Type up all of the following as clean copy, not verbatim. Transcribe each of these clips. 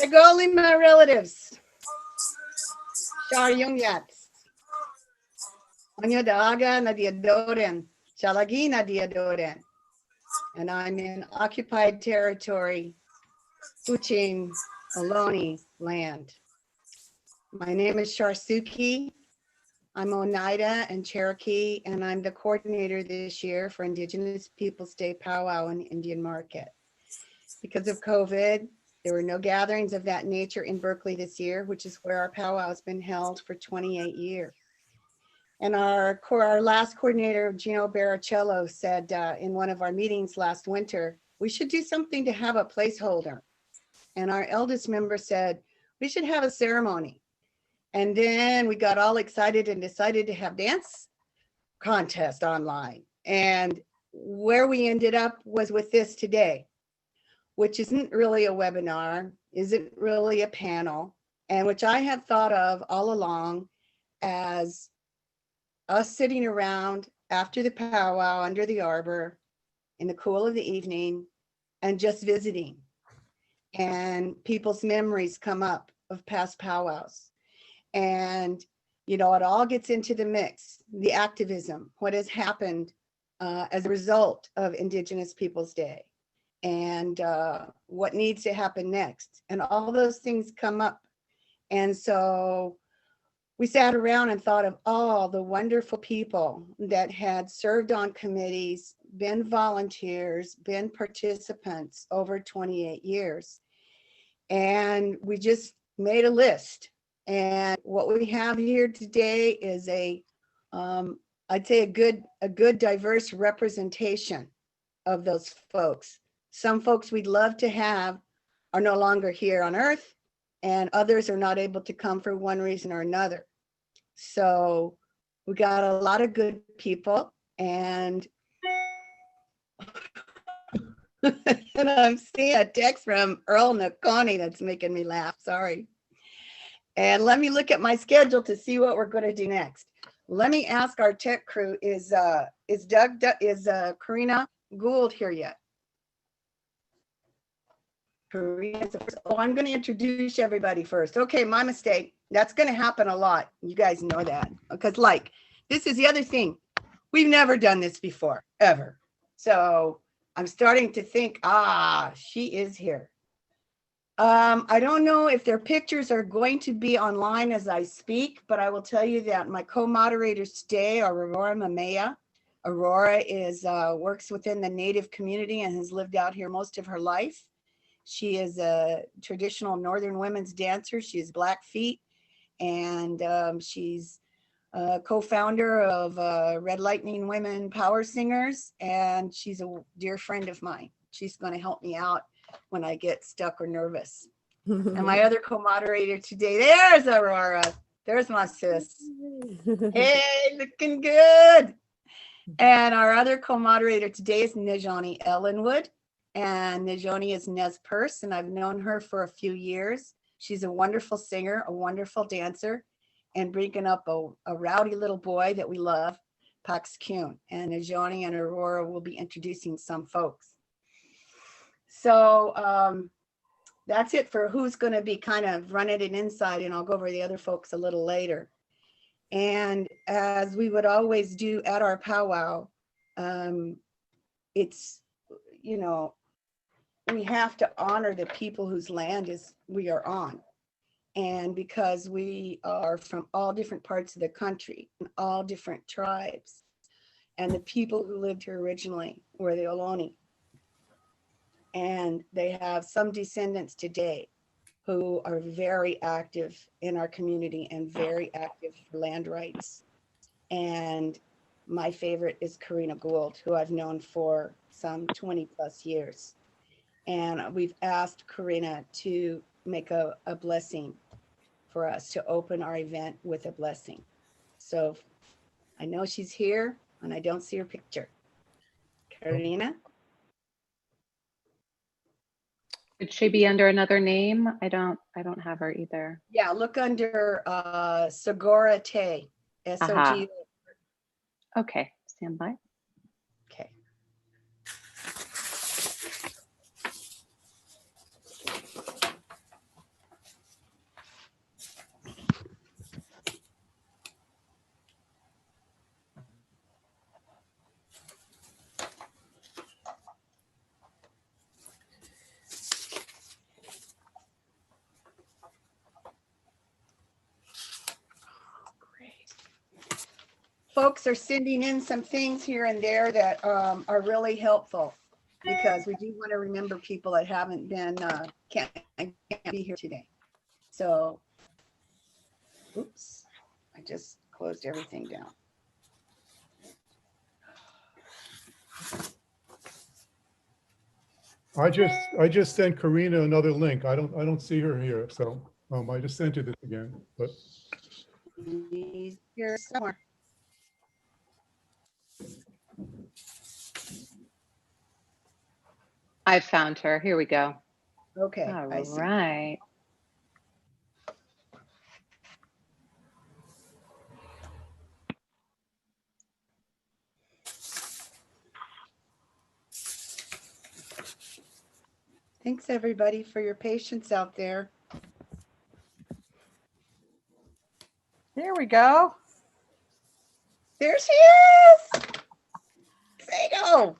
Regoli my relatives. Shar yung yats. Anya daaga na diadoren. Shalagi na diadoren. And I'm in occupied territory, Fuching, Ohlone land. My name is Sharsuki. I'm Oneida and Cherokee, and I'm the coordinator this year for Indigenous Peoples Day Powwow in Indian Market. Because of COVID, there were no gatherings of that nature in Berkeley this year, which is where our powwow has been held for 28 years. And our last coordinator, Gino Baracello, said in one of our meetings last winter, we should do something to have a placeholder. And our eldest member said, we should have a ceremony. And then we got all excited and decided to have dance contest online. And where we ended up was with this today, which isn't really a webinar, isn't really a panel, and which I had thought of all along as us sitting around after the powwow under the arbor in the cool of the evening and just visiting. And people's memories come up of past powwows. And, you know, it all gets into the mix, the activism, what has happened as a result of Indigenous Peoples Day, and what needs to happen next. And all those things come up. And so we sat around and thought of all the wonderful people that had served on committees, been volunteers, been participants over 28 years. And we just made a list. And what we have here today is I'd say a good diverse representation of those folks. Some folks we'd love to have are no longer here on earth, and others are not able to come for one reason or another. So we got a lot of good people, and and I'm seeing a text from Earl Nakoni that's making me laugh, sorry. And let me look at my schedule to see what we're going to do next. Let me ask our tech crew, is Karina Gould here yet? Karina's the first. Oh, I'm going to introduce everybody first. Okay, my mistake. That's going to happen a lot. You guys know that. Because this is the other thing. We've never done this before, ever. So I'm starting to think, she is here. I don't know if their pictures are going to be online as I speak, but I will tell you that my co-moderators today are Aurora Mamea. Aurora works within the Native community and has lived out here most of her life. She is a traditional Northern women's dancer. She has Black feet, and she's a co-founder of Red Lightning Women Power Singers, and she's a dear friend of mine. She's going to help me out when I get stuck or nervous. And my other co-moderator today, there's Aurora. There's my sis. Hey, looking good. And our other co-moderator today is Najani Ellenwood. And Najani is Nez Perce, and I've known her for a few years. She's a wonderful singer, a wonderful dancer, and bringing up a rowdy little boy that we love, Pax Kuhn. And Najani and Aurora will be introducing some folks. So that's it for who's going to be kind of running it inside, and I'll go over the other folks a little later. And as we would always do at our powwow, it's, you know, we have to honor the people whose land we are on. And because we are from all different parts of the country, and all different tribes, and the people who lived here originally were the Ohlone. And they have some descendants today who are very active in our community and very active for land rights. And my favorite is Karina Gould, who I've known for some 20 plus years. And we've asked Karina to make a blessing for us, to open our event with a blessing. So I know she's here and I don't see her picture. Karina? Would she be under another name? I don't have her either. Yeah, look under Segura Tay, S-O-G. Okay, stand by. Okay. folks are sending in some things here and there that are really helpful, because we do want to remember people that haven't been, can't be here today. So, oops, I just closed everything down. I just sent Karina another link. I don't see her here, so I just sent you this again. But He's here somewhere. I found her. Here we go. Okay, All I see. right. Thanks, everybody, for your patience out there. Here we go. There she is. Sego.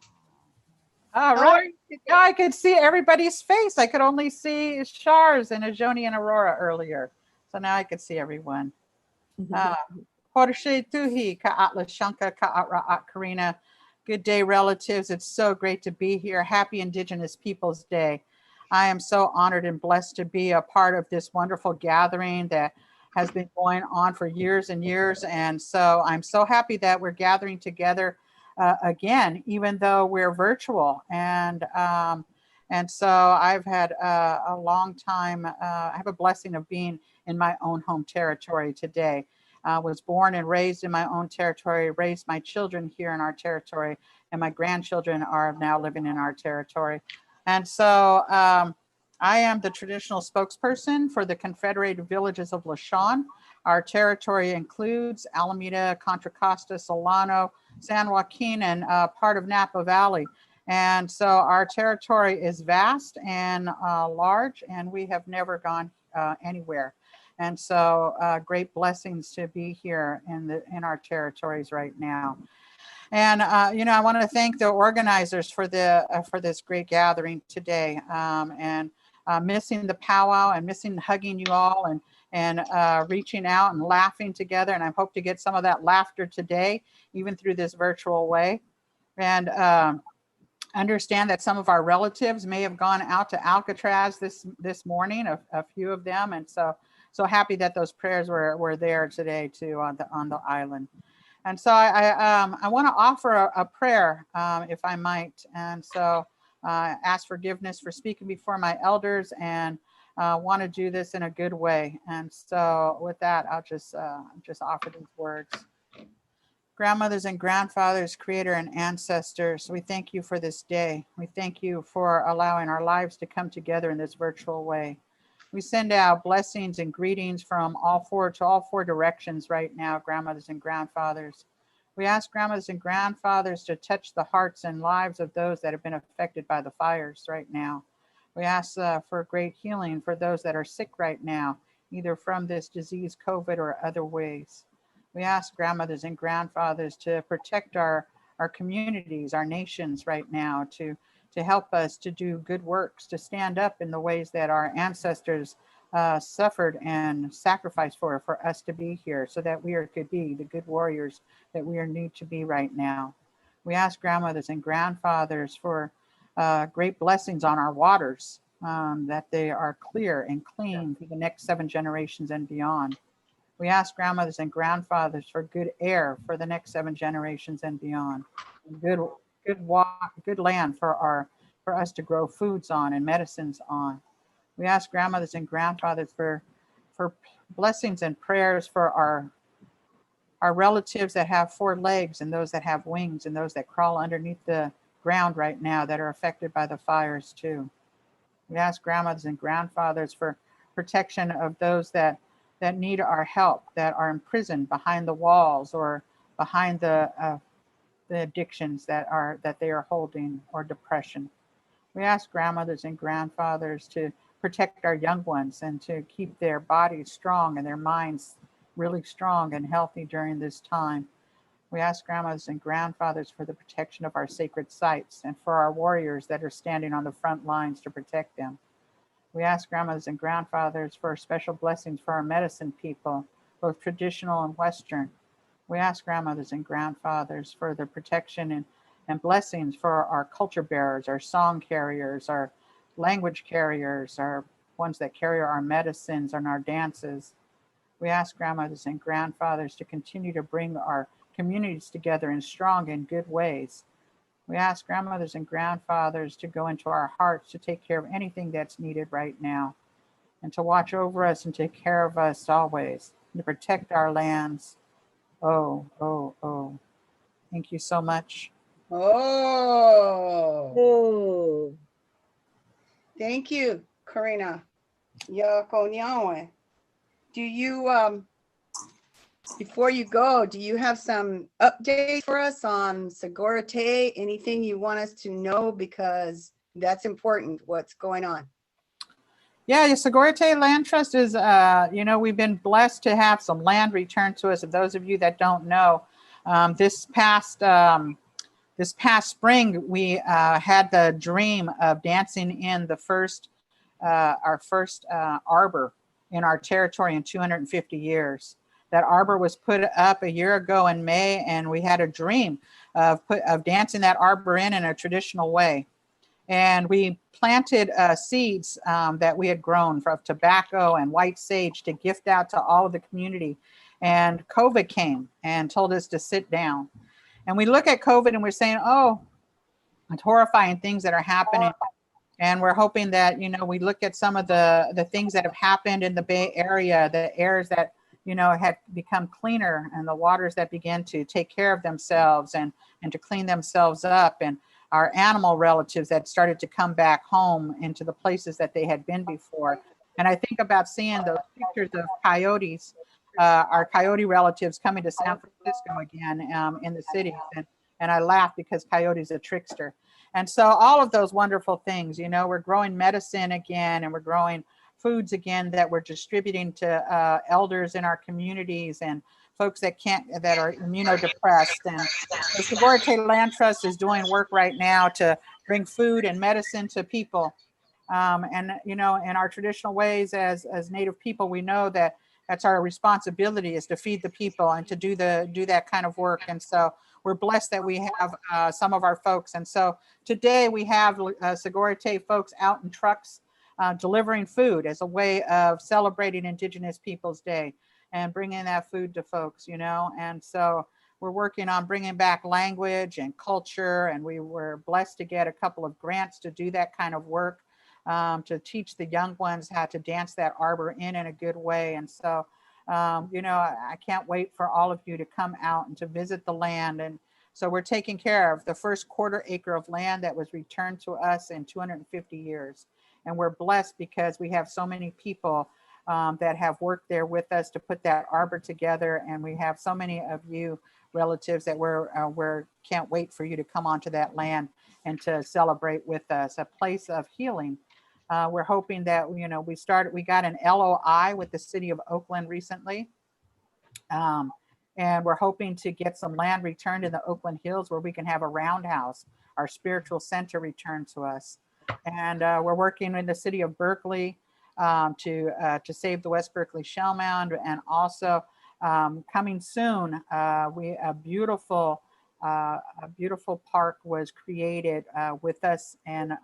All right. Now I could see everybody's face. I could only see Shars and Ajoni and Aurora earlier. So now I could see everyone. Horshe Tuhi Ka'atla Shanka Ka'at Karina. Good day, relatives. It's so great to be here. Happy Indigenous Peoples Day. I am so honored and blessed to be a part of this wonderful gathering that has been going on for years and years. And so I'm so happy that we're gathering together again, even though we're virtual. And so I've had a long time, I have a blessing of being in my own home territory today. Was born and raised in my own territory, raised my children here in our territory, and my grandchildren are now living in our territory. And so I am the traditional spokesperson for the Confederated Villages of Lashawn. Our territory includes Alameda, Contra Costa, Solano, San Joaquin, and part of Napa Valley. And so our territory is vast and large, and we have never gone anywhere. And so great blessings to be here in our territories right now. And you know, I want to thank the organizers for this great gathering today. And missing the powwow and missing hugging you all and reaching out and laughing together. And I hope to get some of that laughter today, even through this virtual way. And understand that some of our relatives may have gone out to Alcatraz this morning, a few of them. And so happy that those prayers were there today too on the island. And so I want to offer a prayer, if I might. And so ask forgiveness for speaking before my elders, and want to do this in a good way. And so with that, I'll just offer these words. Grandmothers and grandfathers, creator and ancestors, we thank you for this day. We thank you for allowing our lives to come together in this virtual way. We send out blessings and greetings from all four directions right now, grandmothers and grandfathers. We ask grandmothers and grandfathers to touch the hearts and lives of those that have been affected by the fires right now. We ask for great healing for those that are sick right now, either from this disease, COVID, or other ways. We ask grandmothers and grandfathers to protect our communities, our nations right now, to help us to do good works, to stand up in the ways that our ancestors suffered and sacrificed for us to be here, so that we could be the good warriors that we need to be right now. We ask grandmothers and grandfathers for great blessings on our waters, that they are clear and clean for the next 7 generations and beyond. We ask grandmothers and grandfathers for good air for the next 7 generations and beyond, and good land for us to grow foods on and medicines on. We ask grandmothers and grandfathers for blessings and prayers for our relatives that have 4 legs, and those that have wings, and those that crawl underneath the ground right now that are affected by the fires too. We ask grandmothers and grandfathers for protection of those that need our help, that are imprisoned behind the walls or behind the addictions that they are holding, or depression. We ask grandmothers and grandfathers to protect our young ones and to keep their bodies strong and their minds really strong and healthy during this time. We ask grandmothers and grandfathers for the protection of our sacred sites and for our warriors that are standing on the front lines to protect them. We ask grandmothers and grandfathers for special blessings for our medicine people, both traditional and Western. We ask grandmothers and grandfathers for their protection and blessings for our culture bearers, our song carriers, our language carriers, our ones that carry our medicines and our dances. We ask grandmothers and grandfathers to continue to bring our communities together in strong and good ways. We ask grandmothers and grandfathers to go into our hearts to take care of anything that's needed right now, and to watch over us and take care of us always, and to protect our lands. Oh, oh, oh. Thank you so much. Oh, Oh, thank you, Karina. Yakonyawe. Do you, before you go, do you have some updates for us on Segorite? Anything you want us to know? Because that's important, what's going on. Yeah, the Segorite Land Trust is, we've been blessed to have some land returned to us. And those of you that don't know, this past spring, we had the dream of dancing in the our first arbor in our territory in 250 years. That arbor was put up a year ago in May, and we had a dream of dancing that arbor in a traditional way. And we planted seeds that we had grown from tobacco and white sage to gift out to all of the community. And COVID came and told us to sit down. And we look at COVID and we're saying, oh, it's horrifying things that are happening. And we're hoping that, we look at some of the things that have happened in the Bay Area, the airs that, had become cleaner, and the waters that began to take care of themselves and to clean themselves up, and our animal relatives that started to come back home into the places that they had been before. And I think about seeing those pictures of coyotes, our coyote relatives coming to San Francisco again in the cities. And I laugh because coyote's a trickster. And so all of those wonderful things, we're growing medicine again, and we're growing foods again that we're distributing to elders in our communities and folks that are immunodepressed. And the Segorite Land Trust is doing work right now to bring food and medicine to people. And in our traditional ways as Native people, we know that that's our responsibility, is to feed the people and to do that kind of work. And so we're blessed that we have some of our folks. And so today we have Segorite folks out in trucks delivering food as a way of celebrating Indigenous Peoples Day and bringing that food to folks, And so we're working on bringing back language and culture. And we were blessed to get a couple of grants to do that kind of work, to teach the young ones how to dance that arbor in a good way. And so, I can't wait for all of you to come out and to visit the land. And so we're taking care of the first quarter acre of land that was returned to us in 250 years. And we're blessed because we have so many people that have worked there with us to put that arbor together. And we have so many of you relatives that we're can't wait for you to come onto that land and to celebrate with us, a place of healing. We're hoping that, we got an LOI with the city of Oakland recently. And we're hoping to get some land returned in the Oakland Hills where we can have a roundhouse, our spiritual center, returned to us. And we're working in the city of Berkeley to save the West Berkeley Shell Mound. And also coming soon, a beautiful park was created with us in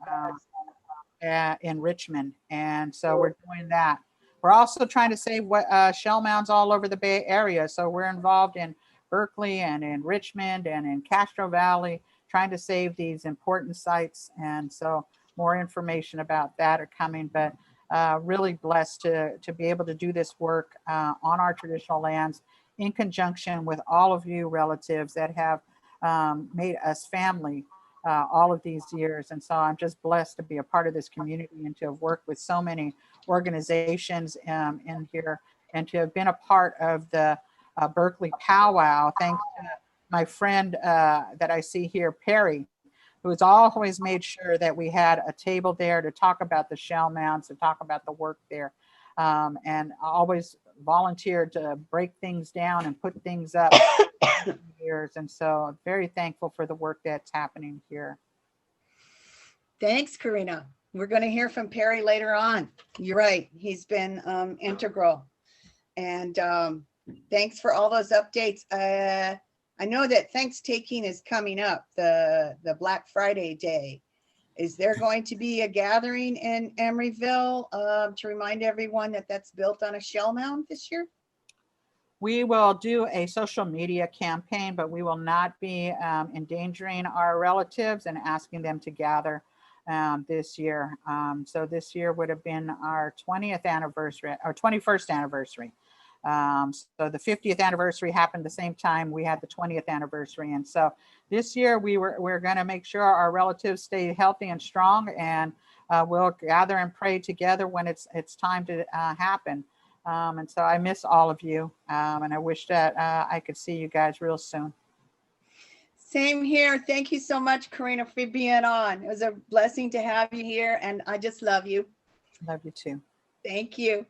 Richmond. And so we're doing that. We're also trying to save shell mounds all over the Bay Area. So we're involved in Berkeley and in Richmond and in Castro Valley, trying to save these important sites. And so more information about that are coming, but really blessed to be able to do this work on our traditional lands in conjunction with all of you relatives that have made us family all of these years. And so I'm just blessed to be a part of this community and to have worked with so many organizations in here, and to have been a part of the Berkeley Powwow, thanks to my friend that I see here, Perry, who has always made sure that we had a table there to talk about the shell mounds, to talk about the work there, and always volunteered to break things down and put things up years. And so I'm very thankful for the work that's happening here. Thanks, Karina. We're going to hear from Perry later on. You're right. He's been integral. And Thanks for all those updates. I know that Thanksgiving is coming up, the Black Friday day. Is there going to be a gathering in Emeryville to remind everyone that that's built on a shell mound this year? We will do a social media campaign, but we will not be endangering our relatives and asking them to gather this year. So this year would have been our 20th anniversary, or 21st anniversary. So the 50th anniversary happened the same time we had the 20th anniversary. And so this year we're going to make sure our relatives stay healthy and strong, and we'll gather and pray together when it's time to happen. And so I miss all of you, and I wish that I could see you guys real soon. Same here. Thank you so much, Karina, for being on. It was a blessing to have you here, and I just love you. Love you too. Thank you.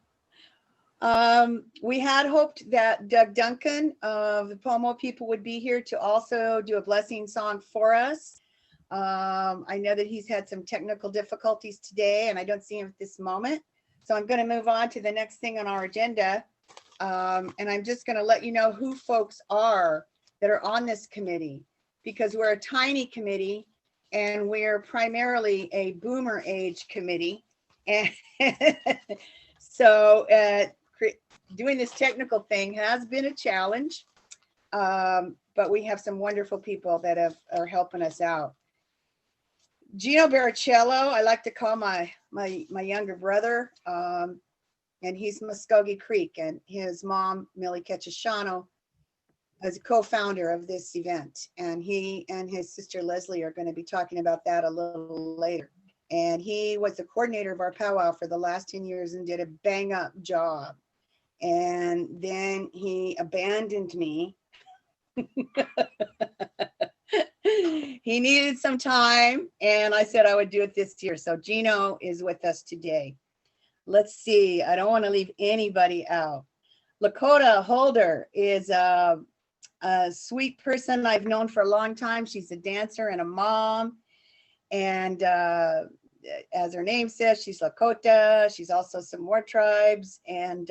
We had hoped that Doug Duncan of the Powwow people would be here to also do a blessing song for us. I know that he's had some technical difficulties today, and I don't see him at this moment. So I'm going to move on to the next thing on our agenda. And I'm just going to let you know who folks are that are on this committee, because we're a tiny committee and we're primarily a boomer age committee. And so doing this technical thing has been a challenge, but we have some wonderful people that are helping us out. Gino Baricello, I like to call my younger brother, and he's Muskogee Creek, and his mom, Millie Ketchishano, is a co-founder of this event, and he and his sister Leslie are going to be talking about that a little later. And he was the coordinator of our powwow for the last 10 years and did a bang up job. And then he abandoned me. He needed some time, and I said I would do it this year. So Gino is with us today. Let's see. I don't want to leave anybody out. Lakota Holder is a sweet person I've known for a long time. She's a dancer and a mom. And as her name says, she's Lakota. She's also some more tribes. And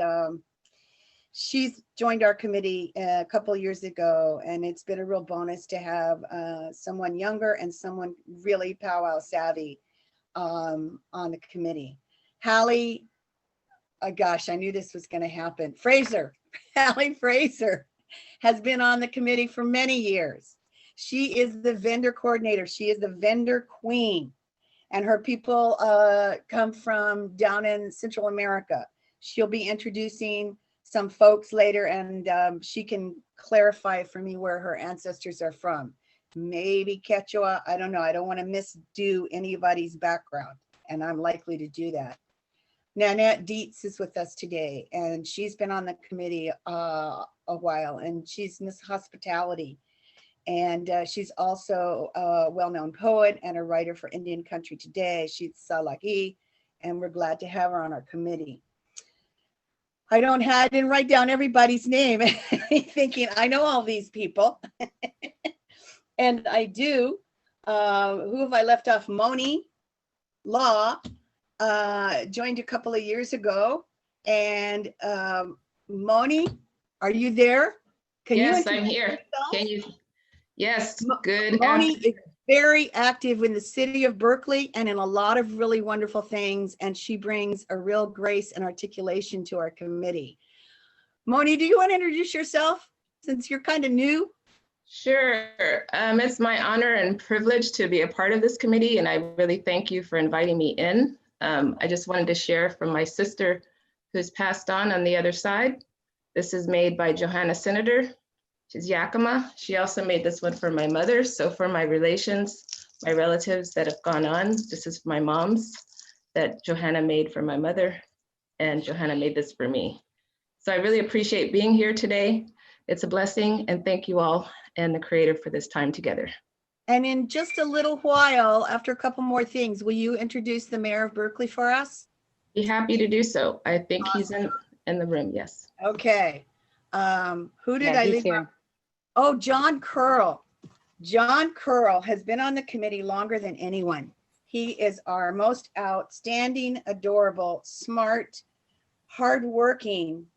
she's joined our committee a couple of years ago, and it's been a real bonus to have someone younger and someone really powwow savvy on the committee. Hallie, gosh, I knew this was going to happen. Fraser, Hallie Fraser has been on the committee for many years. She is the vendor coordinator. She is the vendor queen, and her people come from down in Central America. She'll be introducing some folks later, and she can clarify for me where her ancestors are from. Maybe Quechua, I don't know. I don't want to misdo anybody's background, and I'm likely to do that. Nanette Dietz is with us today, and she's been on the committee a while, and she's Miss Hospitality. And she's also a well-known poet and a writer for Indian Country Today. She's Salagi, and we're glad to have her on our committee. I didn't write down everybody's name, thinking I know all these people. And I do. Who have I left off? Moni Law joined a couple of years ago. And Moni, are you there? Yes, I'm here. Can you? Yes, good. Moni is very active in the city of Berkeley and in a lot of really wonderful things, and she brings a real grace and articulation to our committee. Moni, do you want to introduce yourself since you're kind of new? Sure. It's my honor and privilege to be a part of this committee, and I really thank you for inviting me in. I just wanted to share from my sister who's passed on the other side. This is made by Johanna Senator. She's Yakima. She also made this one for my mother. So for my relations, my relatives that have gone on, this is my mom's that Johanna made for my mother, and Johanna made this for me. So I really appreciate being here today. It's a blessing, and thank you all and the creator for this time together. And in just a little while, after a couple more things, will you introduce the mayor of Berkeley for us? Be happy to do so. I think he's in the room, yes. Okay. Who did I leave? Here. Oh, John Curl. John Curl has been on the committee longer than anyone. He is our most outstanding, adorable, smart, hardworking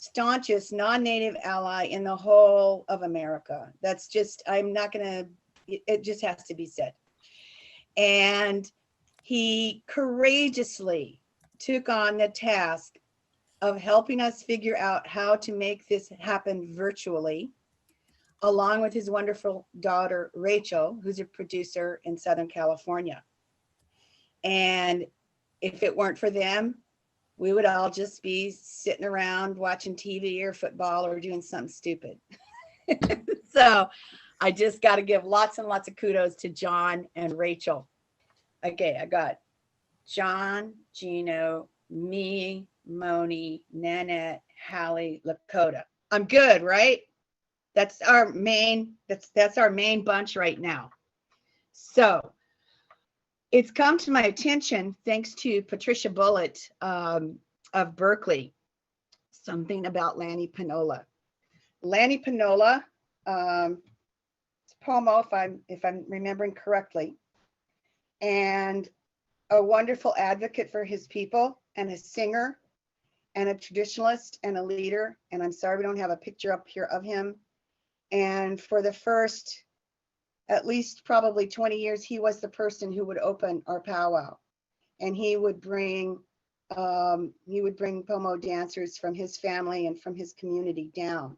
staunchest non-native ally in the whole of America. That's just, I'm not gonna, it just has to be said. And he courageously took on the task of helping us figure out how to make this happen virtually, along with his wonderful daughter, Rachel, who's a producer in Southern California. And if it weren't for them, we would all just be sitting around watching TV or football or doing something stupid. So I just got to give lots and lots of kudos to John and Rachel. Okay, I got John, Gino, me, Moni, Nanette, Hallie, Lakota. I'm good, right? That's our main, that's our main bunch right now. So it's come to my attention, thanks to Patricia Bullitt of Berkeley, something about Lanny Pinola. Lanny Pinola, it's Pomo, if I'm remembering correctly, and a wonderful advocate for his people, and a singer, and a traditionalist, and a leader. And I'm sorry we don't have a picture up here of him. And for the first, at least probably 20 years, he was the person who would open our powwow, and he would bring Pomo dancers from his family and from his community down.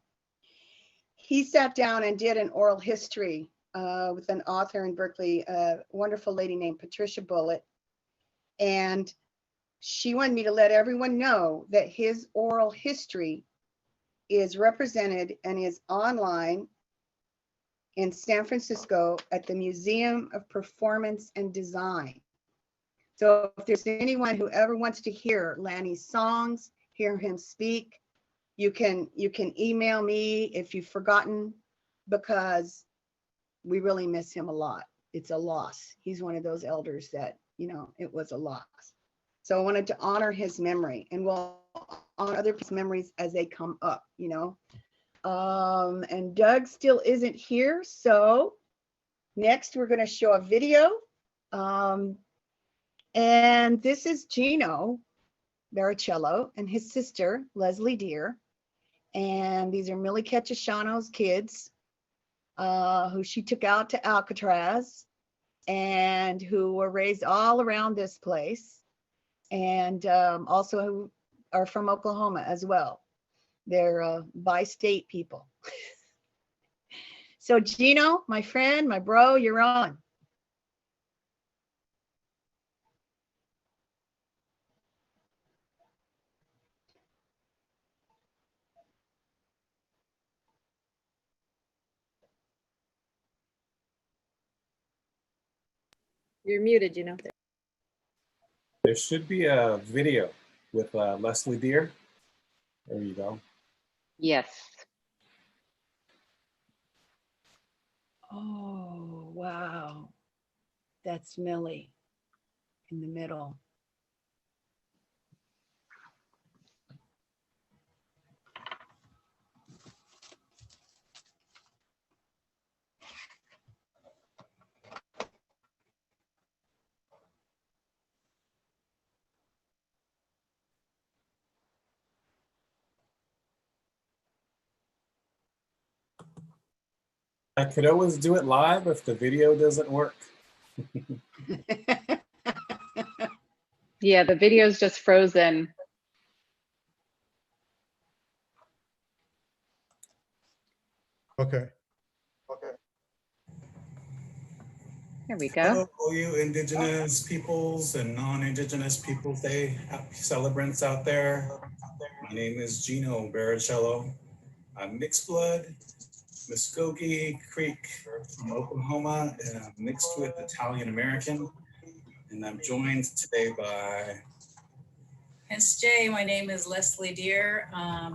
He sat down and did an oral history with an author in Berkeley, a wonderful lady named Patricia Bullitt, and she wanted me to let everyone know that his oral history is represented and is online in San Francisco at the Museum of Performance and Design. So if there's anyone who ever wants to hear Lanny's songs, hear him speak, you can email me if you've forgotten, because we really miss him a lot. It's a loss. He's one of those elders that, you know, it was a loss. So I wanted to honor his memory, and we'll honor other people's memories as they come up, you know. And Doug still isn't here, so next we're going to show a video. And this is Gino Baricello and his sister, Leslie Deer. And these are Millie Ketchishano's kids, who she took out to Alcatraz and who were raised all around this place, and also who are from Oklahoma as well. They're bi-state people. So Gino, my friend, my bro, you're on. You're muted, you know. There should be a video with Leslie Deer. There you go. Yes. Oh, wow. That's Millie in the middle. I could always do it live if the video doesn't work. Yeah, the video's just frozen. Okay. There we go. Hello, all you Indigenous peoples and non-Indigenous Peoples Day celebrants out there. My name is Gino Baricello. I'm mixed blood, Muskogee Creek from Oklahoma, and I'm mixed with Italian American. And I'm joined today by SJ, my name is Leslie Deer.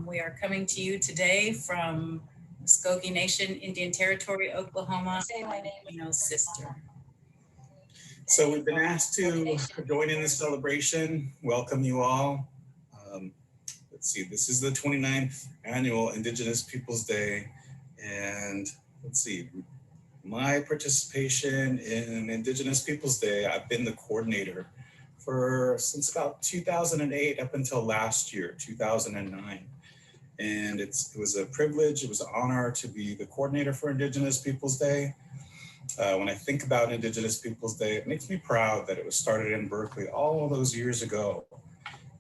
We are coming to you today from Muskogee Nation, Indian Territory, Oklahoma. Gino's sister. So we've been asked to join in the celebration. Welcome you all. Let's see, this is the 29th annual Indigenous Peoples Day. And let's see, my participation in Indigenous Peoples Day, I've been the coordinator since about 2008 up until last year, 2009. And it was a privilege, it was an honor to be the coordinator for Indigenous Peoples Day. When I think about Indigenous Peoples Day, it makes me proud that it was started in Berkeley all those years ago.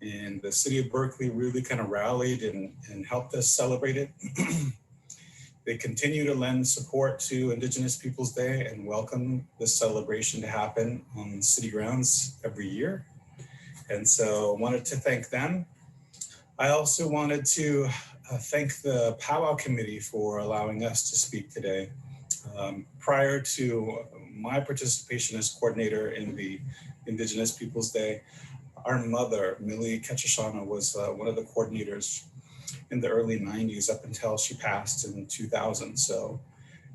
And the city of Berkeley really kind of rallied and helped us celebrate it. They continue to lend support to Indigenous Peoples Day and welcome this celebration to happen on city grounds every year. And so I wanted to thank them. I also wanted to thank the Powwow Committee for allowing us to speak today. Prior to my participation as coordinator in the Indigenous Peoples Day, our mother, Millie Ketchishana, was one of the coordinators in the early 90s up until she passed in 2000. So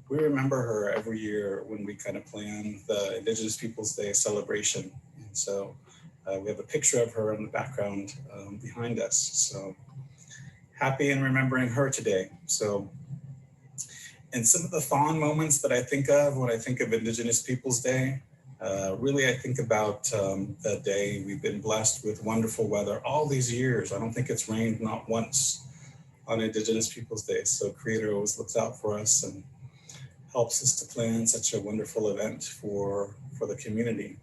we remember her every year when we kind of plan the Indigenous Peoples Day celebration. And so we have a picture of her in the background behind us. So happy in remembering her today. So, and some of the fond moments that I think of when I think of Indigenous Peoples Day, really I think about the day we've been blessed with wonderful weather all these years. I don't think it's rained not once on Indigenous Peoples Day. So Creator always looks out for us and helps us to plan such a wonderful event for the community.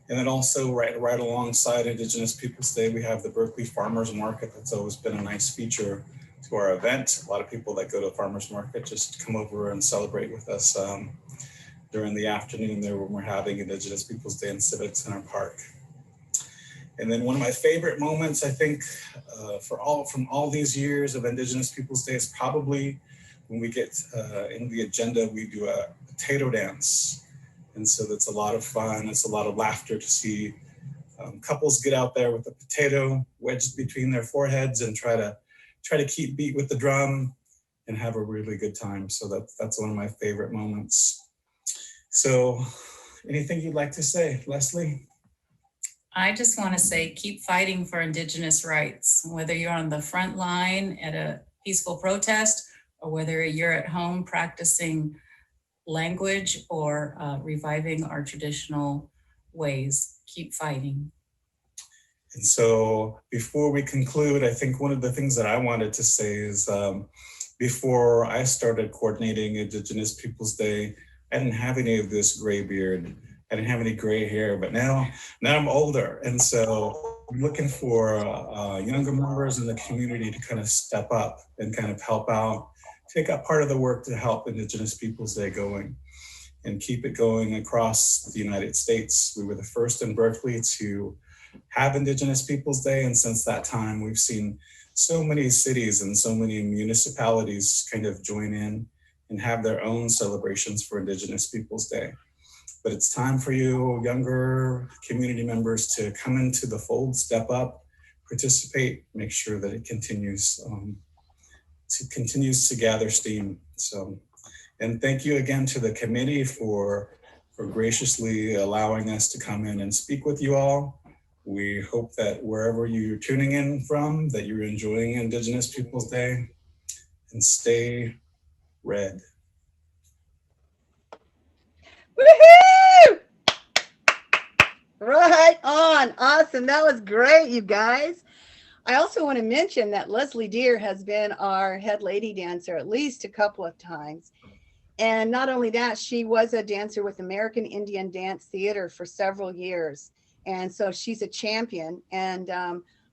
And then also right alongside Indigenous Peoples Day, we have the Berkeley Farmers Market. That's always been a nice feature to our event. A lot of people that go to the Farmers Market just come over and celebrate with us during the afternoon there when we're having Indigenous Peoples Day in Civic Center Park. And then one of my favorite moments, I think, from all these years of Indigenous Peoples Day is probably when we get in the agenda, we do a potato dance. And so that's a lot of fun. It's a lot of laughter to see couples get out there with a potato wedged between their foreheads and try to keep beat with the drum and have a really good time. So that's one of my favorite moments. So anything you'd like to say, Leslie? I just want to say, keep fighting for Indigenous rights, whether you're on the front line at a peaceful protest or whether you're at home practicing language or reviving our traditional ways. Keep fighting. And so before we conclude, I think one of the things that I wanted to say is before I started coordinating Indigenous Peoples Day, I didn't have any of this gray beard. I didn't have any gray hair, but now I'm older. And so I'm looking for younger members in the community to kind of step up and kind of help out, take up part of the work to help Indigenous Peoples Day going and keep it going across the United States. We were the first in Berkeley to have Indigenous Peoples Day. And since that time, we've seen so many cities and so many municipalities kind of join in and have their own celebrations for Indigenous Peoples Day. But it's time for you younger community members to come into the fold, step up, participate, make sure that it continues to gather steam. So, and thank you again to the committee for graciously allowing us to come in and speak with you all. We hope that wherever you're tuning in from, that you're enjoying Indigenous Peoples Day, and stay red. Woohoo! Right on. Awesome. That was great, you guys. I also want to mention that Leslie Deer has been our head lady dancer at least a couple of times. And not only that, she was a dancer with American Indian Dance Theater for several years. And so she's a champion. And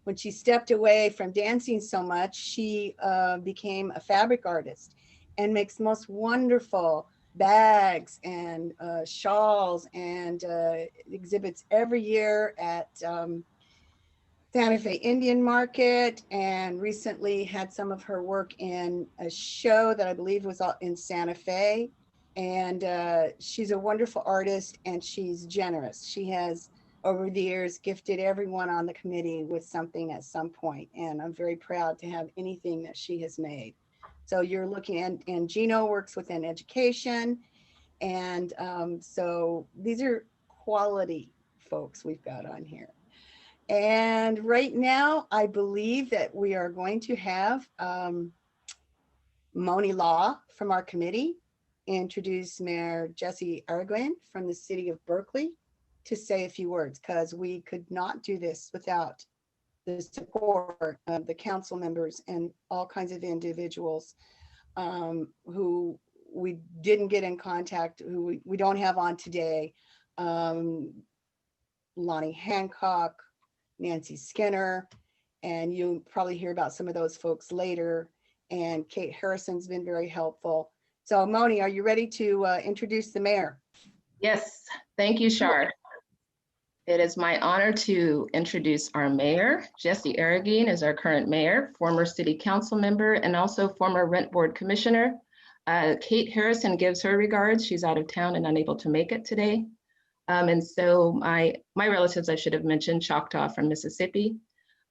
when she stepped away from dancing so much, she became a fabric artist and makes most wonderful bags and shawls and exhibits every year at Santa Fe Indian Market, and recently had some of her work in a show that I believe was in Santa Fe. And she's a wonderful artist and she's generous. She has over the years gifted everyone on the committee with something at some point, and I'm very proud to have anything that she has made. So you're looking at, and Gino works within education. And so these are quality folks we've got on here. And right now, I believe that we are going to have Moni Law from our committee introduce Mayor Jesse Arreguin from the city of Berkeley to say a few words, because we could not do this without the support of the council members and all kinds of individuals who we didn't get in contact, who we don't have on today. Lonnie Hancock, Nancy Skinner, and you'll probably hear about some of those folks later. And Kate Harrison's been very helpful. So Moni, are you ready to introduce the mayor? Yes, thank you, Shar. It is my honor to introduce our mayor. Jesse Arreguín is our current mayor, former city council member, and also former rent board commissioner. Kate Harrison gives her regards. She's out of town and unable to make it today. And so my relatives, I should have mentioned, Choctaw from Mississippi.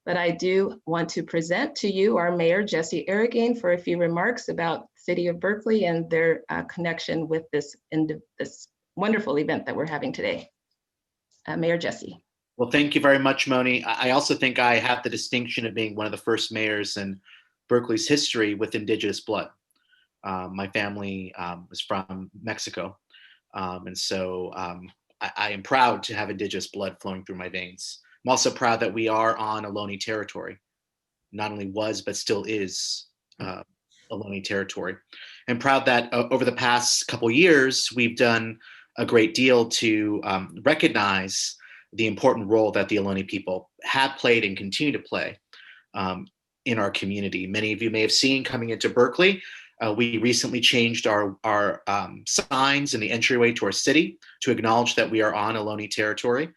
But I do want to present to you our mayor, Jesse Arreguín, for a few remarks about the city of Berkeley and their connection with this wonderful event that we're having today. Mayor Jesse. Well, thank you very much, Moni. I also think I have the distinction of being one of the first mayors in Berkeley's history with indigenous blood. My family is from Mexico. And so I am proud to have indigenous blood flowing through my veins. I'm also proud that we are on Ohlone territory. Not only was, but still is Ohlone territory. I'm proud that over the past couple years, we've done a great deal to recognize the important role that the Ohlone people have played and continue to play in our community. Many of you may have seen coming into Berkeley, we recently changed our signs in the entryway to our city to acknowledge that we are on Ohlone territory.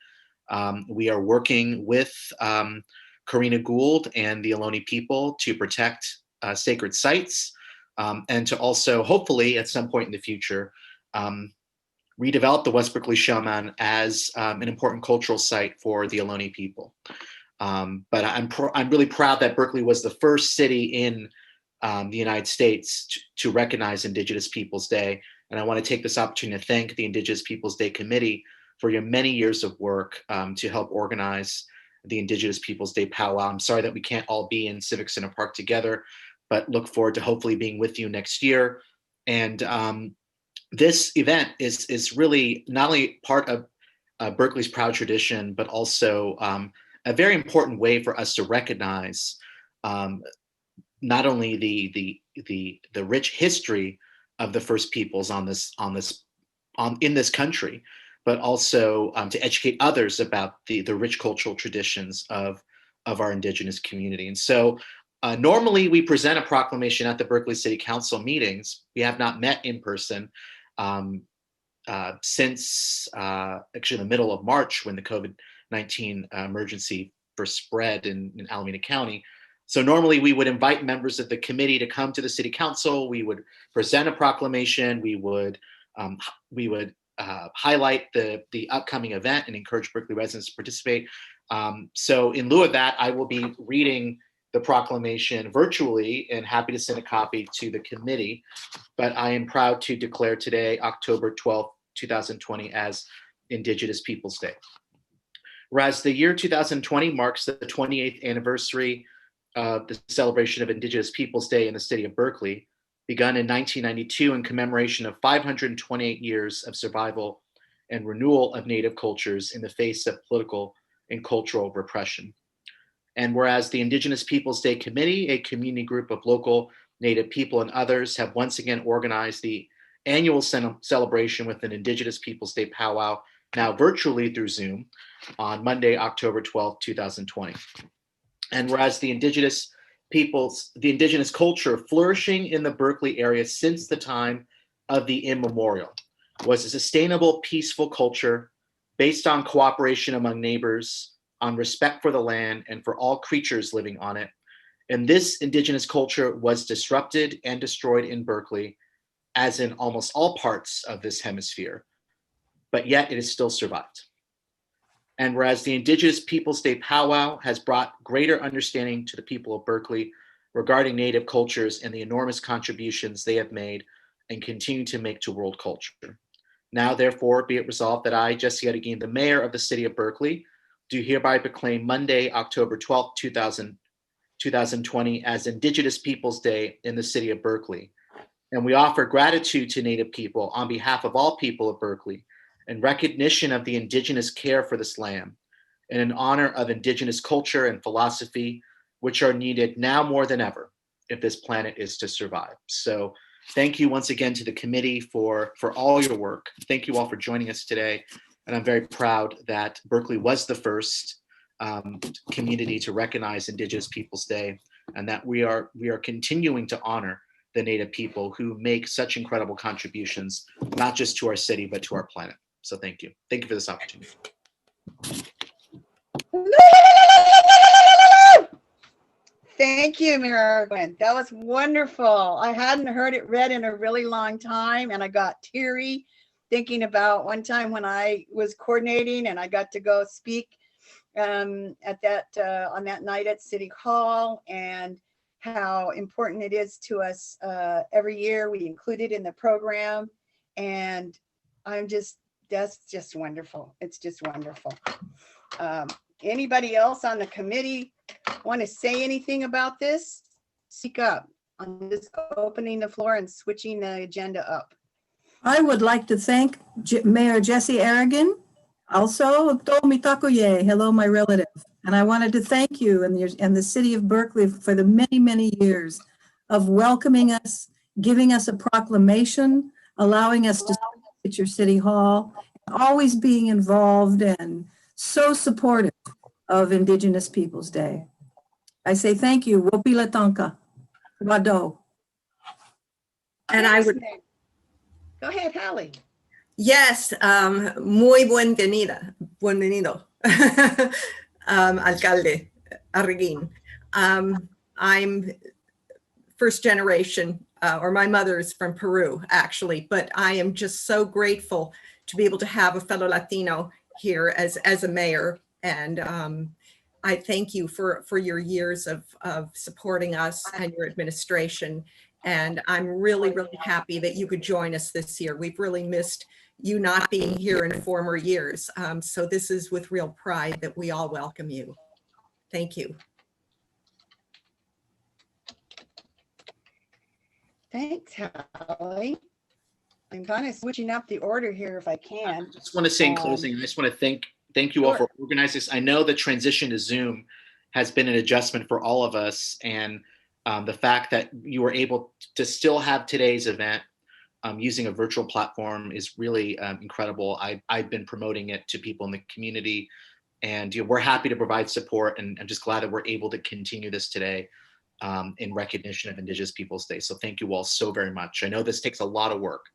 We are working with Karina Gould and the Ohlone people to protect sacred sites and to also, hopefully, at some point in the future, redevelop the West Berkeley Showman as an important cultural site for the Ohlone people. But I'm really proud that Berkeley was the first city in the United States to recognize Indigenous Peoples Day. And I want to take this opportunity to thank the Indigenous Peoples Day Committee for your many years of work to help organize the Indigenous Peoples Day Powwow. I'm sorry that we can't all be in Civic Center Park together, but look forward to hopefully being with you next year. And this event is really not only part of Berkeley's proud tradition, but also a very important way for us to recognize not only the rich history of the first peoples in this country, but also to educate others about the rich cultural traditions of our Indigenous community. And so normally we present a proclamation at the Berkeley City Council meetings. We have not met in person since actually the middle of March, when the COVID-19 emergency first spread in Alameda County. So normally we would invite members of the committee to come to the city council. We would present a proclamation. We would highlight the upcoming event and encourage Berkeley residents to participate. So in lieu of that, I will be reading the proclamation virtually and happy to send a copy to the committee. But I am proud to declare today, October 12th, 2020, as Indigenous Peoples Day. Whereas the year 2020 marks the 28th anniversary of the celebration of Indigenous Peoples Day in the city of Berkeley, begun in 1992 in commemoration of 528 years of survival and renewal of Native cultures in the face of political and cultural repression. And whereas the Indigenous Peoples Day Committee, a community group of local Native people and others, have once again organized the annual celebration with an Indigenous Peoples Day Powwow, now virtually through Zoom, on Monday, October 12th, 2020. And whereas the Indigenous culture flourishing in the Berkeley area since the time of the immemorial was a sustainable, peaceful culture based on cooperation among neighbors, on respect for the land and for all creatures living on it. And this Indigenous culture was disrupted and destroyed in Berkeley, as in almost all parts of this hemisphere, but yet it has still survived. And whereas the Indigenous Peoples Day Powwow has brought greater understanding to the people of Berkeley regarding Native cultures and the enormous contributions they have made and continue to make to world culture. Now, therefore, be it resolved that I, Jesse Arreguín, the mayor of the city of Berkeley, do hereby proclaim Monday, October 12th, 2020 as Indigenous Peoples Day in the city of Berkeley. And we offer gratitude to Native people on behalf of all people of Berkeley in recognition of the Indigenous care for this land and in honor of Indigenous culture and philosophy, which are needed now more than ever if this planet is to survive. So thank you once again to the committee for all your work. Thank you all for joining us today. And I'm very proud that Berkeley was the first community to recognize Indigenous Peoples Day, and that we are continuing to honor the Native people who make such incredible contributions, not just to our city, but to our planet. So thank you. Thank you for this opportunity. Thank you, Marilyn. That was wonderful. I hadn't heard it read in a really long time, and I got teary thinking about one time when I was coordinating and I got to go speak at that on that night at City Hall, and how important it is to us. Every year we include it in the program, and that's just wonderful. It's just wonderful. Anybody else on the committee want to say anything about this? Speak up. I'm just opening the floor and switching the agenda up. I would like to thank Mayor Jesse Aragon. Also, hello, my relative. And I wanted to thank you and the city of Berkeley for the many, many years of welcoming us, giving us a proclamation, allowing us to speak at your city hall, always being involved and so supportive of Indigenous Peoples Day. I say thank you. Wopila Tonka. Wado. And I would. Go ahead, Hallie. Yes, muy bienvenido, Alcalde Arreguin. I'm first generation, or my mother's from Peru, actually, but I am just so grateful to be able to have a fellow Latino here as a mayor. And I thank you for your years of supporting us and your administration. And I'm really, really happy that you could join us this year. We've really missed you not being here in former years. So this is with real pride that we all welcome you. Thank you. Thanks, Hallie. I'm kind of switching up the order here if I can. I just want to say in closing, I just want to thank you all for organizing this. I know the transition to Zoom has been an adjustment for all of us, and the fact that you were able to still have today's event using a virtual platform is really incredible. I've been promoting it to people in the community, and we're happy to provide support, and I'm just glad that we're able to continue this today in recognition of Indigenous Peoples Day. So thank you all so very much. I know this takes a lot of work.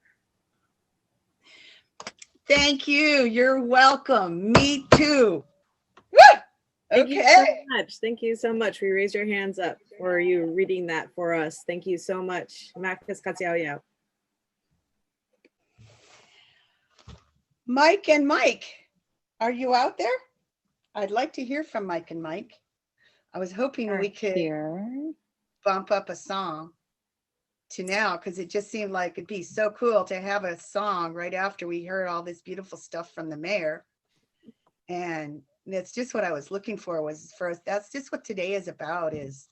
Thank you. You're welcome. Me too. Woo! Thank you so much. Thank you so much. We raise your hands up for you reading that for us. Thank you so much. Mike and Mike, are you out there? I'd like to hear from Mike and Mike. I was hoping we could bump up a song to now, because it just seemed like it'd be so cool to have a song right after we heard all this beautiful stuff from the mayor. And that's just what I was looking for, that's just what today is about, is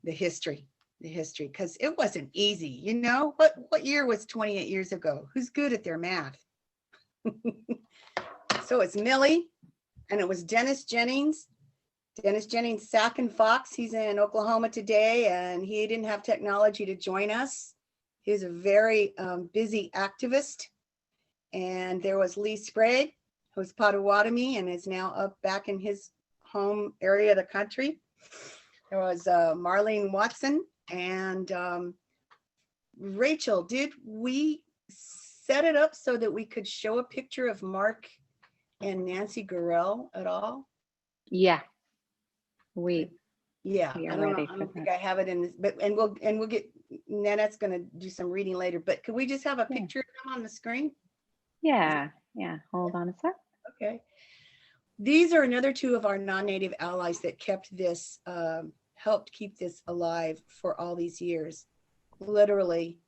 the history, because it wasn't easy. You know, what year was 28 years ago? Who's good at their math? So it's Millie, and it was Dennis Jennings, Sack and Fox. He's in Oklahoma today, and he didn't have technology to join us. He's a very busy activist. And there was Lee Sprague, who's Potawatomi and is now back in his home area of the country. There was Marlene Watson and Rachel. Did we set it up so that we could show a picture of Mark and Nancy Gurrell at all? Yeah. Yeah, I don't think I have it in this, but we'll get Nanette's going to do some reading later. But could we just have a picture of them on the screen? Yeah. Hold on a sec. Okay. These are another two of our non-native allies that kept this, helped keep this alive for all these years. Literally,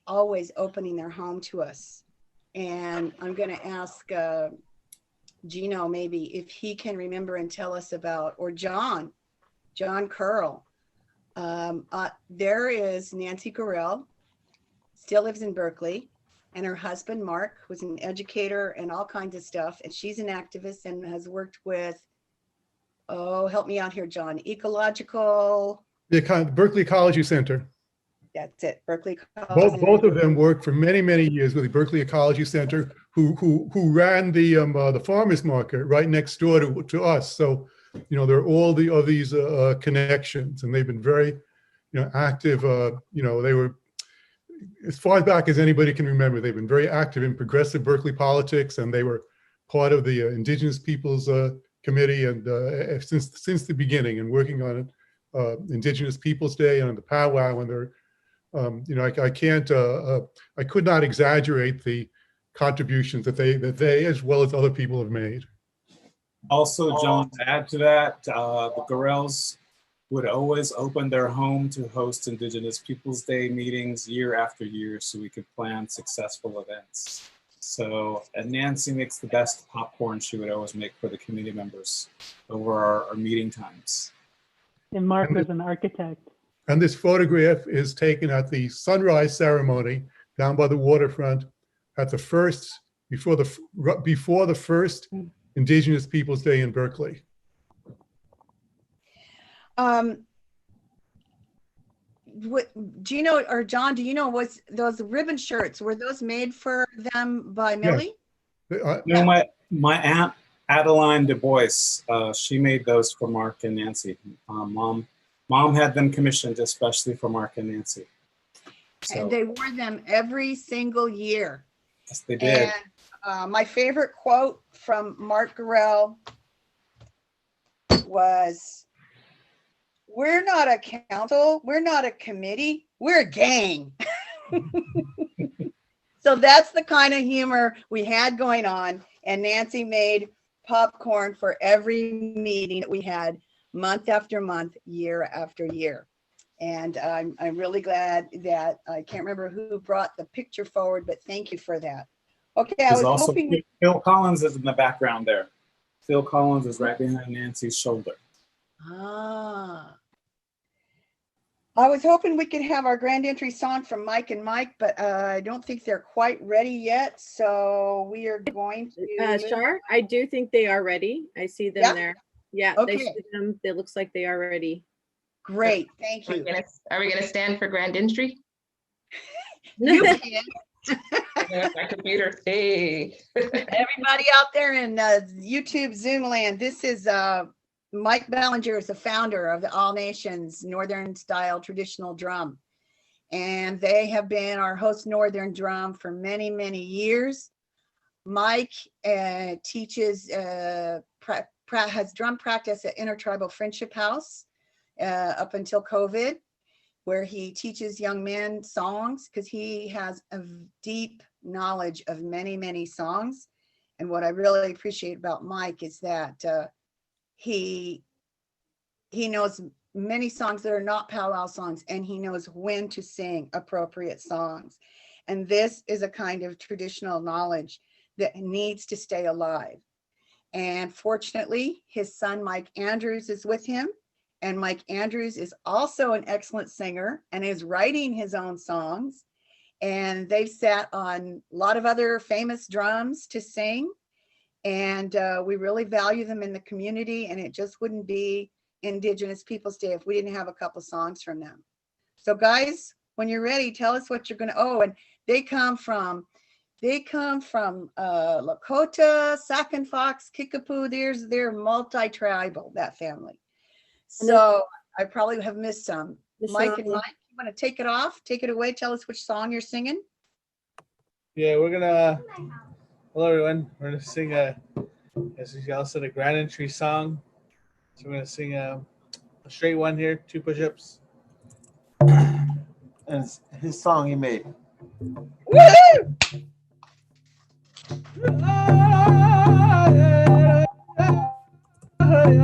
always opening their home to us. And I'm going to ask Gino maybe if he can remember and tell us about, or John Curl. There is Nancy Gurrell, still lives in Berkeley, and her husband, Mark, who's an educator and all kinds of stuff. And she's an activist and has worked with, oh, help me out here, John, ecological. The Berkeley Ecology Center. That's it, Berkeley Ecology. Both of them worked for many, many years with the Berkeley Ecology Center, who ran the farmers market right next door to us. So, you know, there are all of these connections, and they've been very, you know, active. You know, they were, as far back as anybody can remember, they've been very active in progressive Berkeley politics, and they were part of the Indigenous Peoples Committee, and since the beginning, and working on Indigenous Peoples Day and on the Powwow, and they're, you know, I could not exaggerate the contributions that they as well as other people have made. Also, John, to add to that, the Gorels would always open their home to host Indigenous Peoples Day meetings year after year so we could plan successful events. So, and Nancy makes the best popcorn she would always make for the community members over our meeting times. And Mark was an architect. And this photograph is taken at the sunrise ceremony down by the waterfront at the first, before the first Indigenous Peoples Day in Berkeley. Gino or John, do you know, was those ribbon shirts, were those made for them by Millie? Yes. You know, my aunt Adeline Du Bois, she made those for Mark and Nancy. Mom had them commissioned especially for Mark and Nancy. So, and they wore them every single year. Yes, they did. And my favorite quote from Mark Gorel was, "We're not a council, we're not a committee, we're a gang." So that's the kind of humor we had going on. And Nancy made popcorn for every meeting that we had, month after month, year after year. And I'm really glad that, I can't remember who brought the picture forward, but thank you for that. Okay, I was also hoping. Phil Collins is in the background there. Phil Collins is right behind Nancy's shoulder. Ah. I was hoping we could have our grand entry song from Mike and Mike, but I don't think they're quite ready yet. So we are going to. Shar, I do think they are ready. I see them there. Yeah, Okay. they see them. It looks like they are ready. Great, thank you. Are we gonna stand for grand entry? You can. My computer. Hey. Everybody out there in YouTube Zoom land, this is Mike Ballinger is the founder of the All Nations Northern Style Traditional Drum. And they have been our host Northern Drum for many, many years. Mike teaches, has drum practice at Intertribal Friendship House up until COVID, where he teaches young men songs because he has a deep knowledge of many, many songs. And what I really appreciate about Mike is that he knows many songs that are not powwow songs, and he knows when to sing appropriate songs. And this is a kind of traditional knowledge that needs to stay alive. And fortunately, his son, Mike Andrews, is with him. And Mike Andrews is also an excellent singer and is writing his own songs. And they've sat on a lot of other famous drums to sing. And we really value them in the community. And it just wouldn't be Indigenous Peoples Day if we didn't have a couple songs from them. So guys, when you're ready, tell us what you're gonna, oh, and they come from Lakota, Sac and Fox, Kickapoo. They're multi-tribal, that family. So I probably have missed some. Mike and Mike, you want to take it off? Take it away. Tell us which song you're singing. Yeah, we're gonna. Hello, everyone. We're gonna sing as y'all said, a grand entry song. So we're gonna sing a straight one here, 2 push-ups. And it's his song he made. Woo! Hey,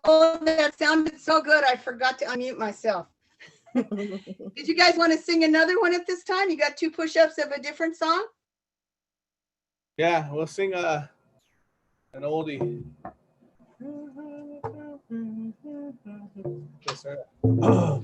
Oh, that sounded so good. I forgot to unmute myself. Did you guys want to sing another one at this time? You got 2 push-ups of a different song? Yeah, we'll sing an oldie. Yes, sir. Oh,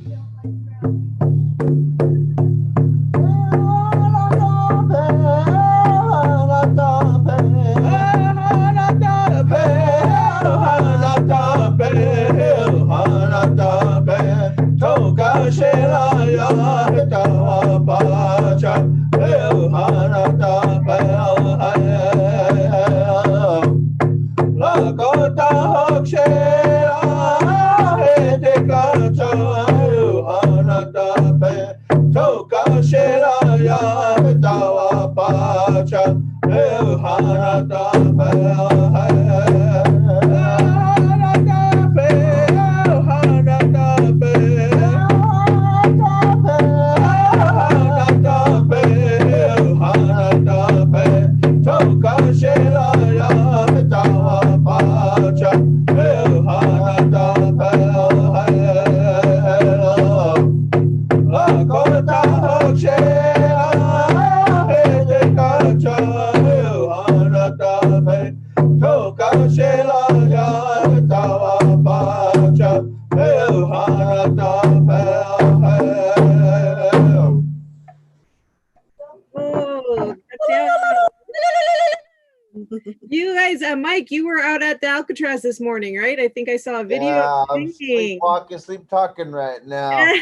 you guys, Mike, you were out at the Alcatraz this morning, right? I think I saw a video. Yeah, of you I'm singing. sleep talking right now.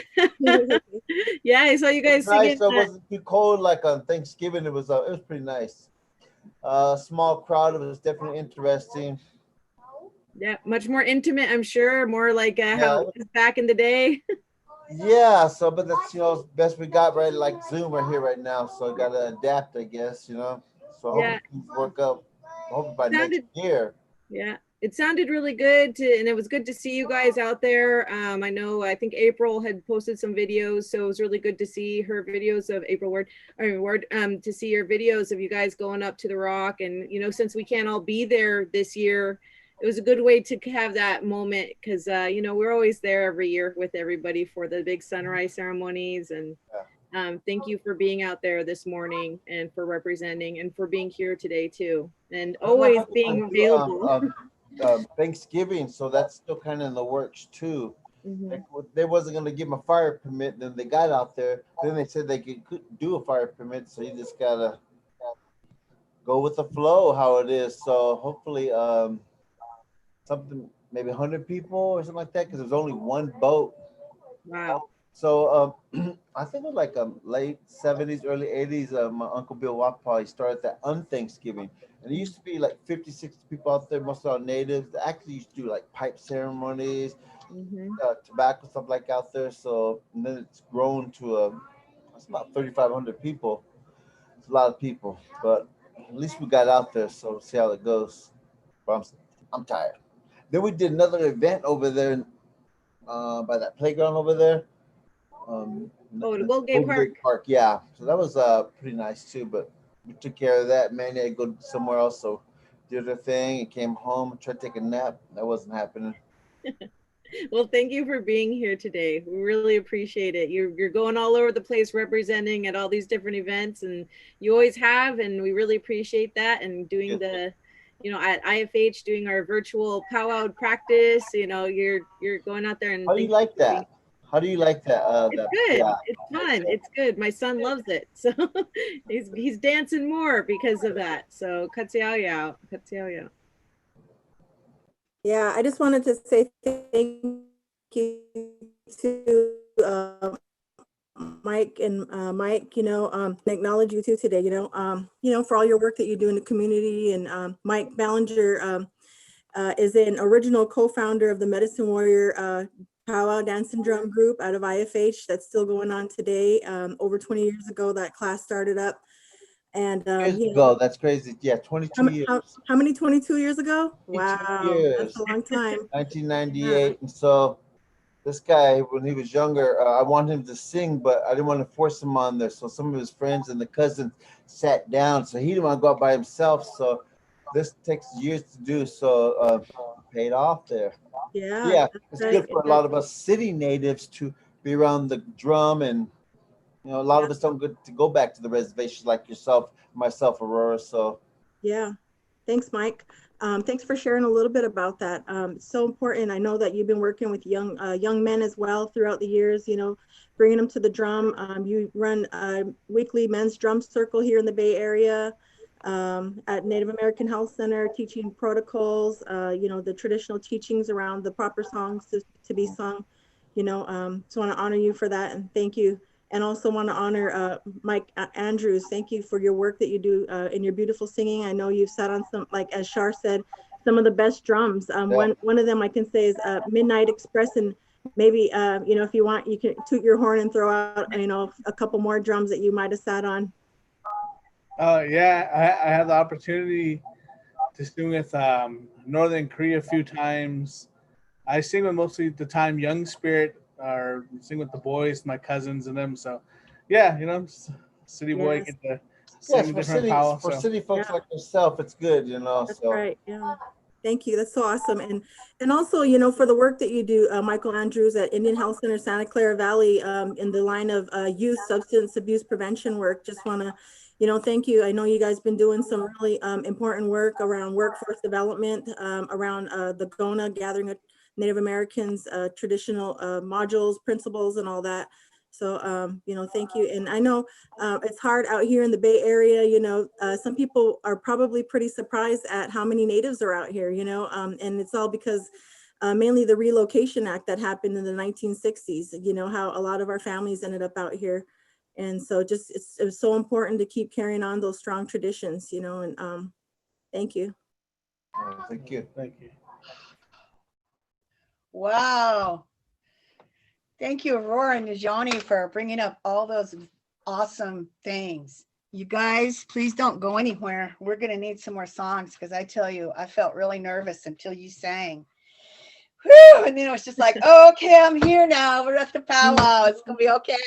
Yeah, I saw you guys Nice. singing. So it wasn't too cold like on Thanksgiving. It was pretty nice. Small crowd. It was definitely interesting. Yeah, much more intimate, I'm sure. More like Yeah. how it was back in the day. Yeah. So, but that's best we got right, like Zoom right here right now. So I gotta adapt, I guess. So Yeah. hopefully things work up. Hopefully by next Sounded- year. Yeah, it sounded really good and it was good to see you guys out there. I think April had posted some videos, so it was really good to see her videos of to see your videos of you guys going up to the rock. And since we can't all be there this year, it was a good way to have that moment because we're always there every year with everybody for the big sunrise ceremonies. And thank you for being out there this morning and for representing and for being here today too, and always being available. Thanksgiving, so that's still kind of in the works too. Mhm. They wasn't going to give them a fire permit, then they got out there. Then they said they could do a fire permit, so you just gotta go with the flow, how it is. So hopefully, something maybe 100 people or something like that, because there's only one boat. Wow. So I think it was like late 70s, early 80s. My uncle Bill Wappa, he started that on Thanksgiving. And it used to be like 50, 60 people out there, most of our natives. They actually used to do like pipe ceremonies, tobacco, stuff like out there. So and then it's grown to it's about 3,500 people. It's a lot of people, but at least we got out there. So we'll see how it goes. But I'm tired. Then we did another event over there by that playground over there. The Golden Park, yeah. So that was pretty nice too. But we took care of that. Man, I had to go somewhere else. So did their thing and came home and tried to take a nap. That wasn't happening. Well, thank you for being here today. We really appreciate it. You're going all over the place representing at all these different events, and you always have, and we really appreciate that. And doing the at IFH doing our virtual powwow practice, you're going out there and how do you like that? How do you like that? It's good. Yeah. It's fun. It's good. My son loves it. So he's dancing more because of that. So katsiao. Yeah, I just wanted to say thank you to Mike and Mike, acknowledge you too today, for all your work that you do in the community. And Mike Ballinger is an original co-founder of the Medicine Warrior Powwow Dance and Drum group out of IFH that's still going on today. Over 20 years ago, that class started up. And years ago, that's crazy. Yeah, 22 years. How many 22 years ago? Wow, years. that's a long time. 1998. Yeah. And so this guy, when he was younger, I wanted him to sing, but I didn't want to force him on there. So some of his friends and the cousins sat down. So he didn't want to go out by himself. So this takes years to do. So paid off there. Yeah. Yeah, that's it's right. good for a lot of us city natives to be around the drum, and you know, a lot of us don't get to go back to the reservations like yourself, myself, Aurora. So Yeah. Thanks, Mike. Thanks for sharing a little bit about that. It's so important. I know that you've been working with young men as well throughout the years, you know, bringing them to the drum. You run a weekly men's drum circle here in the Bay Area at Native American Health Center, teaching protocols, you know, the traditional teachings around the proper songs to be sung. You know, so I want to honor you for that and thank you. And also want to honor Mike Andrews. Thank you for your work that you do in your beautiful singing. I know you've sat on some, like as Shar said, some of the best drums. One of them I can say is Midnight Express, and maybe you know, if you want, you can toot your horn and throw out, you know, a couple more drums that you might have sat on. Yeah, I had the opportunity to sing with Northern Korea a few times. I sing with mostly the time Young Spirit, or sing with the boys, my cousins and them. So yeah, you know, city boy, get to sing different powwow. For city folks like yourself, it's good, you know. That's right. Yeah. Thank you. That's so awesome. And also, you know, for the work that you do, Michael Andrews at Indian Health Center, Santa Clara Valley, in the line of youth substance abuse prevention work. Just want to, you know, thank you. I know you guys been doing some really important work around workforce development, around the GONA, gathering of Native Americans, traditional modules, principles, and all that. So, you know, thank you. And I know it's hard out here in the Bay Area, you know, some people are probably pretty surprised at how many natives are out here, you know, and it's all because mainly the Relocation Act that happened in the 1960s, you know, how a lot of our families ended up out here. And so just, it's so important to keep carrying on those strong traditions, you know, and thank you. Thank you. Thank you. Wow. Thank you, Aurora and Najani, for bringing up all those awesome things. You guys, please don't go anywhere. We're going to need some more songs because I tell you, I felt really nervous until you sang. Whew, and then it was just like, oh, okay, I'm here now. We're at the powwow. It's going to be okay.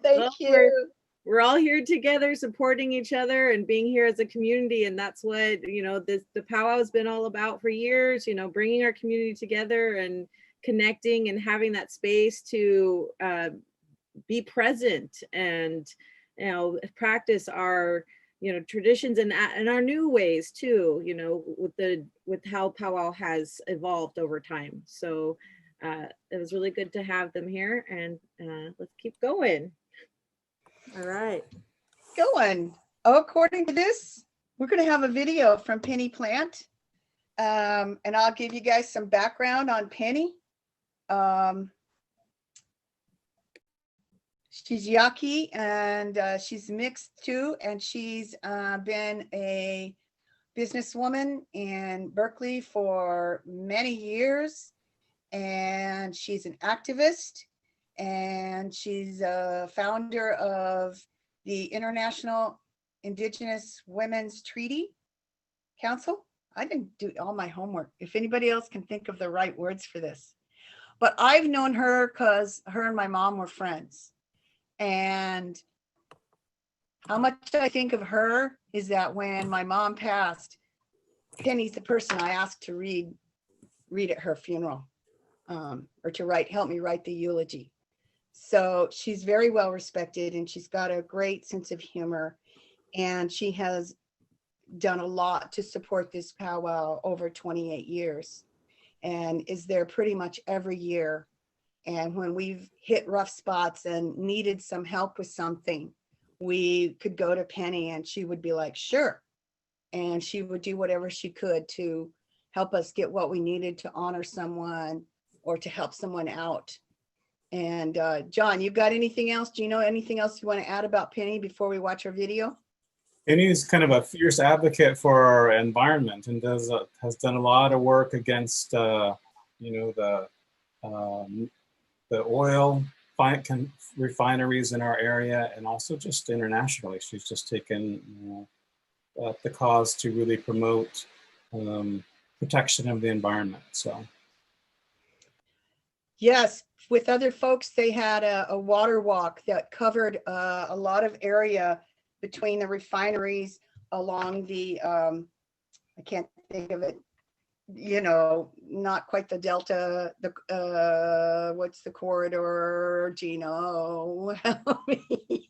Thank you. We're all here together, supporting each other and being here as a community. And that's what, you know, the powwow has been all about for years, you know, bringing our community together and connecting and having that space to be present and, you know, practice our, you know, traditions and our new ways too, you know, with how powwow has evolved over time. So it was really good to have them here, and let's keep going. All right. Going. Oh, according to this, we're going to have a video from Penny Plant. And I'll give you guys some background on Penny. She's Yaqui and she's mixed too. And she's been a businesswoman in Berkeley for many years. And she's an activist. And she's a founder of the International Indigenous Women's Treaty Council. I didn't do all my homework. If anybody else can think of the right words for this. But I've known her because her and my mom were friends. And how much I think of her is that when my mom passed, Penny's the person I asked to read at her funeral, or to help me write the eulogy. So she's very well respected, and she's got a great sense of humor, and she has done a lot to support this powwow over 28 years and is there pretty much every year. And when we've hit rough spots and needed some help with something, we could go to Penny and she would be like, sure. And she would do whatever she could to help us get what we needed to honor someone or to help someone out. And John, you got anything else? Do you know anything else you want to add about Penny before we watch our video? Penny's kind of a fierce advocate for our environment and has done a lot of work against, you know, the oil refineries in our area, and also just internationally. She's just taken the cause to really promote protection of the environment. So. Yes, with other folks, they had a water walk that covered a lot of area between the refineries along the I can't think of it, you know, not quite the Delta, what's the corridor, Gino? Help me.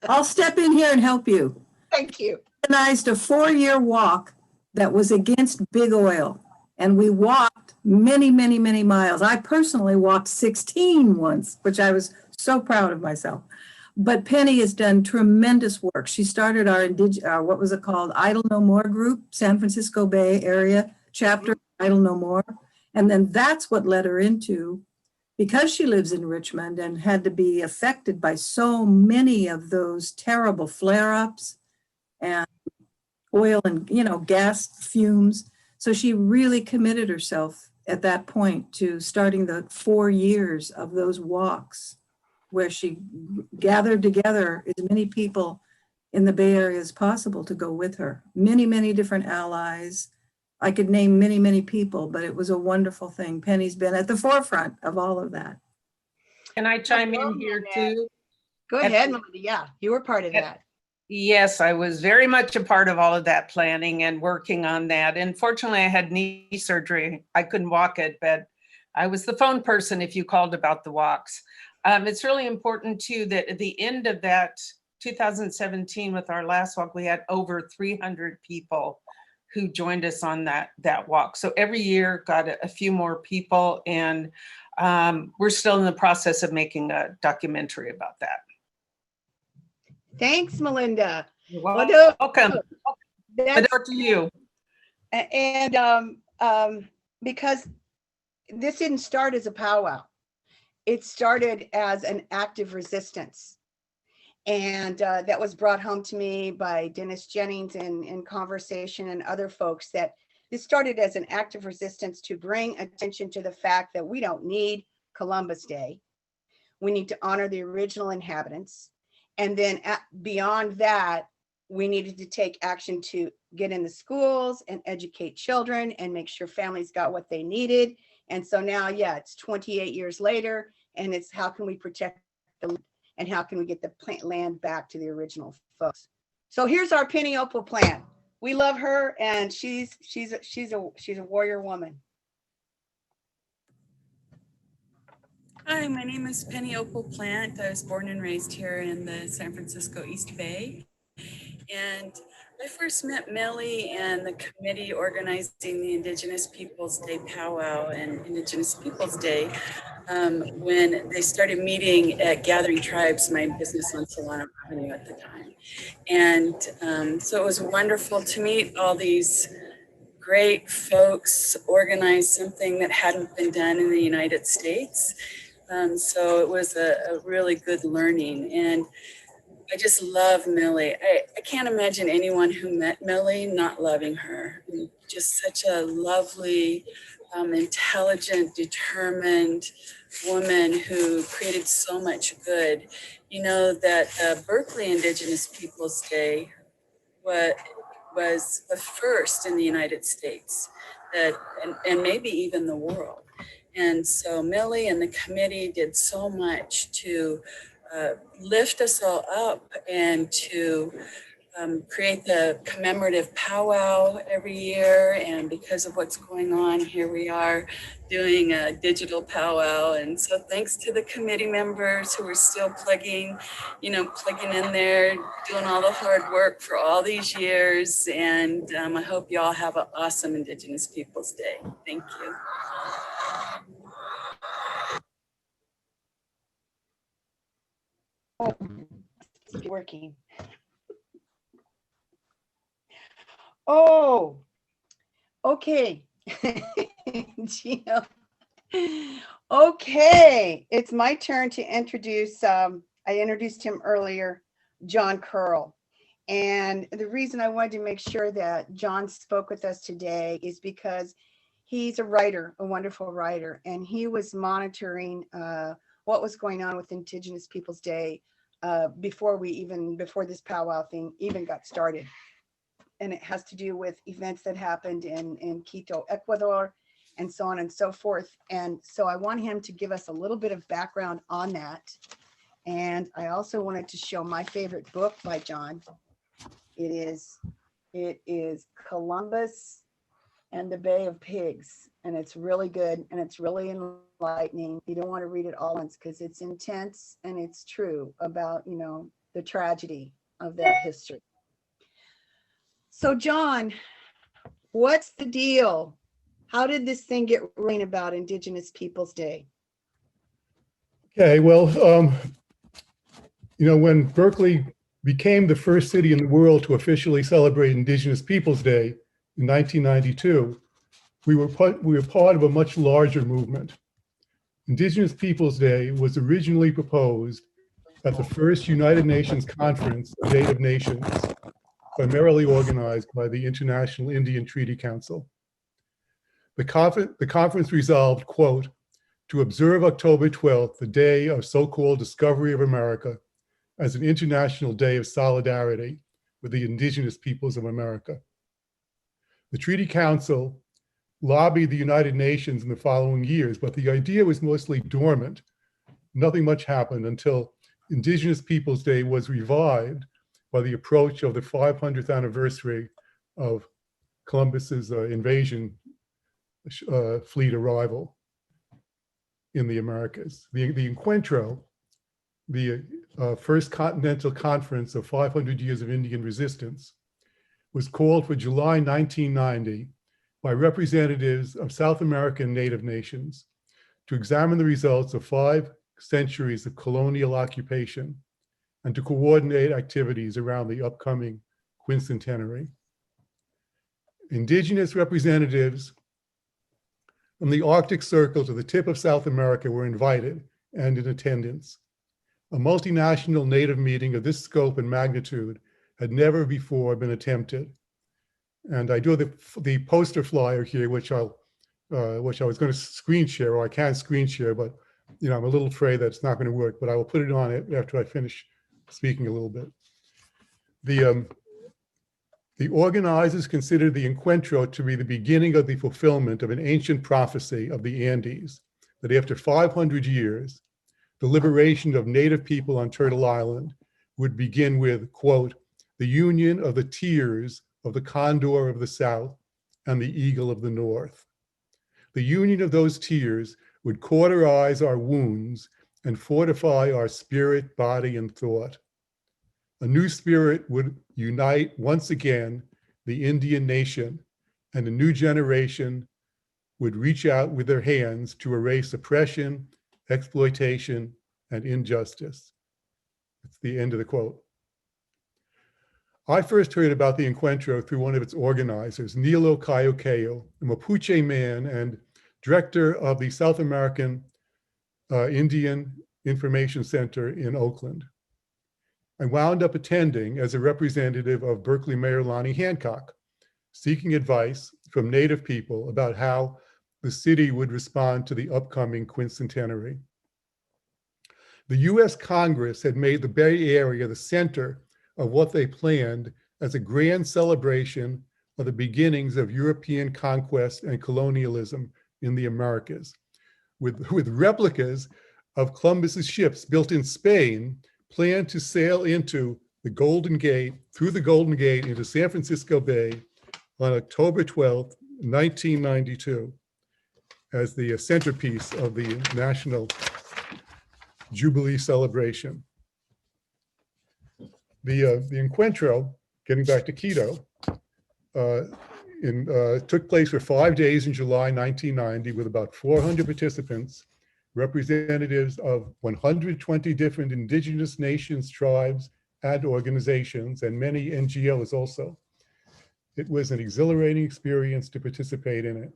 I'll step in here and help you. Thank you. Organized a 4-year walk that was against big oil. And we walked many, many, many miles. I personally walked 16 once, which I was so proud of myself. But Penny has done tremendous work. She started our what was it called? Idle No More group, San Francisco Bay Area chapter, Idle No More. And then that's what led her into, because she lives in Richmond and had to be affected by so many of those terrible flare-ups and oil and, you know, gas fumes. So she really committed herself at that point to starting the 4 years of those walks, where she gathered together as many people in the Bay Area as possible to go with her. Many, many different allies. I could name many, many people, but it was a wonderful thing. Penny's been at the forefront of all of that. Can I chime in here too? Go ahead, Melinda. Yeah, you were part of that. Yes, I was very much a part of all of that planning and working on that. And fortunately, I had knee surgery. I couldn't walk it, but I was the phone person if you called about the walks. It's really important too that at the end of that 2017 with our last walk, we had over 300 people who joined us on that walk. So every year got a few more people, and we're still in the process of making a documentary about that. Thanks, Melinda. You're welcome. That's to you. And because this didn't start as a powwow, it started as an active resistance. And that was brought home to me by Dennis Jennings in conversation and other folks, that this started as an active resistance to bring attention to the fact that we don't need Columbus Day. We need to honor the original inhabitants. And then beyond that, we needed to take action to get in the schools and educate children and make sure families got what they needed. And so now, yeah, it's 28 years later, and it's how can we protect the land and how can we get the land back to the original folks. So here's our Penny Opal plant. We love her, and she's a warrior woman. Hi, my name is Penny Opal Plant. I was born and raised here in the San Francisco East Bay. And I first met Millie and the committee organizing the Indigenous Peoples Day Powwow and Indigenous Peoples Day when they started meeting at Gathering Tribes, my business on Solano Avenue at the time. And so it was wonderful to meet all these great folks, organize something that hadn't been done in the United States. So it was a really good learning. And I just love Millie. I can't imagine anyone who met Millie not loving her. Just such a lovely, intelligent, determined woman who created so much good. You know that Berkeley Indigenous Peoples Day was the first in the United States, and maybe even the world. And so Millie and the committee did so much to lift us all up and to create the commemorative powwow every year. And because of what's going on, here we are doing a digital powwow. And so thanks to the committee members who are still plugging in there, doing all the hard work for all these years. And I hope you all have an awesome Indigenous Peoples Day. Thank you. Oh, it's working. Oh, okay. Gino. Okay, it's my turn to introduce, I introduced him earlier, John Curl. And the reason I wanted to make sure that John spoke with us today is because he's a writer, a wonderful writer, and he was monitoring what was going on with Indigenous Peoples Day before this powwow thing even got started. And it has to do with events that happened in Quito, Ecuador, and so on and so forth. And so I want him to give us a little bit of background on that. And I also wanted to show my favorite book by John. It is It is Columbus and the Bay of Pigs. And it's really good and it's really enlightening. You don't want to read it all once because it's intense and it's true about, you know, the tragedy of that history. So John, what's the deal? How did this thing get rain about Indigenous Peoples Day? Okay, well, you know, when Berkeley became the first city in the world to officially celebrate Indigenous Peoples Day in 1992, we were part of a much larger movement. Indigenous Peoples Day was originally proposed at the first United Nations Conference of Native Nations, primarily organized by the International Indian Treaty Council. The conference resolved, quote, to observe October 12th, the day of so-called discovery of America, as an international day of solidarity with the indigenous peoples of America. The Treaty Council lobbied the United Nations in the following years, but the idea was mostly dormant. Nothing much happened until Indigenous Peoples Day was revived by the approach of the 500th anniversary of Columbus's invasion fleet arrival in the Americas. The Encuentro, the first continental conference of 500 years of Indian resistance, was called for July 1990 by representatives of South American native nations to examine the results of 5 centuries of colonial occupation and to coordinate activities around the upcoming quincentenary. Indigenous representatives from the Arctic Circle to the tip of South America were invited and in attendance. A multinational native meeting of this scope and magnitude had never before been attempted. And I do the poster flyer here, which I was going to screen share, or I can screen share, but you know, I'm a little afraid that it's not going to work, but I will put it on it after I finish speaking a little bit. The organizers considered the Encuentro to be the beginning of the fulfillment of an ancient prophecy of the Andes, that after 500 years, the liberation of native people on Turtle Island would begin with, quote, the union of the tears of the condor of the South and the eagle of the North. The union of those tears would cauterize our wounds and fortify our spirit, body, and thought. A new spirit would unite once again the Indian nation, and a new generation would reach out with their hands to erase oppression, exploitation, and injustice. That's the end of the quote. I first heard about the Encuentro through one of its organizers, Nilo Kayokeo, a Mapuche man and director of the South American Indian Information Center in Oakland. I wound up attending as a representative of Berkeley Mayor Lonnie Hancock, seeking advice from Native people about how the city would respond to the upcoming quincentenary. The US Congress had made the Bay Area the center of what they planned as a grand celebration of the beginnings of European conquest and colonialism in the Americas, with replicas of Columbus's ships built in Spain planned to sail into the Golden Gate, through the Golden Gate into San Francisco Bay on October 12th, 1992, as the centerpiece of the National Jubilee celebration. The Encuentro, getting back to Quito, took place for 5 days in July 1990 with about 400 participants, representatives of 120 different indigenous nations, tribes, and organizations, and many NGOs also. It was an exhilarating experience to participate in it.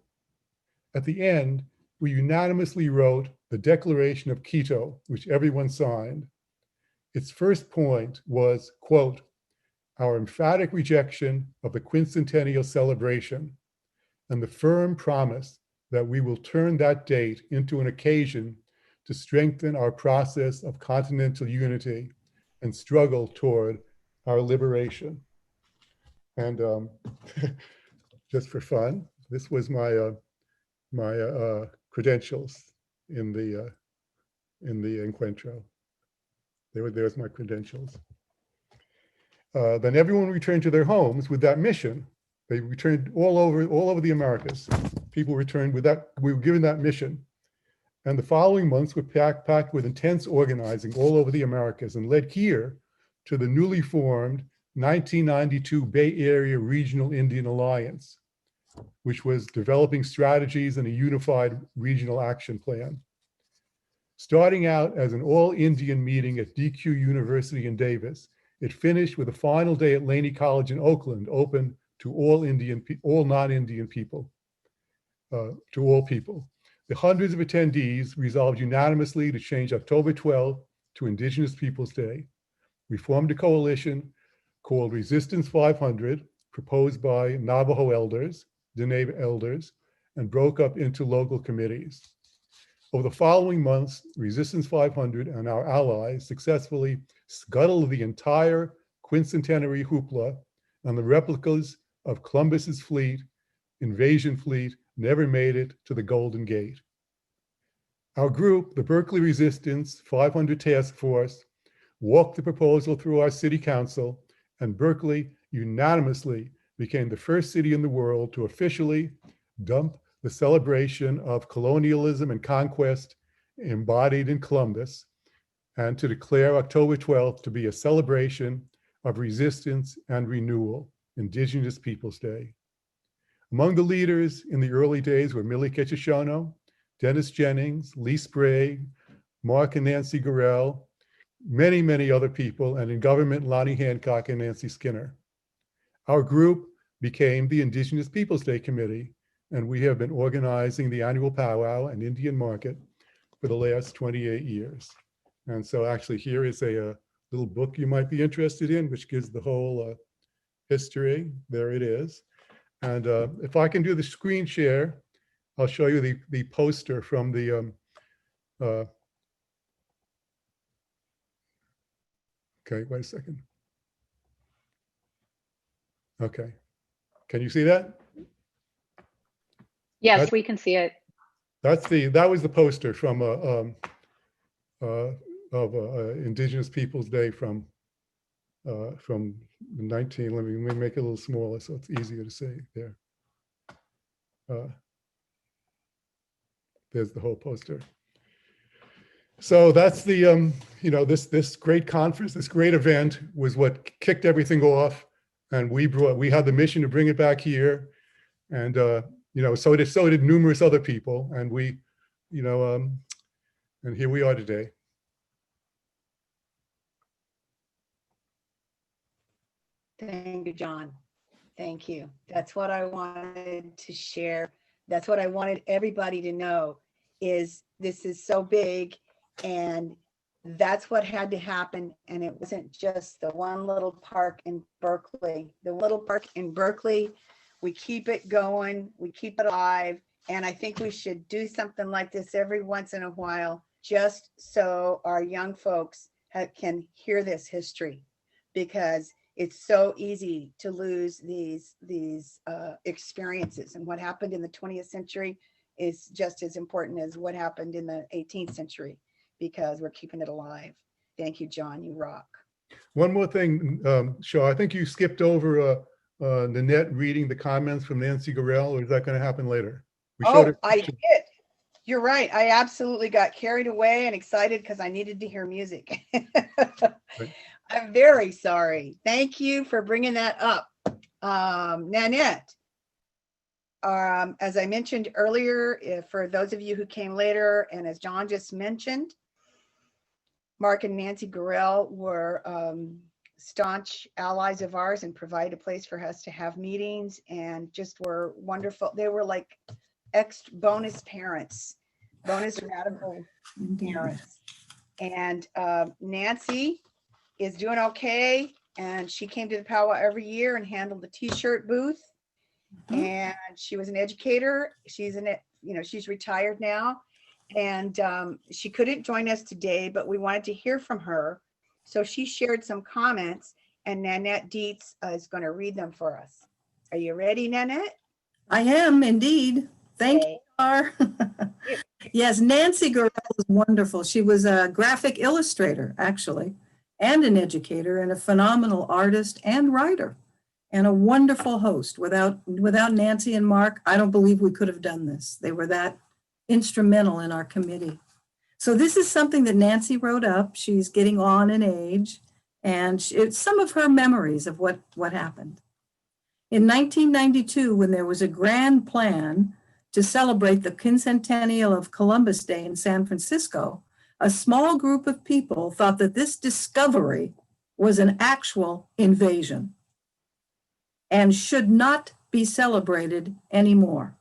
At the end, we unanimously wrote the Declaration of Quito, which everyone signed. Its first point was, quote, our emphatic rejection of the quincentennial celebration and the firm promise that we will turn that date into an occasion to strengthen our process of continental unity and struggle toward our liberation. And just for fun, this was my credentials in the Encuentro. There's my credentials. Then everyone returned to their homes with that mission. They returned all over the Americas. People returned with that, we were given that mission. And the following months were packed with intense organizing all over the Americas and led here to the newly formed 1992 Bay Area Regional Indian Alliance, which was developing strategies and a unified regional action plan. Starting out as an all-Indian meeting at DQ University in Davis, it finished with a final day at Laney College in Oakland, open to all non-Indian people, to all people. The hundreds of attendees resolved unanimously to change October 12th to Indigenous Peoples Day. We formed a coalition called Resistance 500, proposed by Navajo elders, Dene elders, and broke up into local committees. Over the following months, Resistance 500 and our allies successfully scuttled the entire quincentenary hoopla, and the replicas of Columbus's fleet, invasion fleet, never made it to the Golden Gate. Our group, the Berkeley Resistance 500 Task Force, walked the proposal through our city council, and Berkeley unanimously became the first city in the world to officially dump the celebration of colonialism and conquest embodied in Columbus, and to declare October 12th to be a celebration of resistance and renewal, Indigenous Peoples Day. Among the leaders in the early days were Millie Ketcheshono, Dennis Jennings, Lee Sprague, Mark and Nancy Gurrell, many, many other people, and in government, Lonnie Hancock and Nancy Skinner. Our group became the Indigenous Peoples Day Committee, and we have been organizing the annual powwow and Indian market for the last 28 years. And so actually here is a little book you might be interested in, which gives the whole history. There it is. And if I can do the screen share, I'll show you the poster from the, okay, wait a second. Okay, can you see that? Yes, we can see it. That was the poster from Indigenous Peoples Day from 19. Let me make it a little smaller so it's easier to see there. There's the whole poster. So that's the this great conference, this great event was what kicked everything off, and we had the mission to bring it back here, and so did numerous other people, and we, and here we are today. Thank you, John. Thank you. That's what I wanted to share. That's what I wanted everybody to know, is this is so big, and that's what had to happen. And it wasn't just the one little park in Berkeley. The little park in Berkeley, we keep it going, we keep it alive. And I think we should do something like this every once in a while, just so our young folks can hear this history, because it's so easy to lose these experiences. And what happened in the 20th century is just as important as what happened in the 18th century, because we're keeping it alive. Thank you, John, you rock. One more thing, Shaw, I think you skipped over Nanette reading the comments from Nancy Gurrell, or is that going to happen later? I did. You're right. I absolutely got carried away and excited because I needed to hear music. Right. I'm very sorry. Thank you for bringing that up. Nanette, as I mentioned earlier, for those of you who came later, and as John just mentioned, Mark and Nancy Gurrell were staunch allies of ours and provided a place for us to have meetings, and just were wonderful. They were like bonus parents, bonus radical parents. And Nancy is doing okay, and she came to the powwow every year and handled the t-shirt booth. And she was an educator. She's she's retired now, and she couldn't join us today, but we wanted to hear from her. So she shared some comments, and Nanette Dietz is going to read them for us. Are you ready, Nanette? I am indeed. Thank you, Star. Yes, Nancy Gurrell was wonderful. She was a graphic illustrator, actually. and an educator and a phenomenal artist and writer and a wonderful host. Without Nancy and Mark, I don't believe we could have done this. They were that instrumental in our committee. So this is something that Nancy wrote up. She's getting on in age, and it's some of her memories of what happened. In 1992, when there was a grand plan to celebrate the quincentennial of Columbus Day in San Francisco, a small group of people thought that this discovery was an actual invasion and should not be celebrated anymore.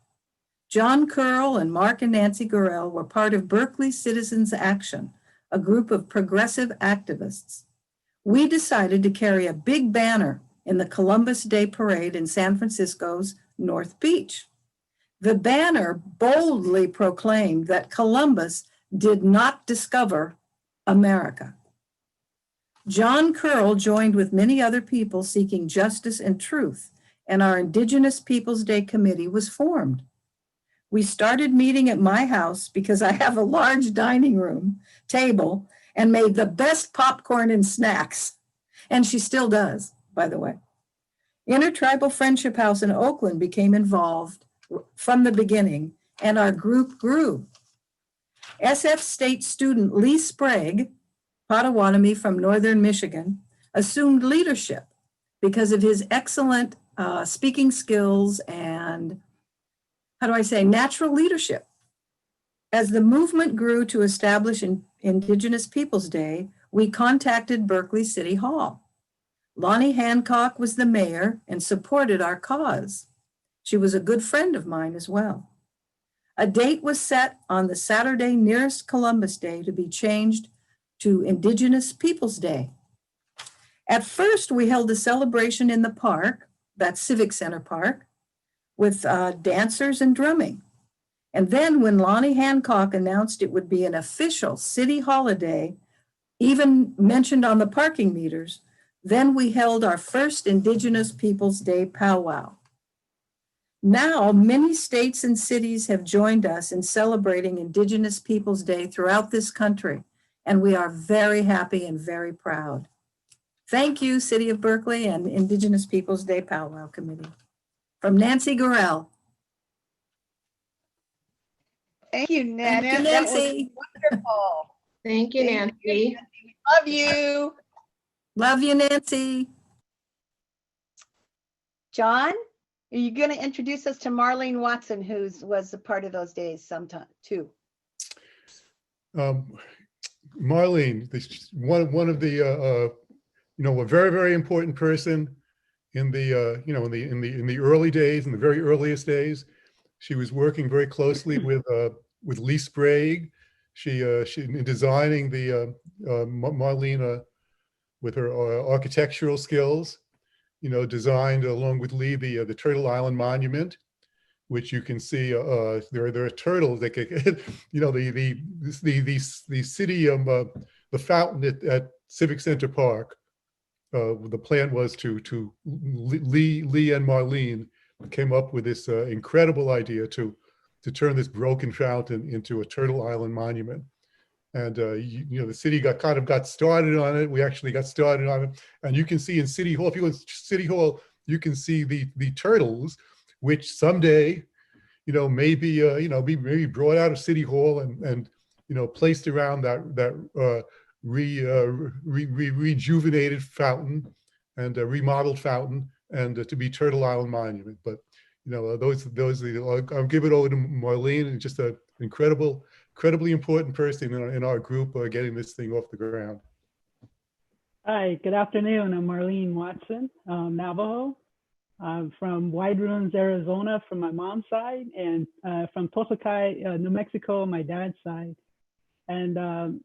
John Curl and Mark and Nancy Gurrell were part of Berkeley Citizens Action, a group of progressive activists. We decided to carry a big banner in the Columbus Day Parade in San Francisco's North Beach. The banner boldly proclaimed that Columbus did not discover America. John Curl joined with many other people seeking justice and truth, and our Indigenous Peoples Day Committee was formed. We started meeting at my house because I have a large dining room table and made the best popcorn and snacks. And she still does, by the way. Intertribal Friendship House in Oakland became involved from the beginning, and our group grew. SF State student Lee Sprague, Potawatomi from Northern Michigan, assumed leadership because of his excellent speaking skills and, natural leadership. As the movement grew to establish Indigenous Peoples Day, we contacted Berkeley City Hall. Lonnie Hancock was the mayor and supported our cause. She was a good friend of mine as well. A date was set on the Saturday nearest Columbus Day to be changed to Indigenous Peoples Day. At first, we held a celebration in the park, that Civic Center Park, with dancers and drumming. And then when Lonnie Hancock announced it would be an official city holiday, even mentioned on the parking meters, then we held our first Indigenous Peoples Day powwow. Now, many states and cities have joined us in celebrating Indigenous Peoples Day throughout this country, and we are very happy and very proud. Thank you, City of Berkeley and Indigenous Peoples Day Powwow Committee. From Nancy Gurrell. Thank you, Nana. Thank you, That was Nancy. wonderful. Thank you, Thank you, Nancy. Love you. Love you, Nancy. John, are you going to introduce us to Marlene Watson, who was a part of those days sometime too? Marlene, one of the a very, very important person in the in the early days, in the very earliest days. She was working very closely with Lee Sprague. She in designing the Marlene with her architectural skills, designed along with Lee the Turtle Island Monument, which you can see. There are turtles that the city the fountain at Civic Center Park. The plan was to Lee and Marlene came up with this incredible idea to turn this broken fountain into a Turtle Island monument. And the city got started on it. We actually got started on it, and you can see in City Hall. If you go to City Hall, you can see the turtles, which someday, maybe brought out of City Hall and placed around that rejuvenated fountain and a remodeled fountain, and to be Turtle Island Monument. But those I'll give it over to Marlene, and just an incredibly important person in our group getting this thing off the ground. Hi, good afternoon. I'm Marlene Watson, Navajo. I'm from Wide Ruins, Arizona from my mom's side, and from Tosakai, New Mexico, my dad's side. And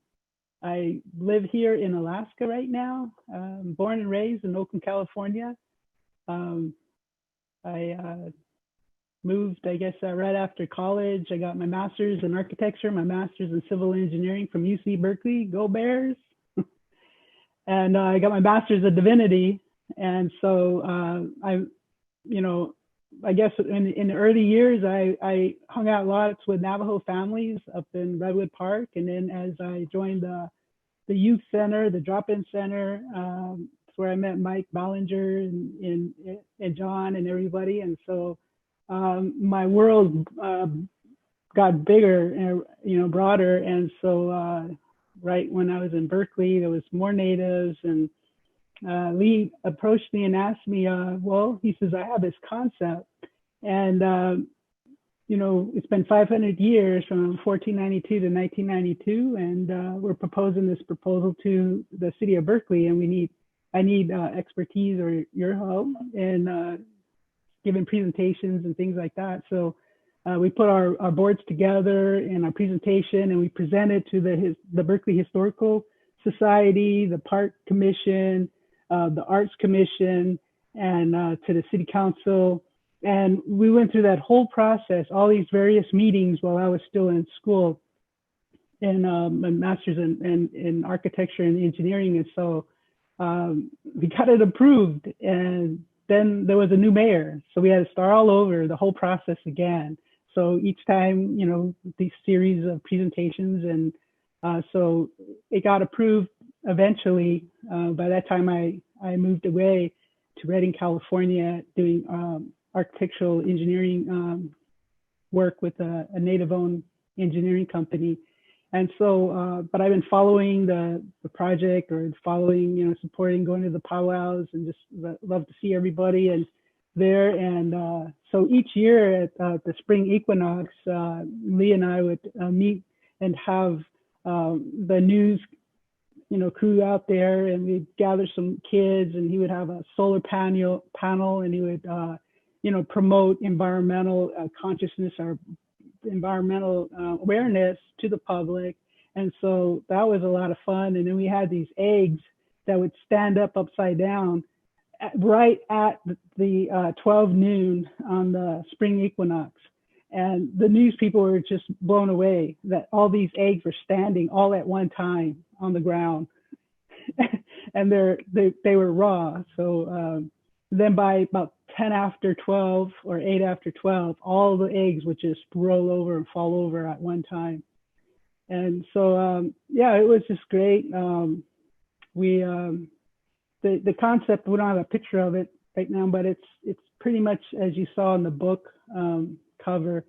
I live here in Alaska right now. Born and raised in Oakland, California. I moved, I guess, right after college. I got my master's in architecture, my master's in civil engineering from UC Berkeley. Go Bears! And I got my master's in divinity. And so I guess in the early years, I hung out lots with Navajo families up in Redwood Park. And then as I joined the youth center, the drop-in center. It's where I met Mike Ballinger and John and everybody. And so my world got bigger and, broader. And so right when I was in Berkeley, there was more natives, and Lee approached me and asked me, well, he says, I have this concept, and it's been 500 years from 1492 to 1992, and we're proposing this proposal to the city of Berkeley, and I need expertise or your help in giving presentations and things like that. So we put our boards together and our presentation, and we presented to the Berkeley Historical Society, the Park Commission, the Arts Commission, and to the City Council. And we went through that whole process, all these various meetings while I was still in school, in my master's in architecture and engineering. And so we got it approved, and then there was a new mayor. So we had to start all over, the whole process again. So each time, these series of presentations, and so it got approved eventually. By that time, I moved away to Redding, California, doing architectural engineering work with a native-owned engineering company. And so, but I've been following the project, or following, supporting, going to the powwows, and just love to see everybody and there. And so each year at the spring equinox, Lee and I would meet and have the news crew out there, and we'd gather some kids, and he would have a solar panel, and he would promote environmental consciousness or environmental awareness to the public. And so that was a lot of fun. And then we had these eggs that would stand up upside down right at the 12 noon on the spring equinox. And the news people were just blown away that all these eggs were standing all at one time on the ground. And they were raw. So then by about 10 after 12 or 8 after 12, all the eggs would just roll over and fall over at one time. And so, yeah, it was just great. The concept, we don't have a picture of it right now, but it's pretty much as you saw in the book cover,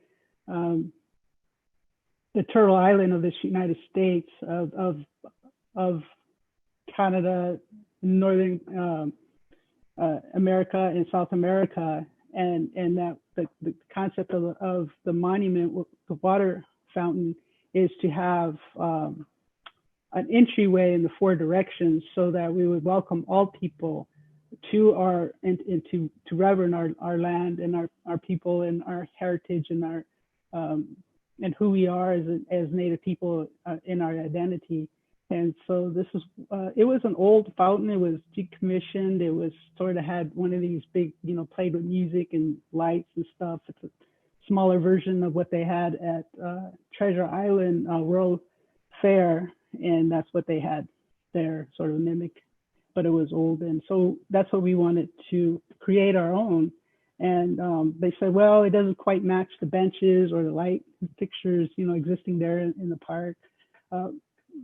the Turtle Island of the United States, of Canada, Northern America, and South America, and that the concept of the monument, the water fountain, is to have an entryway in the four directions, so that we would welcome all people to our and to reverence our land and our people and our heritage and our and who we are as Native people in our identity. And so this is it was an old fountain. It was decommissioned. It was sort of had one of these big, played with music and lights and stuff. It's a smaller version of what they had at Treasure Island World Fair, and that's what they had there, sort of mimic, but it was old. And so that's what we wanted to create our own. And they said, well, it doesn't quite match the benches or the light fixtures, existing there in the park.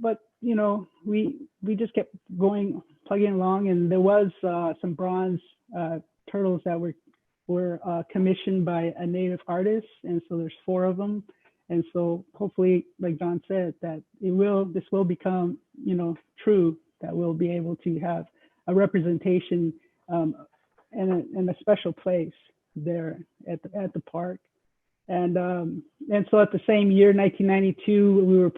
But we just kept going, plugging along, and there was some bronze turtles that were commissioned by a native artist, and so there's 4 of them. And so hopefully, like John said, that this will become true, that we'll be able to have a representation and a special place there at the park. And so at the same year, 1992, we were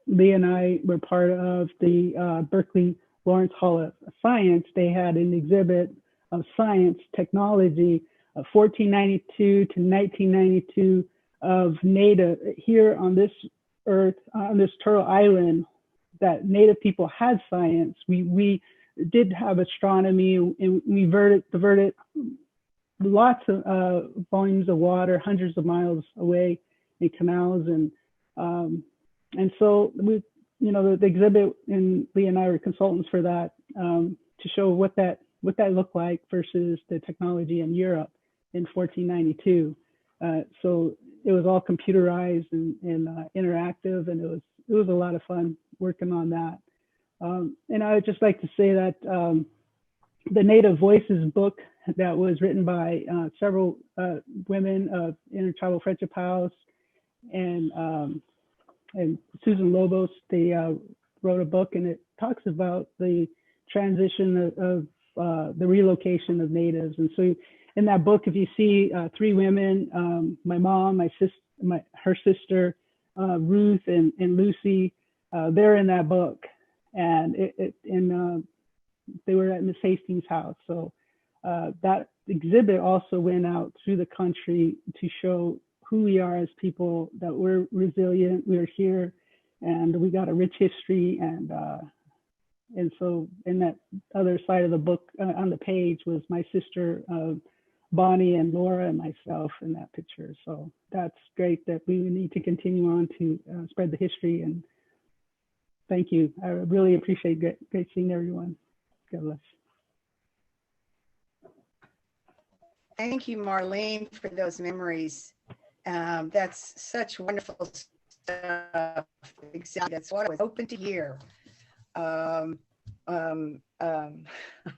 Lee and I were part of the Berkeley Lawrence Hall of Science. They had an exhibit of science, technology, 1492 to 1992 of native here on this earth, on this Turtle Island, that native people had science. We did have astronomy, and we diverted lots of volumes of water, hundreds of miles away in canals, and so we, the exhibit, and Lee and I were consultants for that, to show what that looked like versus the technology in Europe in 1492. So it was all computerized and interactive, and it was a lot of fun working on that. And I would just like to say that the Native Voices book that was written by several women of Intertribal Friendship House and Susan Lobos, they wrote a book, and it talks about the transition of the relocation of natives. And so in that book, if you see 3 women, my mom, her sister, Ruth and Lucy, they're in that book. And they were at Miss Hastings' house. So that exhibit also went out through the country to show who we are as people, that we're resilient, we're here, and we got a rich history. And so in that other side of the book, on the page, was my sister Bonnie and Laura and myself in that picture. So that's great that we need to continue on to spread the history. And thank you. I really appreciate great seeing everyone. God bless. Thank you, Marlene, for those memories. That's such wonderful stuff. Exactly. That's what I was hoping to hear.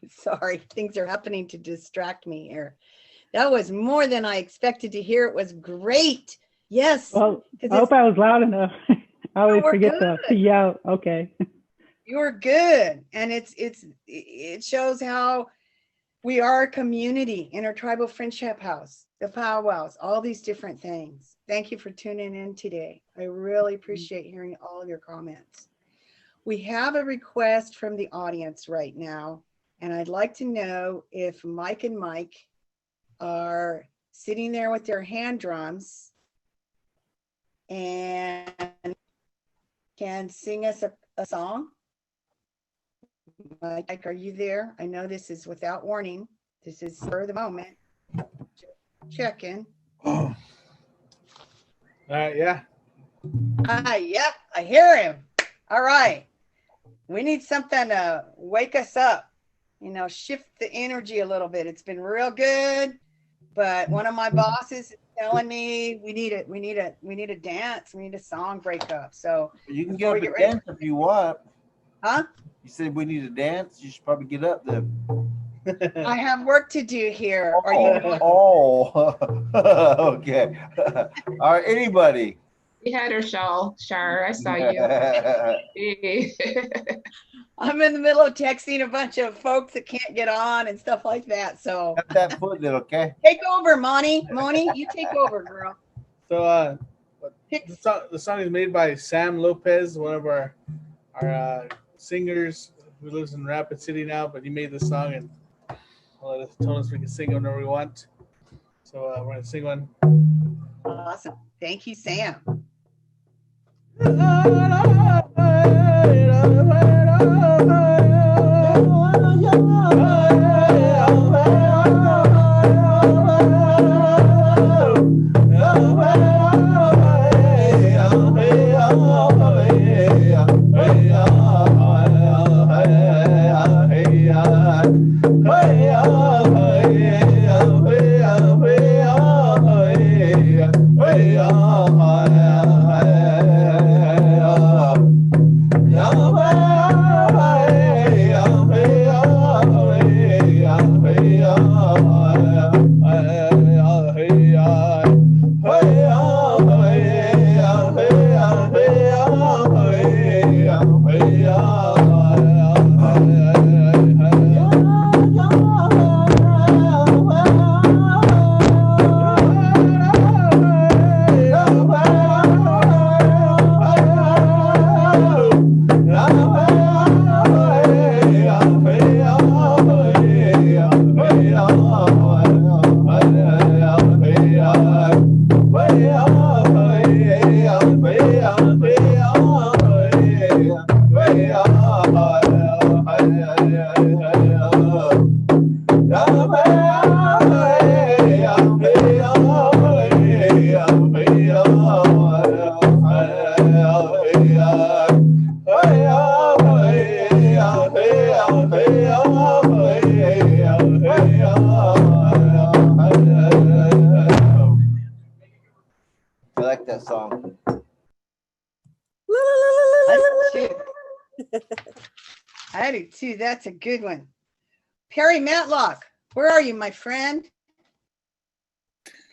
Sorry, things are happening to distract me here. That was more than I expected to hear. It was great. Yes. Well, I hope I was loud enough. I always forget to yell. Okay. You're good. And it shows how we are a community, Intertribal Friendship House, the powwows, all these different things. Thank you for tuning in today. I really appreciate hearing all of your comments. We have a request from the audience right now, and I'd like to know if Mike and Mike are sitting there with their hand drums and can sing us a song. Mike, are you there? I know this is without warning. This is for the moment. Checking. Yeah. Yeah, I hear him. All right. We need something to wake us up, shift the energy a little bit. It's been real good, but one of my bosses is telling me we need a dance. We need a song breakup. So you can get up and dance if you want. Huh? You said we need to dance. You should probably get up then. I have work to do here. Oh, Are you? Okay. All right, anybody? We had her, Shar. I saw you. I'm in the middle of texting a bunch of folks that can't get on and stuff like that. So Got that foot there, okay? Take over, Moni. Moni, you take over, girl. So the song is made by Sam Lopez, one of our singers who lives in Rapid City now, but he made this song and told us we can sing whenever we want. So we're gonna sing one. Awesome. Thank you, Sam. I like that song. I do too. That's a good one. Perry Matlock, where are you, my friend?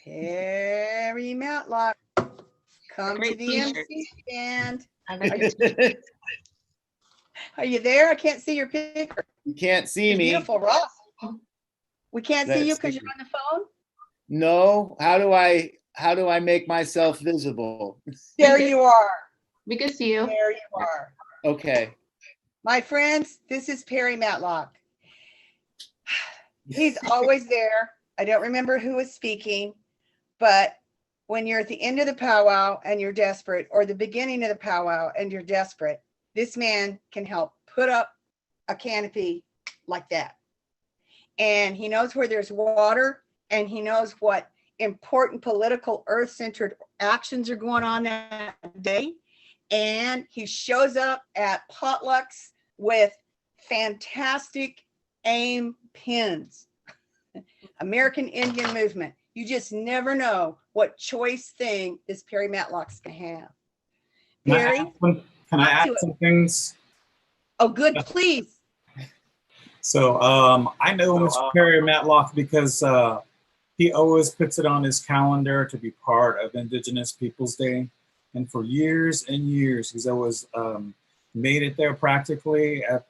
Perry Matlock, come to the MC stand. Are you there? I can't see your picture. You can't see me. Beautiful, Ross. We can't see you because That's you're on the phone. No, how do I make myself visible? There you are. We can see you. There you are. Okay. My friends, this is Perry Matlock. He's always there. I don't remember who was speaking, but when you're at the end of the powwow and you're desperate, or the beginning of the powwow and you're desperate, this man can help put up a canopy like that. And he knows where there's water, and he knows what important political earth-centered actions are going on that day. And he shows up at potlucks with fantastic aim pins. American Indian movement. You just never know what choice thing this Perry Matlock's gonna have. Perry, can I add some things? Oh, good, please. So I know Mr. Perry Matlock because he always puts it on his calendar to be part of Indigenous Peoples Day. And for years and years, he's always made it there practically at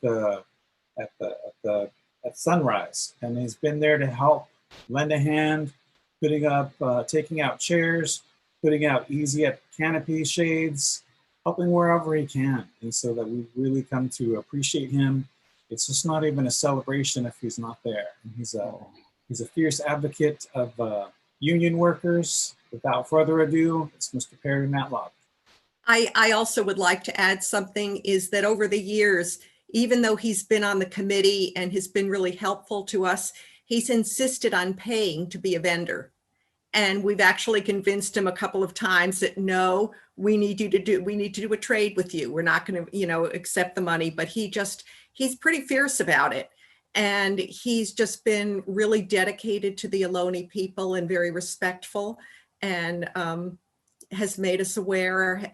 sunrise. And he's been there to help lend a hand, putting up, taking out chairs, putting out easy canopy shades, helping wherever he can. And so that we've really come to appreciate him. It's just not even a celebration if he's not there. And he's a fierce advocate of union workers. Without further ado, it's Mr. Perry Matlock. I also would like to add something is that over the years, even though he's been on the committee and has been really helpful to us, he's insisted on paying to be a vendor. And we've actually convinced him a couple of times that no, we need to do a trade with you. We're not going to, accept the money, but he's pretty fierce about it. And he's just been really dedicated to the Ohlone people and very respectful, and has made us aware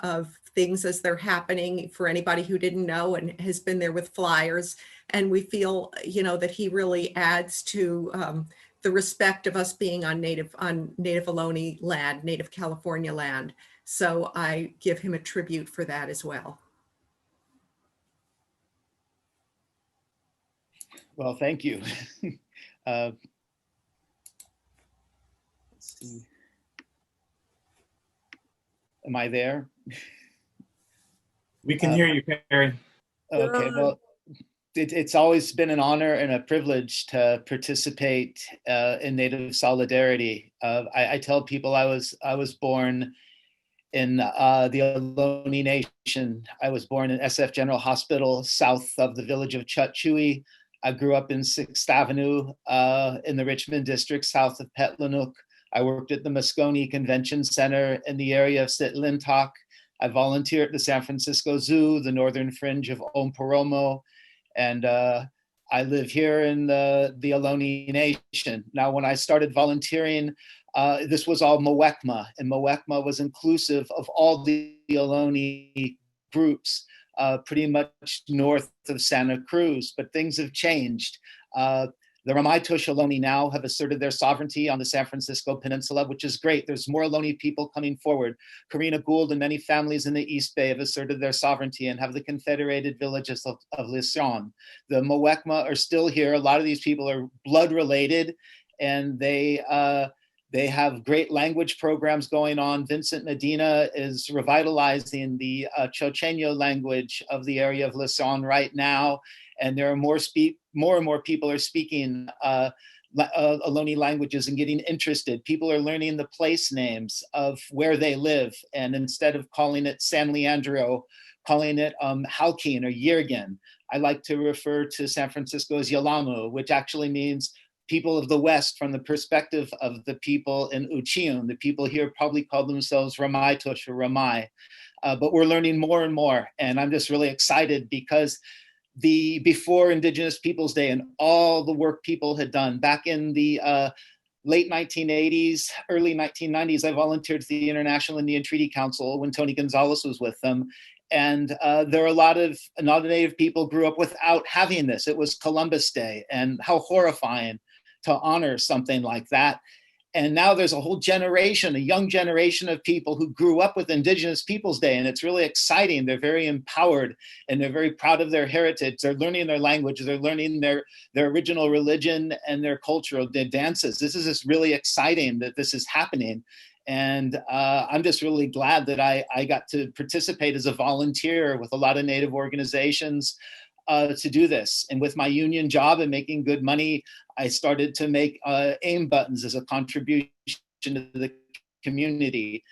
of things as they're happening for anybody who didn't know, and has been there with flyers. And we feel, that he really adds to the respect of us being on Native Ohlone land, Native California land. So I give him a tribute for that as well. Well, thank you. Let's see. Am I there? We can hear you, Perry. Okay, well, it's always been an honor and a privilege to participate in Native solidarity. I tell people I was born in the Ohlone Nation. I was born in SF General Hospital, south of the village of Chutchui. I grew up in 6th Avenue in the Richmond district, south of Petlanook. I worked at the Moscone Convention Center in the area of Sitlintock. I volunteered at the San Francisco Zoo, the northern fringe of Omporomo, and I live here in the Ohlone Nation. Now, when I started volunteering, this was all Muwekma, and Muwekma was inclusive of all the Ohlone groups, pretty much north of Santa Cruz, but things have changed. The Ramaytush Ohlone now have asserted their sovereignty on the San Francisco Peninsula, which is great. There's more Ohlone people coming forward. Karina Gould and many families in the East Bay have asserted their sovereignty and have the confederated villages of Lisjan. The Muwekma are still here. A lot of these people are blood related, and they have great language programs going on. Vincent Medina is revitalizing the Chocheño language of the area of Lisjan right now. And there are more and more people are speaking Ohlone languages and getting interested. People are learning the place names of where they live. And instead of calling it San Leandro, calling it Halkeen or Yirgin. I like to refer to San Francisco as Yalamu, which actually means people of the West from the perspective of the people in Uchiun. The people here probably call themselves Ramaytush or Ramai. But we're learning more and more. And I'm just really excited because before Indigenous Peoples Day and all the work people had done back in the late 1980s, early 1990s, I volunteered to the International Indian Treaty Council when Tony Gonzalez was with them. And there are a lot of non-native people grew up without having this. It was Columbus Day, and how horrifying to honor something like that. And now there's a whole generation, a young generation of people who grew up with Indigenous Peoples Day, and it's really exciting. They're very empowered, and they're very proud of their heritage. They're learning their language, they're learning their original religion and their cultural dances. This is just really exciting that this is happening. And I'm just really glad that I got to participate as a volunteer with a lot of Native organizations to do this. And with my union job and making good money, I started to make AIM buttons as a contribution to the community.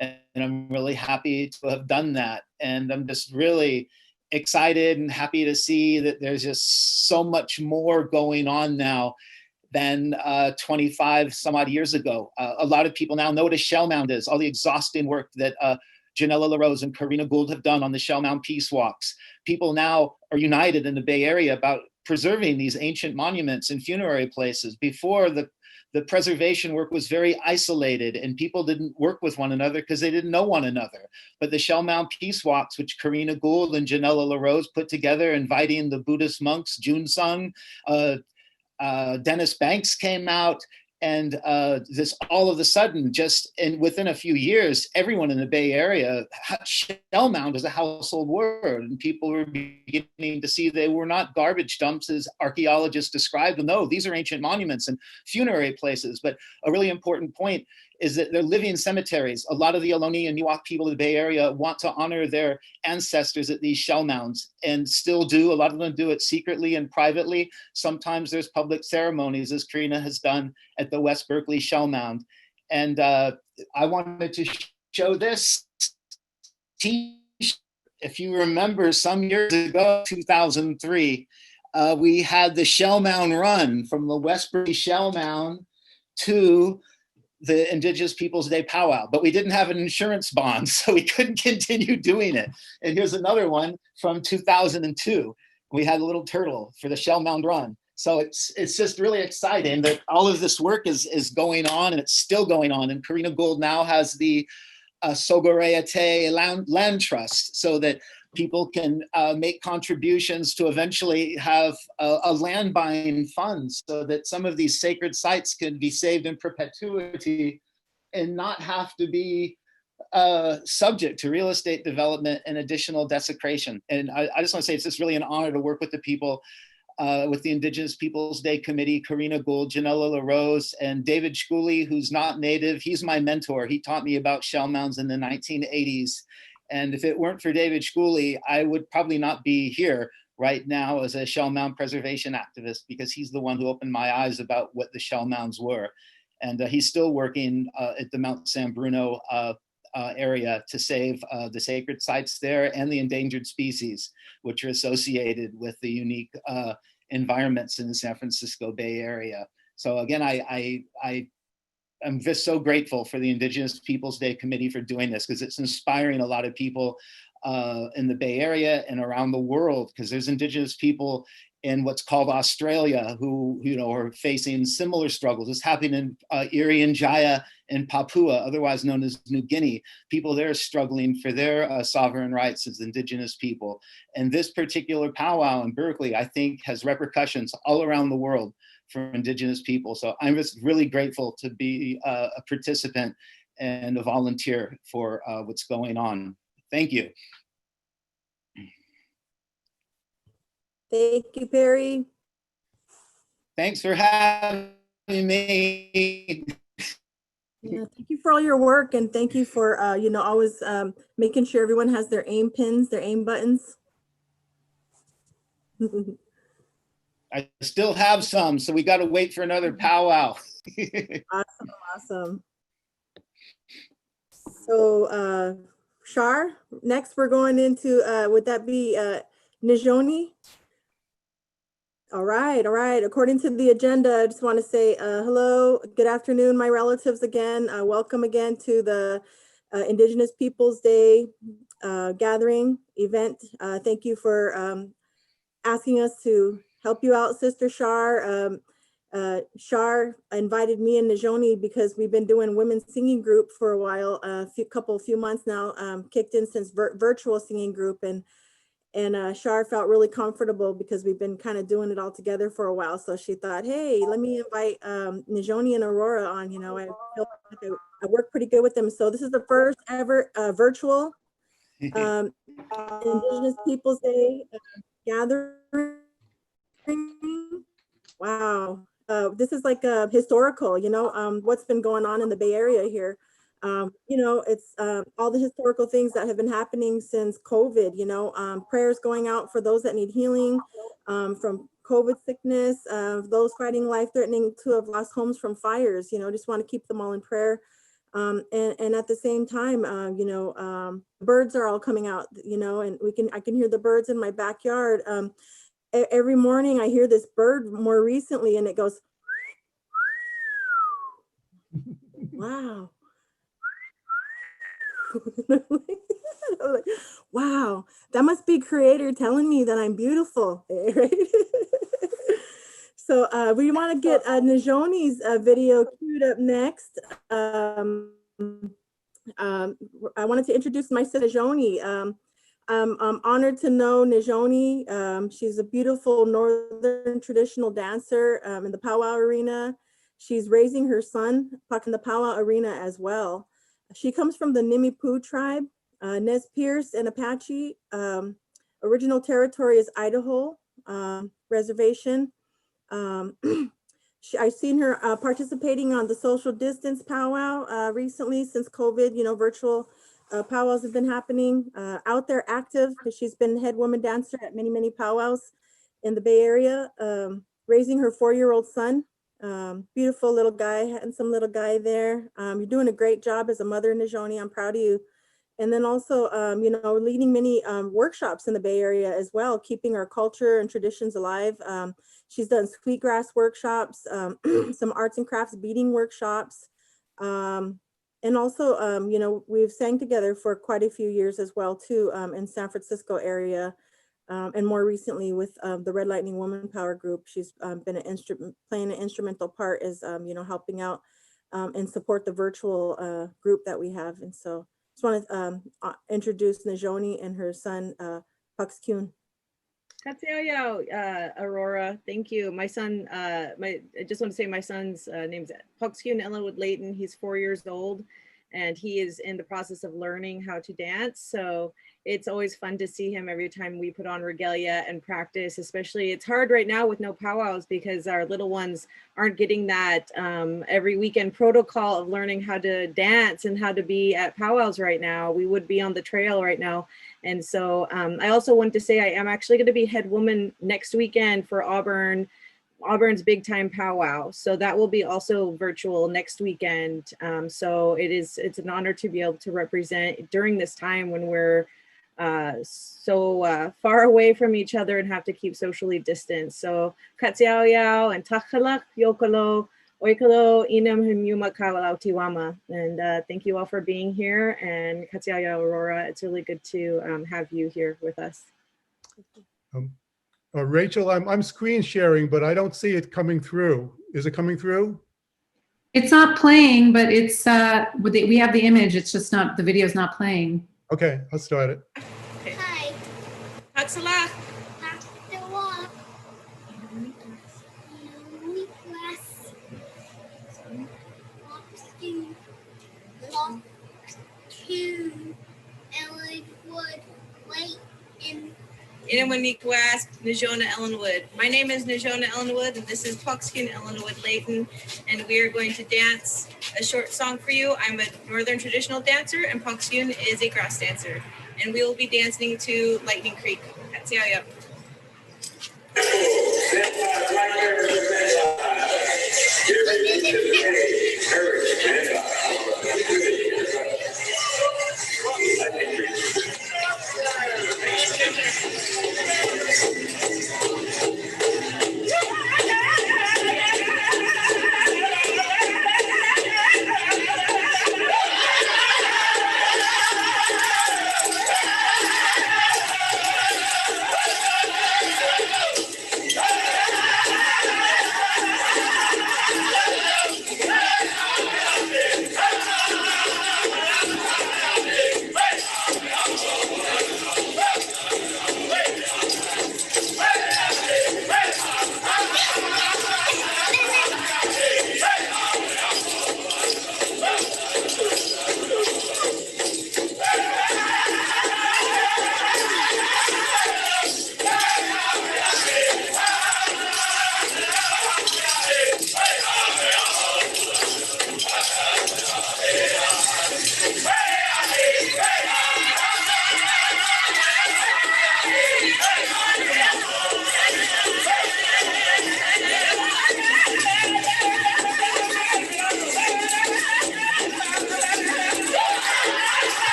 And I'm really happy to have done that. And I'm just really excited and happy to see that there's just so much more going on now than 25 some odd years ago. A lot of people now know what a shell mound is, all the exhausting work that Janella LaRose and Karina Gould have done on the Shell Mound Peace Walks. People now are united in the Bay Area about preserving these ancient monuments and funerary places. Before, the preservation work was very isolated and people didn't work with one another because they didn't know one another. But the Shell Mound Peace Walks, which Karina Gould and Janella LaRose put together, inviting the Buddhist monks, Jun Sung, Dennis Banks came out, and this all of a sudden, just within a few years, everyone in the Bay Area, shell mound is a household word, and people were beginning to see they were not garbage dumps as archaeologists described them. No, these are ancient monuments and funerary places. But a really important point is that they're living cemeteries. A lot of the Ohlone and Miwok people of the Bay Area want to honor their ancestors at these shell mounds, and still do. A lot of them do it secretly and privately. Sometimes there's public ceremonies, as Karina has done at the West Berkeley Shell Mound. And I wanted to show this t-shirt. If you remember, some years ago, 2003, we had the Shell Mound Run from the West Berkeley Shell Mound to the Indigenous Peoples Day Powwow, but we didn't have an insurance bond, so we couldn't continue doing it. And here's another one from 2002. We had a little turtle for the Shell Mound Run. So it's just really exciting that all of this work is going on, and it's still going on. And Karina Gould now has the Sogoreate Land Trust, so that people can make contributions to eventually have a land buying fund, so that some of these sacred sites can be saved in perpetuity and not have to be subject to real estate development and additional desecration. And I just want to say it's just really an honor to work with the people, with the Indigenous Peoples Day Committee, Karina Gould, Janella LaRose, and David Shkuli, who's not Native. He's my mentor. He taught me about shell mounds in the 1980s. And if it weren't for David Shkuli, I would probably not be here right now as a shell mound preservation activist, because he's the one who opened my eyes about what the shell mounds were. And he's still working at the Mount San Bruno area to save the sacred sites there and the endangered species, which are associated with the unique environments in the San Francisco Bay Area. So again, I'm just so grateful for the Indigenous Peoples Day Committee for doing this, because it's inspiring a lot of people in the Bay Area and around the world, because there's Indigenous people in what's called Australia who are facing similar struggles. It's happening in Irian Jaya in Papua, otherwise known as New Guinea. People there are struggling for their sovereign rights as Indigenous people. And this particular powwow in Berkeley, I think, has repercussions all around the world for Indigenous people. So I'm just really grateful to be a participant and a volunteer for what's going on. Thank you. Thank you, Perry. Thanks for having me. Yeah, thank you for all your work, and thank you for always making sure everyone has their AIM pins, their AIM buttons. I still have some, so we got to wait for another powwow. Awesome. So Shar, next we're going into, would that be Nijoni? All right. According to the agenda, I just want to say hello, good afternoon, my relatives again. Welcome again to the Indigenous Peoples Day gathering event. Thank you for asking us to help you out, Sister Shar. Shar invited me and Najoni because we've been doing women's singing group for a while, few months now, kicked in since virtual singing group, and Shar felt really comfortable because we've been kind of doing it all together for a while. So she thought, hey, let me invite Najoni and Aurora on. You know, I feel like I work pretty good with them. So this is the first ever virtual Indigenous Peoples Day gathering. Wow. This is like historical, you know, what's been going on in the Bay Area here. You know, it's all the historical things that have been happening since COVID, you know, prayers going out for those that need healing from COVID sickness, those fighting life-threatening to have lost homes from fires, you know, just want to keep them all in prayer. And at the same time, you know, birds are all coming out, you know, and I can hear the birds in my backyard. Every morning I hear this bird more recently, and it goes, wow. Like, wow, that must be Creator telling me that I'm beautiful, right? So we want to get Najoni's video queued up next. I wanted to introduce my sister Najoni. I'm honored to know Najoni. She's a beautiful Northern traditional dancer in the Powwow arena. She's raising her son in the Powwow arena as well. She comes from the Nimipu tribe, Nez Perce and Apache. Original territory is Idaho reservation. I've seen her participating on the social distance powwow recently since COVID, you know, virtual powwows have been happening, out there active because she's been head woman dancer at many, many powwows in the Bay Area, raising her 4-year-old son. Beautiful little guy, handsome little guy there. You're doing a great job as a mother, Najoni. I'm proud of you. And then also, you know, leading many workshops in the Bay Area as well, keeping our culture and traditions alive. She's done sweetgrass workshops, some arts and crafts beading workshops. And also, you know, we've sang together for quite a few years as well, too, in San Francisco area. And more recently with the Red Lightning Woman Power Group, she's been playing an instrumental part as, you know, helping out and support the virtual group that we have. And so just want to introduce Najoni and her son, Puxkyun. Katsiao, Aurora, thank you. My son, I just want to say my son's name's Puxkyun Ellenwood Layton. He's 4 years old, and he is in the process of learning how to dance. So it's always fun to see him every time we put on regalia and practice, especially it's hard right now with no powwows because our little ones aren't getting that every weekend protocol of learning how to dance and how to be at powwows right now. We would be on the trail right now. And so I also want to say I am actually going to be head woman next weekend for Auburn's big time powwow. So that will be also virtual next weekend. So it's an honor to be able to represent during this time when we're so far away from each other and have to keep socially distanced. So katsiao and tachalak yokolo oikalo inam himyuma kawalau tiwama. And thank you all for being here. And katsiao Aurora, it's really good to have you here with us. Rachel, I'm screen sharing, but I don't see it coming through. Is it coming through? It's not playing, but it's we have the image. It's just not, the video's not playing. Okay, I'll start it. Okay. Hi. Haksala. Inamaniquas, Najona Ellenwood. My name is Najona Ellenwood, and this is Puxkyun Ellenwood Layton, and we are going to dance a short song for you. I'm a Northern traditional dancer, and Puxkyun is a grass dancer, and we will be dancing to Lightning Creek. Katsiaya.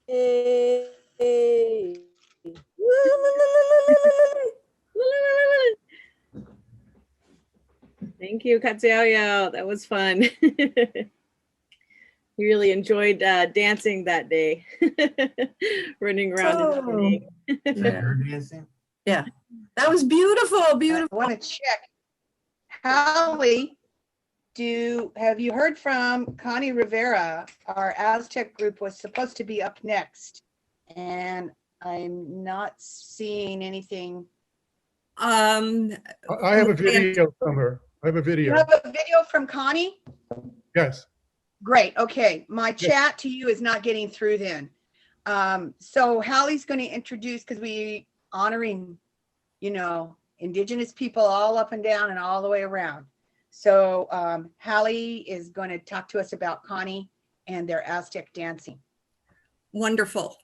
Hey. Thank you, Katsuyo. That was fun. You really enjoyed dancing that day, running around and everything. Yeah, that was beautiful, beautiful. I want to check. Hallie, have you heard from Connie Rivera? Our Aztec group was supposed to be up next, and I'm not seeing anything. I have a video from her. I have a You video. have a video from Connie? Yes. Great. Okay. My chat to you is not getting through then. So Hallie's going to introduce, because we honoring, Indigenous people all up and down and all the way around. So Hallie is going to talk to us about Connie and their Aztec dancing. Wonderful.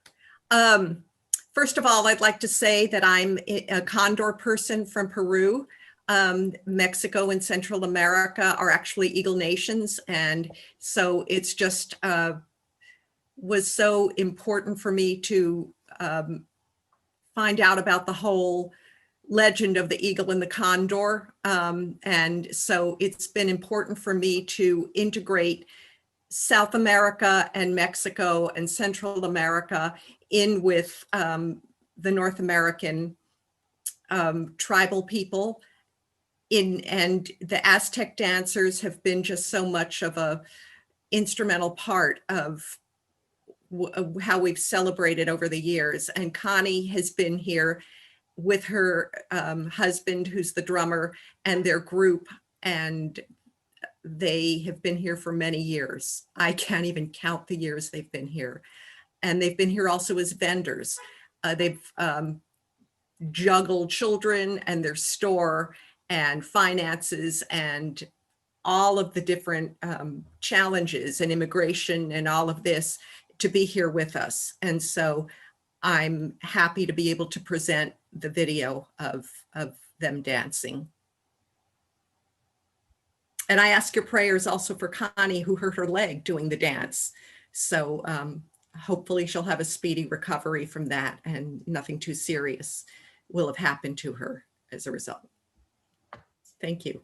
First of all, I'd like to say that I'm a Condor person from Peru. Mexico and Central America are actually Eagle nations. And so it's just was so important for me to find out about the whole legend of the eagle and the condor. And so it's been important for me to integrate South America and Mexico and Central America in with the North American tribal people. And the Aztec dancers have been just so much of a instrumental part of how we've celebrated over the years. And Connie has been here with her husband, who's the drummer, and their group. And they have been here for many years. I can't even count the years they've been here. And they've been here also as vendors. They've juggled children and their store and finances and all of the different challenges and immigration and all of this to be here with us. And so I'm happy to be able to present the video of them dancing. And I ask your prayers also for Connie, who hurt her leg doing the dance. So hopefully she'll have a speedy recovery from that and nothing too serious will have happened to her as a result. Thank you.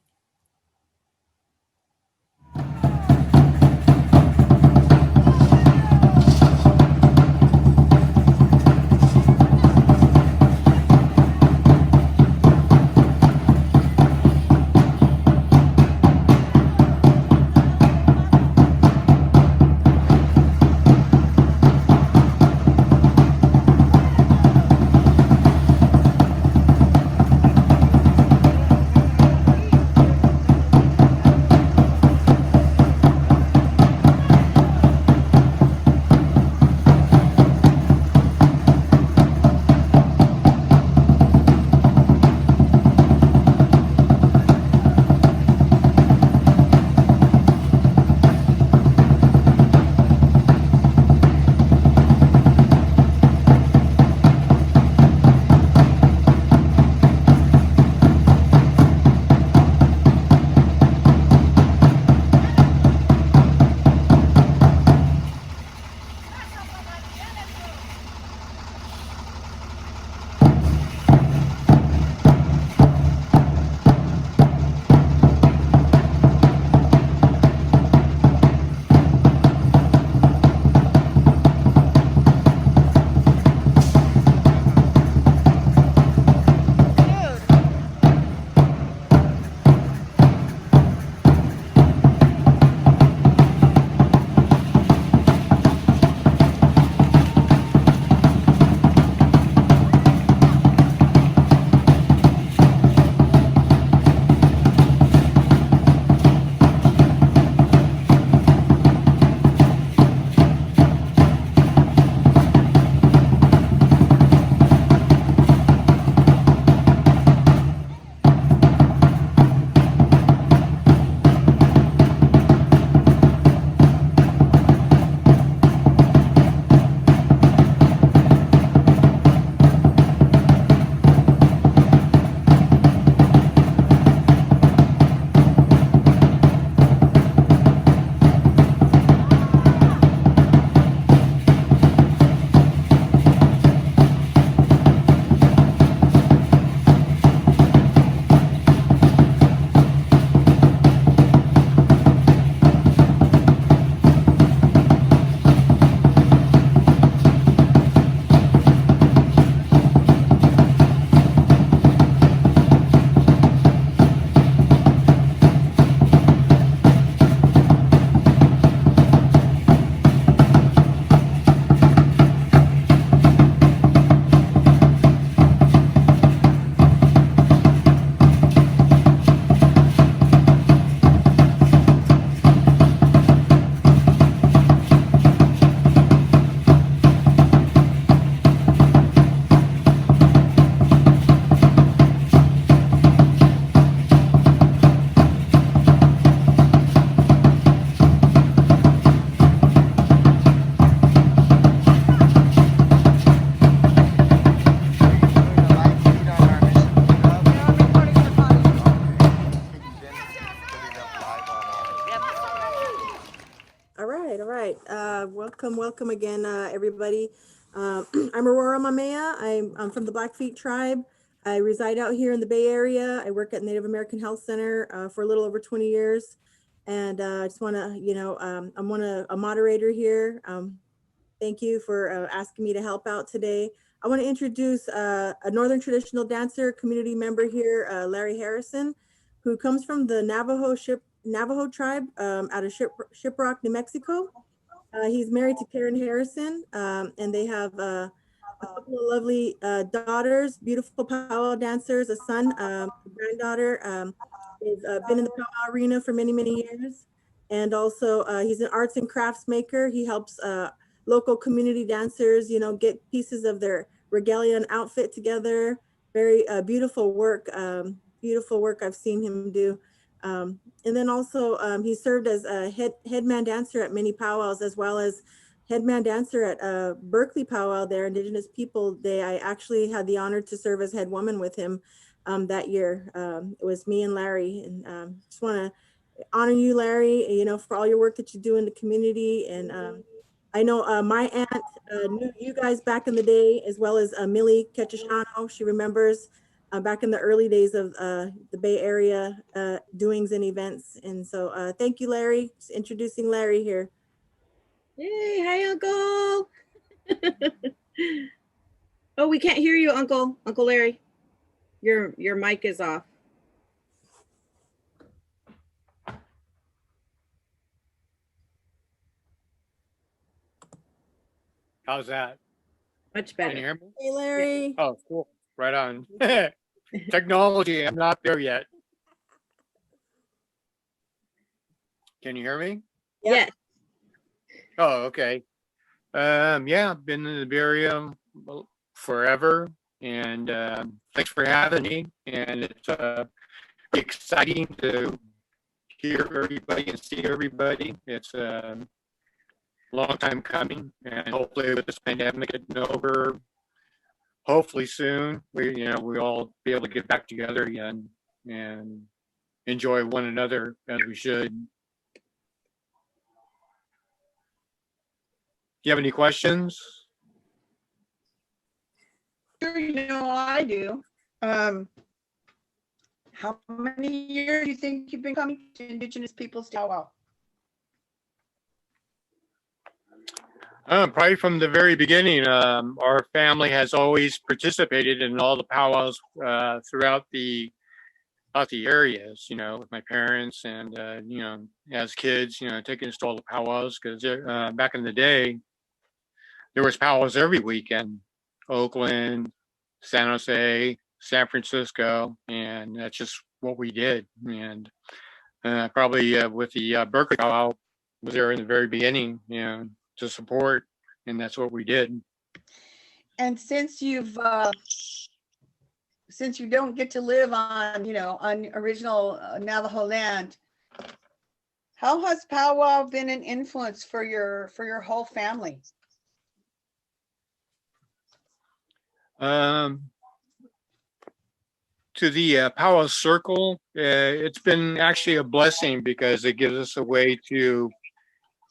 right, all right. Welcome again, everybody. I'm Aurora Mamea. I'm from the Blackfeet tribe. I reside out here in the Bay Area. I work at Native American Health Center for a little over 20 years. And I just want to, I'm a moderator here. Thank you for asking me to help out today. I want to introduce a Northern Traditional Dancer community member here, Larry Harrison, who comes from the Navajo tribe out of Shiprock, New Mexico. He's married to Karen Harrison, and they have a couple of lovely daughters, beautiful powwow dancers, a son, a granddaughter. Has been in the powwow arena for many, many years. And also he's an arts and crafts maker. He helps local community dancers, get pieces of their regalia and outfit together. Very beautiful work I've seen him do. And then also he served as a headman dancer at many powwows, as well as headman dancer at Berkeley powwow there, Indigenous People Day. I actually had the honor to serve as head woman with him that year. It was me and Larry, and just want to honor you, Larry, for all your work that you do in the community. And I know my aunt knew you guys back in the day, as well as Millie Ketchishano. She remembers back in the early days of the Bay Area doings and events. And so thank you, Larry. Just introducing Larry here. Hey, hi, Uncle. Oh, we can't hear you, Uncle Larry. Your mic is off. How's that? Much better. Can you hear me? Hey, Larry. Oh, cool. Right on. Technology, I'm not there yet. Can you hear me? Yes. Oh, okay. Yeah, I've been in the Bay Area forever, and thanks for having me. And it's exciting to hear everybody and see everybody. It's a long time coming, and hopefully with this pandemic getting over, hopefully soon, we all be able to get back together again and enjoy one another as we should. Do you have any questions? Sure, I do. How many years do you think you've been coming to Indigenous Peoples Powwow? Probably from the very beginning. Our family has always participated in all the powwows throughout the areas, with my parents and, as kids, taking us to all the powwows, because back in the day, there was powwows every weekend. Oakland, San Jose, San Francisco, and that's just what we did. And probably with the Berkeley powwow was there in the very beginning, to support, and that's what we did. And since you don't get to live on, on original Navajo land, how has powwow been an influence for your whole family? To the powwow circle, it's been actually a blessing, because it gives us a way to,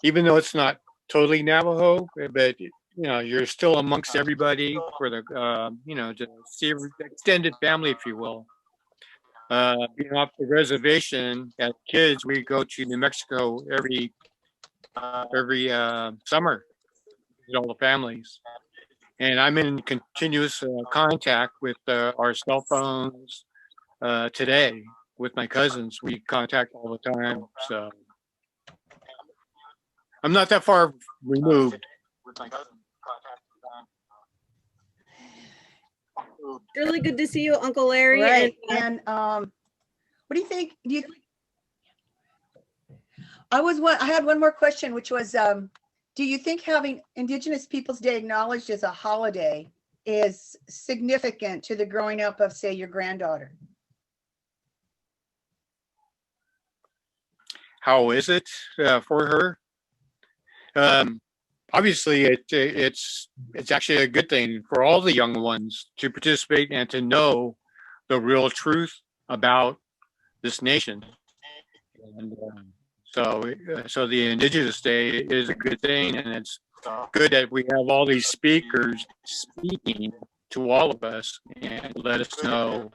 even though it's not totally Navajo, but you're still amongst everybody for the to see extended family, if you will. Being off the reservation as kids, we go to New Mexico every summer with all the families, and I'm in continuous contact with our cell phones today with my cousins. We contact all the time, so I'm not that far removed. Really good to see you, Uncle Larry. Right. And what do you think? I had one more question, which was, do you think having Indigenous Peoples Day acknowledged as a holiday is significant to the growing up of, say, your granddaughter? How is it for her? Obviously, it's actually a good thing for all the young ones to participate and to know the real truth about this nation. And So the Indigenous Day is a good thing, and it's good that we have all these speakers speaking to all of us and let us know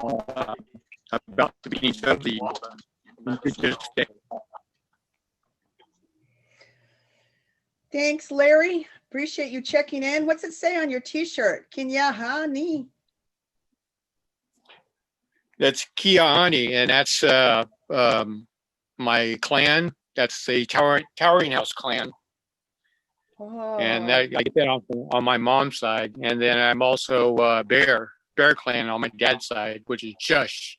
about the meanings of the Indigenous Day. Thanks, Larry. Appreciate you checking in. What's it say on your t-shirt? Kinyahani. That's Kia'ani, and that's my clan. That's the Towering House clan. And I get that on my mom's side. And then I'm also Bear clan on my dad's side, which is Shush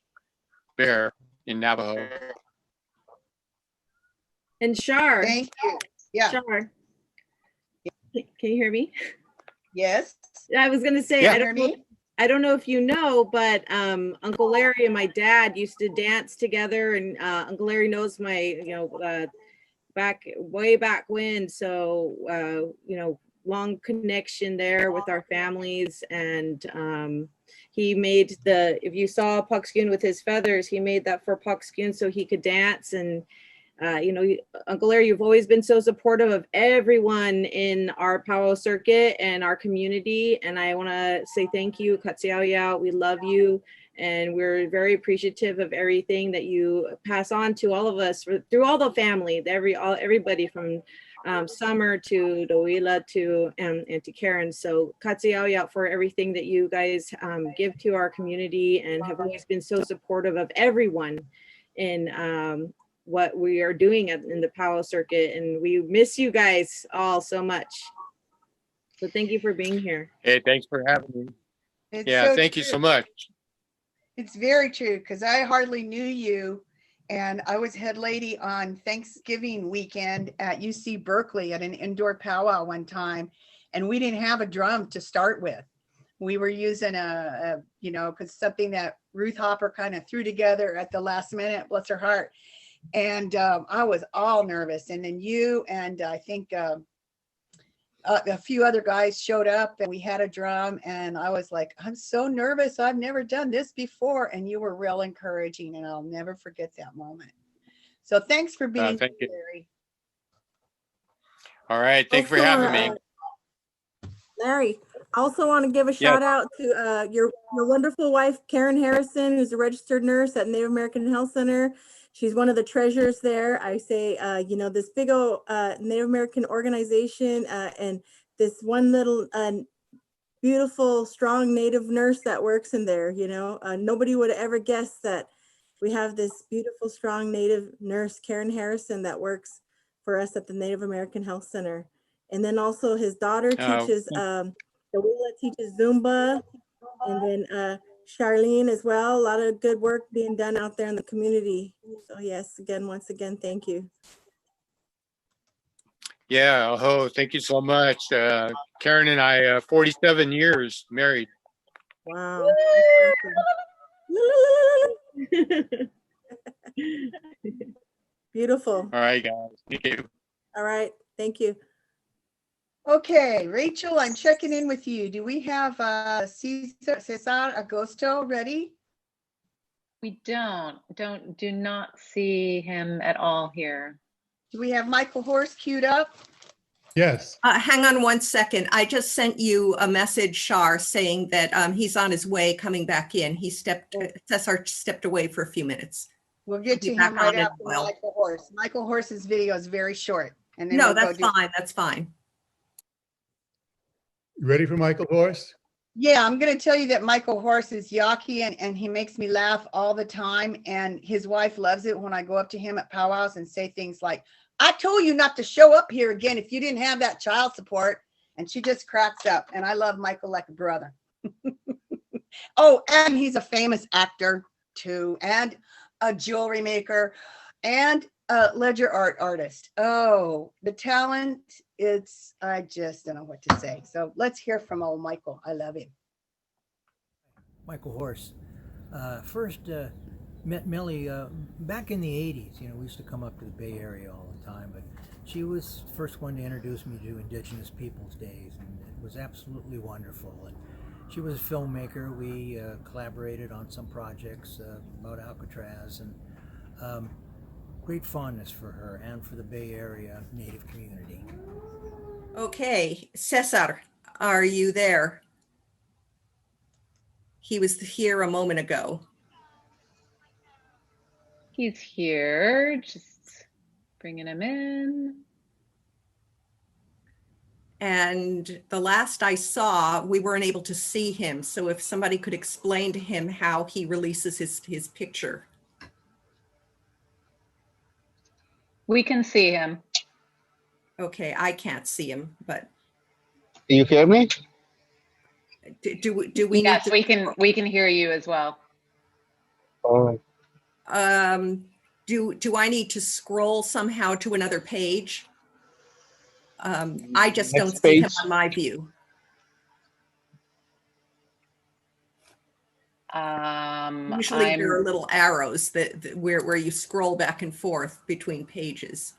Bear in Navajo. And Shar. Thank you. Yeah. Shar. Can you hear me? Yes. I was going to say, Yeah. I don't know if you know, but Uncle Larry and my dad used to dance together, and Uncle Larry knows my, way back when. So, long connection there with our families. And he made if you saw Puckskin with his feathers, he made that for Puckskin so he could dance. And Uncle Larry, you've always been so supportive of everyone in our Powwow circuit and our community. And I want to say thank you, Katsiaoya. We love you. And we're very appreciative of everything that you pass on to all of us through all the family, everybody from Summer to Doila to Auntie Karen. So Katsiaoya for everything that you guys give to our community and have always been so supportive of everyone in what we are doing in the Powwow circuit, and we miss you guys all so much. So thank you for being here. Hey, thanks for having me. It's Yeah, so thank you true. so much. It's very true, because I hardly knew you, and I was head lady on Thanksgiving weekend at UC Berkeley at an indoor powwow one time, and we didn't have a drum to start with. We were using because something that Ruth Hopper kind of threw together at the last minute, bless her heart. And I was all nervous. And then you and I think a few other guys showed up, and we had a drum, and I was like, I'm so nervous. I've never done this before. And you were real encouraging, and I'll never forget that moment. So thanks for being Thank here, you. Larry. All right, thank you for having me. Larry, I also want to give a shout out to your wonderful wife, Karen Harrison, who's a registered nurse at Native American Health Center. She's one of the treasures there. I say, this big old Native American organization and this one little beautiful, strong Native nurse that works in there, nobody would ever guess that we have this beautiful, strong Native nurse, Karen Harrison, that works for us at the Native American Health Center. And then also his daughter teaches, the Willa teaches Zumba, and then Charlene as well. A lot of good work being done out there in the community. So yes, once again, thank you. Yeah, thank you so much. Karen and I, 47 years married. Wow. Beautiful. All right, guys. Thank you. All right. Thank you. Okay, Rachel, I'm checking in with you. Do we have Cesar Agosto ready? We do not see him at all here. Do we have Michael Horse queued up? Yes. Hang on one second. I just sent you a message, Shar, saying that he's on his way coming back in. Cesar stepped away for a few minutes. We'll get to him right after Michael Horse. Michael Horse's video is very short. And then no, that's fine. That's fine. You ready for Michael Horse? Yeah, I'm going to tell you that Michael Horse is Yaqui, and he makes me laugh all the time. And his wife loves it when I go up to him at powwows and say things like, I told you not to show up here again if you didn't have that child support. And she just cracks up. And I love Michael like a brother. Oh, and he's a famous actor too, and a jewelry maker, and a ledger art artist. Oh, the talent, I just don't know what to say. So let's hear from old Michael. I love him. Michael Horse. First met Millie back in the 80s. We used to come up to the Bay Area all the time, but she was the first one to introduce me to Indigenous Peoples Days, and it was absolutely wonderful. And she was a filmmaker. We collaborated on some projects about Alcatraz, and great fondness for her and for the Bay Area Native community. Okay, Cesar, are you there? He was here a moment ago. He's here, just bringing him in. And the last I saw, we weren't able to see him. So if somebody could explain to him how he releases his picture. We can see him. Okay, I can't see him, but You hear me? do we Yes, need to, we can hear you as well. Oh, do I need to scroll somehow to another page? I just don't next see him page. on my view. Usually there are little arrows that where you scroll back and forth between pages.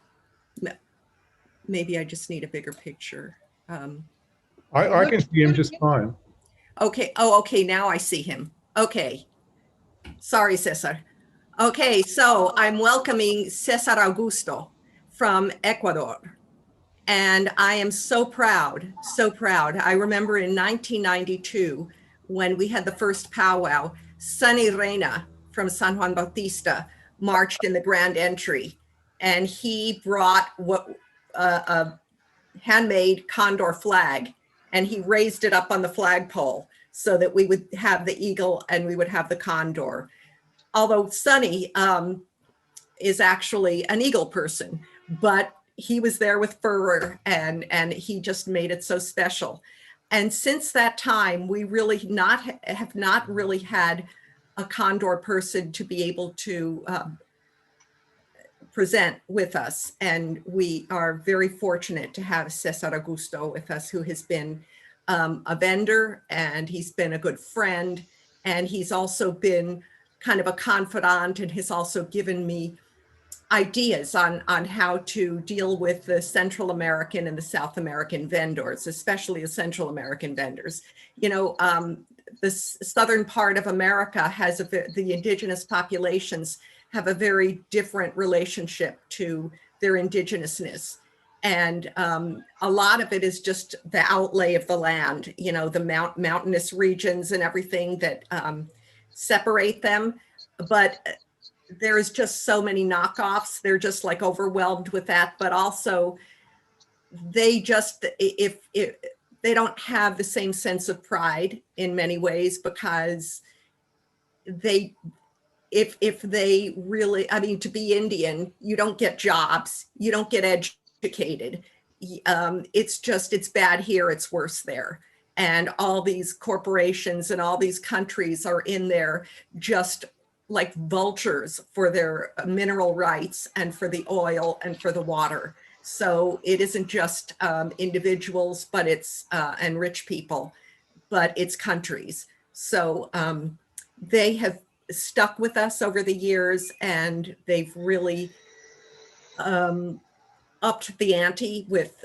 Maybe I just need a bigger picture. I can see him just fine. Okay. Oh, okay. Now I see him. Okay. Sorry, Cesar. Okay. So I'm welcoming Cesar Augusto from Ecuador. And I am so proud, so proud. I remember in 1992, when we had the first powwow, Sonny Reina from San Juan Bautista marched in the grand entry. And he brought a handmade condor flag, and he raised it up on the flagpole so that we would have the eagle and we would have the condor. Although Sonny is actually an eagle person, but he was there with fervor and he just made it so special. And since that time, we really have not really had a condor person to be able to present with us. And we are very fortunate to have Cesar Augusto with us, who has been a vendor, and he's been a good friend, and he's also been kind of a confidant, and has also given me ideas on how to deal with the Central American and the South American vendors, especially the Central American vendors. You know, the southern part of America has the indigenous populations have a very different relationship to their indigenousness. And a lot of it is just the outlay of the land, you know, the mountainous regions and everything that separate them. But there's just so many knockoffs. They're just like overwhelmed with that. But also they just, if they don't have the same sense of pride in many ways, because they, if they really, I mean, to be Indian, you don't get jobs, you don't get educated. It's just, it's bad here, it's worse there. And all these corporations and all these countries are in there just like vultures for their mineral rights and for the oil and for the water. So it isn't just individuals, but it's and rich people, but it's countries. So they have stuck with us over the years, and they've really upped the ante with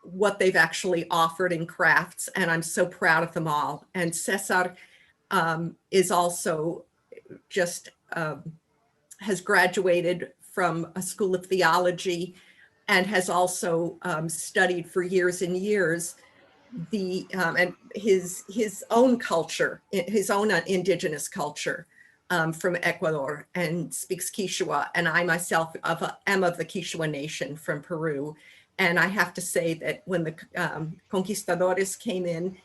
what they've actually offered in crafts. And I'm so proud of them all. And Cesar is also just has graduated from a school of theology and has also studied for years and years and his own culture, his own indigenous culture from Ecuador, and speaks Quechua. And I myself am of the Quechua nation from Peru. And I have to say that when the conquistadores came in,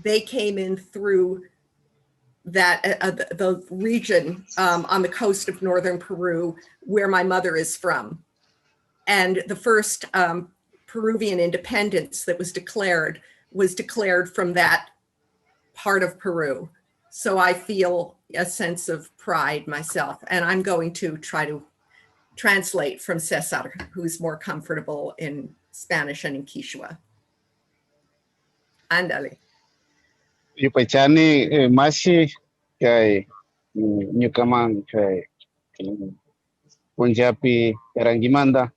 they came in through that the region on the coast of northern Peru, where my mother is from. And the first Peruvian independence that was declared from that part of Peru. So I feel a sense of pride myself, and I'm going to try to translate from Cesar, who's more comfortable in Spanish and in Quechua. Ándale. Yupachani Mashi kay Nyukaman kay Punjabi Erangimanda.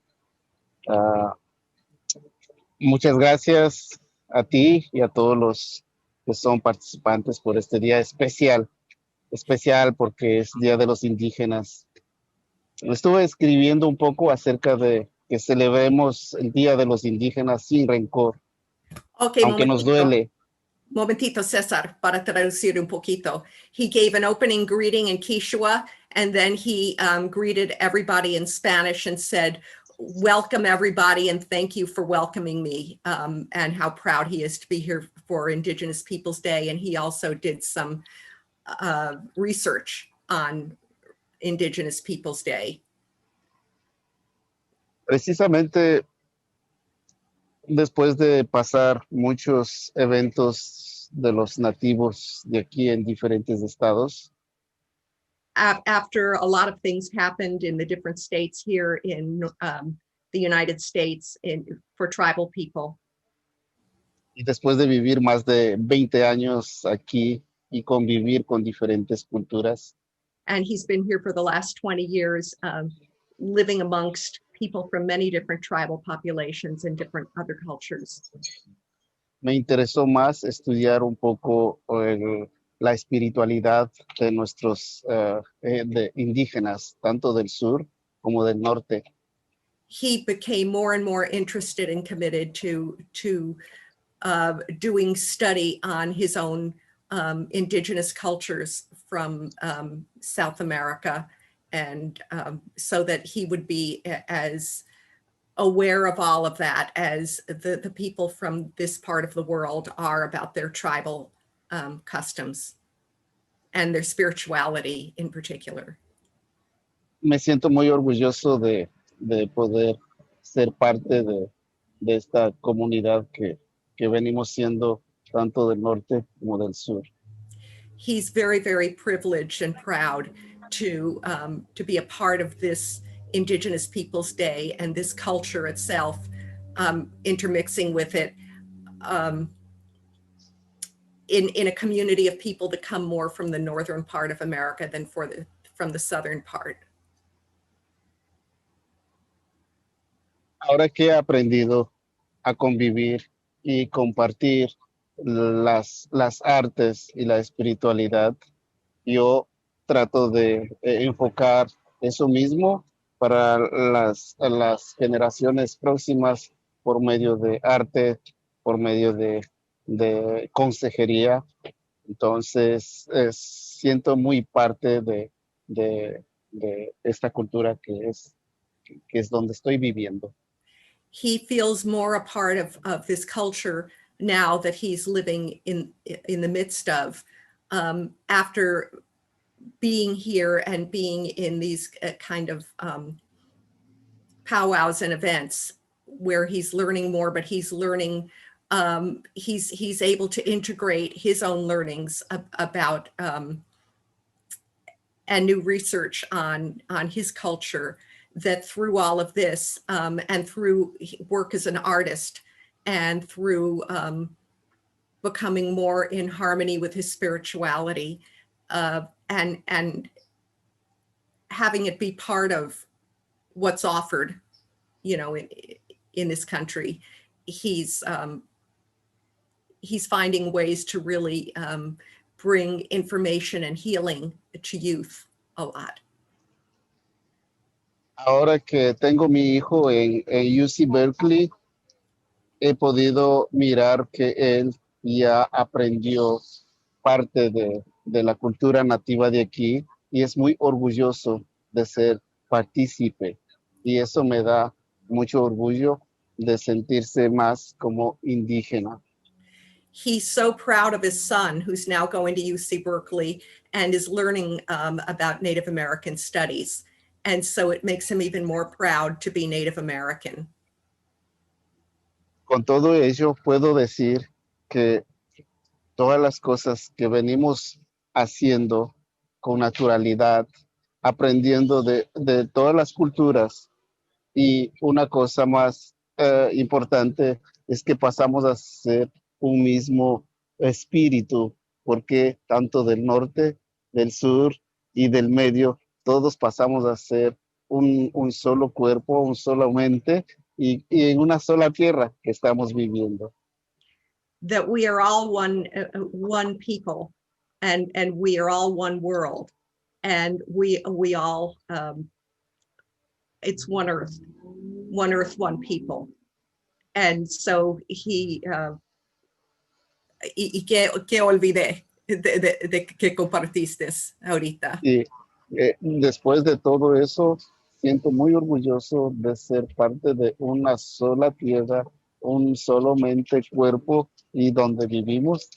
Muchas gracias a ti y a todos los que son participantes por este día especial porque es Día de los Indígenas. Estuve escribiendo un poco acerca de que celebremos el Día de los Indígenas sin rencor, Ok, aunque nos duele. Momentito, Cesar, para traducir un poquito. He gave an opening greeting in Quechua, and then he greeted everybody in Spanish and said, welcome everybody and thank you for welcoming me, and how proud he is to be here for Indigenous Peoples Day. And he also did some research on Indigenous Peoples Day. Precisamente después de pasar muchos eventos de los nativos de aquí en diferentes estados, After a lot of things happened in the different states here in the United States for tribal people. y después de vivir más de 20 años aquí y convivir con diferentes culturas, And he's been here for the last 20 years, living amongst people from many different tribal populations and different other cultures. me interesó más estudiar un poco la espiritualidad de nuestros de indígenas, tanto del sur como del norte. He became more and more interested and committed to doing study on his own indigenous cultures from South America, and so that he would be as aware of all of that as the people from this part of the world are about their tribal customs and their spirituality in particular. Me siento muy orgulloso de poder ser parte de esta comunidad que venimos siendo tanto del norte como del sur. He's very, very privileged and proud to be a part of this Indigenous Peoples Day and this culture itself, intermixing with it in a community of people that come more from the northern part of America than from the southern part. Ahora que he aprendido a convivir y compartir las artes y la espiritualidad, yo trato de enfocar eso mismo para las generaciones próximas por medio de arte, por medio de consejería. Entonces, siento muy parte de esta cultura que es donde estoy viviendo. He feels more a part of this culture now that he's living in the midst of, after being here and being in these kind of powwows and events where he's learning more, but he's learning, he's able to integrate his own learnings about and new research on his culture, that through all of this and through work as an artist and through becoming more in harmony with his spirituality and having it be part of what's offered, you know, in this country, he's finding ways to really bring information and healing to youth a lot. Ahora que tengo mi hijo en UC Berkeley, he podido mirar que él ya aprendió parte de la cultura nativa de aquí y es muy orgulloso de ser partícipe. Y eso me da mucho orgullo de sentirse más como indígena. He's so proud of his son, who's now going to UC Berkeley and is learning about Native American studies. And so it makes him even more proud to be Native American. Con todo ello, puedo decir que todas las cosas que venimos haciendo con naturalidad, aprendiendo de todas las culturas, y una cosa más importante es que pasamos a ser un mismo espíritu, porque tanto del norte, del sur y del medio, todos pasamos a ser un solo cuerpo, un solo mente y en una sola tierra que estamos viviendo. That we are all one people, and we are all one world, and we all it's one earth, one people. And so he, y que olvidé de que compartiste ahorita. Y después de todo eso, siento muy orgulloso de ser parte de una sola tierra, un solamente cuerpo, y donde vivimos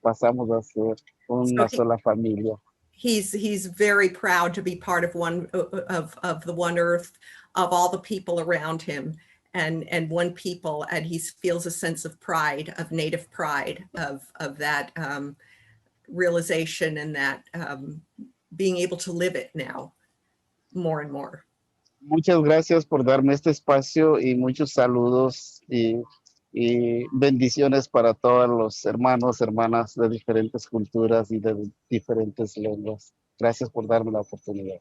pasamos a ser una sola familia. He's very proud to be part of the one earth, of all the people around him, and one people, and he feels a sense of pride, of native pride, of that realization, and that being able to live it now more and more. Muchas gracias por darme este espacio y muchos saludos y bendiciones para todos los hermanos, hermanas de diferentes culturas y de diferentes lenguas. Gracias por darme la oportunidad.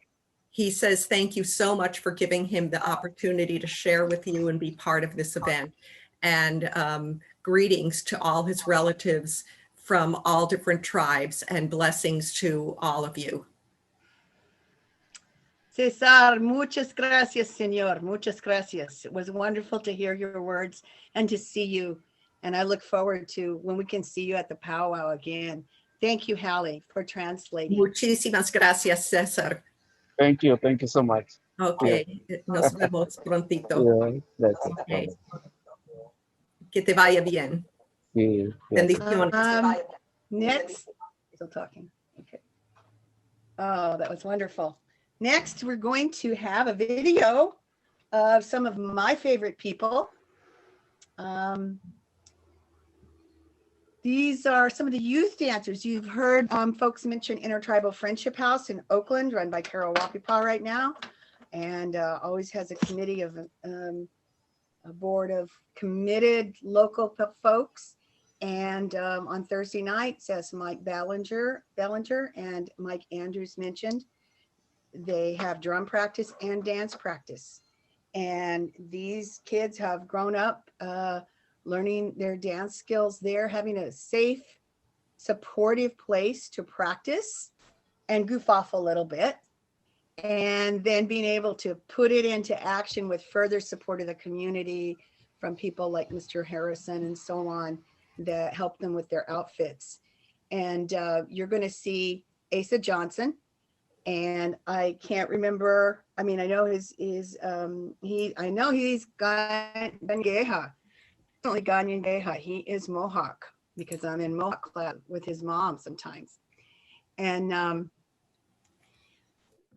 He says, thank you so much for giving him the opportunity to share with you and be part of this event. And greetings to all his relatives from all different tribes, and blessings to all of you. Cesar, muchas gracias, Señor. Muchas gracias. It was wonderful to hear your words and to see you. And I look forward to when we can see you at the powwow again. Thank you, Hallie, for translating. Muchísimas gracias, Cesar. Thank you so much. Okay, nos vemos prontito. Yeah, gracias. Okay. Que te vaya bien. Sí, Bendiciones. Next, still talking. Okay. Oh, that was wonderful. Next, we're going to have a video of some of my favorite people. These are some of the youth dancers. You've heard folks mention Intertribal Friendship House in Oakland, run by Carol Wapipaw right now, and always has a committee of a board of committed local folks. And on Thursday nights, as Mike Ballinger and Mike Andrews mentioned, they have drum practice and dance practice. And these kids have grown up learning their dance skills there, having a safe, supportive place to practice and goof off a little bit. And then being able to put it into action with further support of the community from people like Mr. Harrison and so on that help them with their outfits. And you're going to see Asa Johnson. And I can't remember. I mean, I know I know he's Ganyeha. Only Ganyeha. He is Mohawk because I'm in Mohawk class with his mom sometimes. And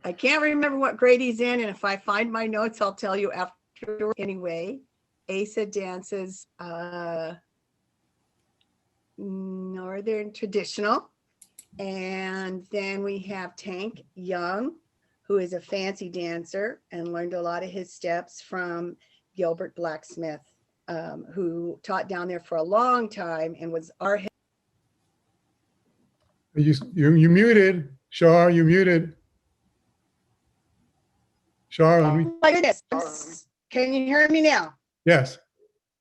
I can't remember what grade he's in. And if I find my notes, I'll tell you after. Anyway, Asa dances Northern traditional. And then we have Tank Young, who is a fancy dancer and learned a lot of his steps from Gilbert Blacksmith, who taught down there for a long time and was our head. You muted, Shar, you muted. Shar, Oh my goodness. Can you hear me now? Yes.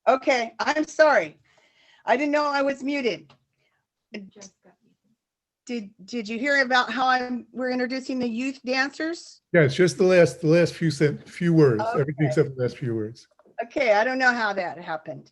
Okay, I'm sorry. I didn't know I was muted. Did you hear about how we're introducing the youth dancers? Yeah, it's just the last few words. Okay. Everything except the last few words. Okay, I don't know how that happened.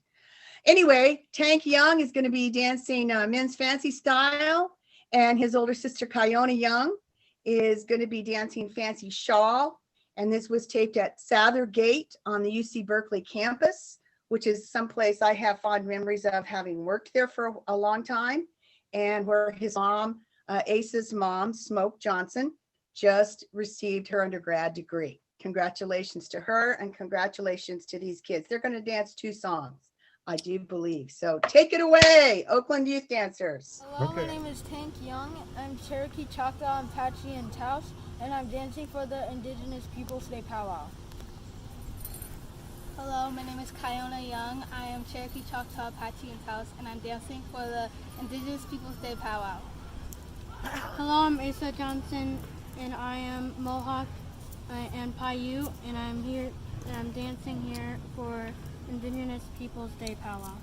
Anyway, Tank Young is going to be dancing men's fancy style, and his older sister Kiona Young is going to be dancing fancy shawl. And this was taped at Sathergate on the UC Berkeley campus, which is someplace I have fond memories of, having worked there for a long time, and where his mom, Asa's mom, Smoke Johnson, just received her undergrad degree. Congratulations to her, and congratulations to these kids. They're going to dance 2 songs, I do believe. So take it away, Oakland youth dancers. Hello, my name is Tank Young. I'm Cherokee, Choctaw, Apache, and Taos, and I'm dancing for the Indigenous Peoples Day Powwow. Hello, my name is Kiona Young. I am Cherokee, Choctaw, Apache, and Taos, and I'm dancing for the Indigenous Peoples Day Powwow. Hello, I'm Asa Johnson, and I am Mohawk and Paiute, and I'm here. And I'm dancing here for Indigenous Peoples Day Powwow.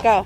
Go.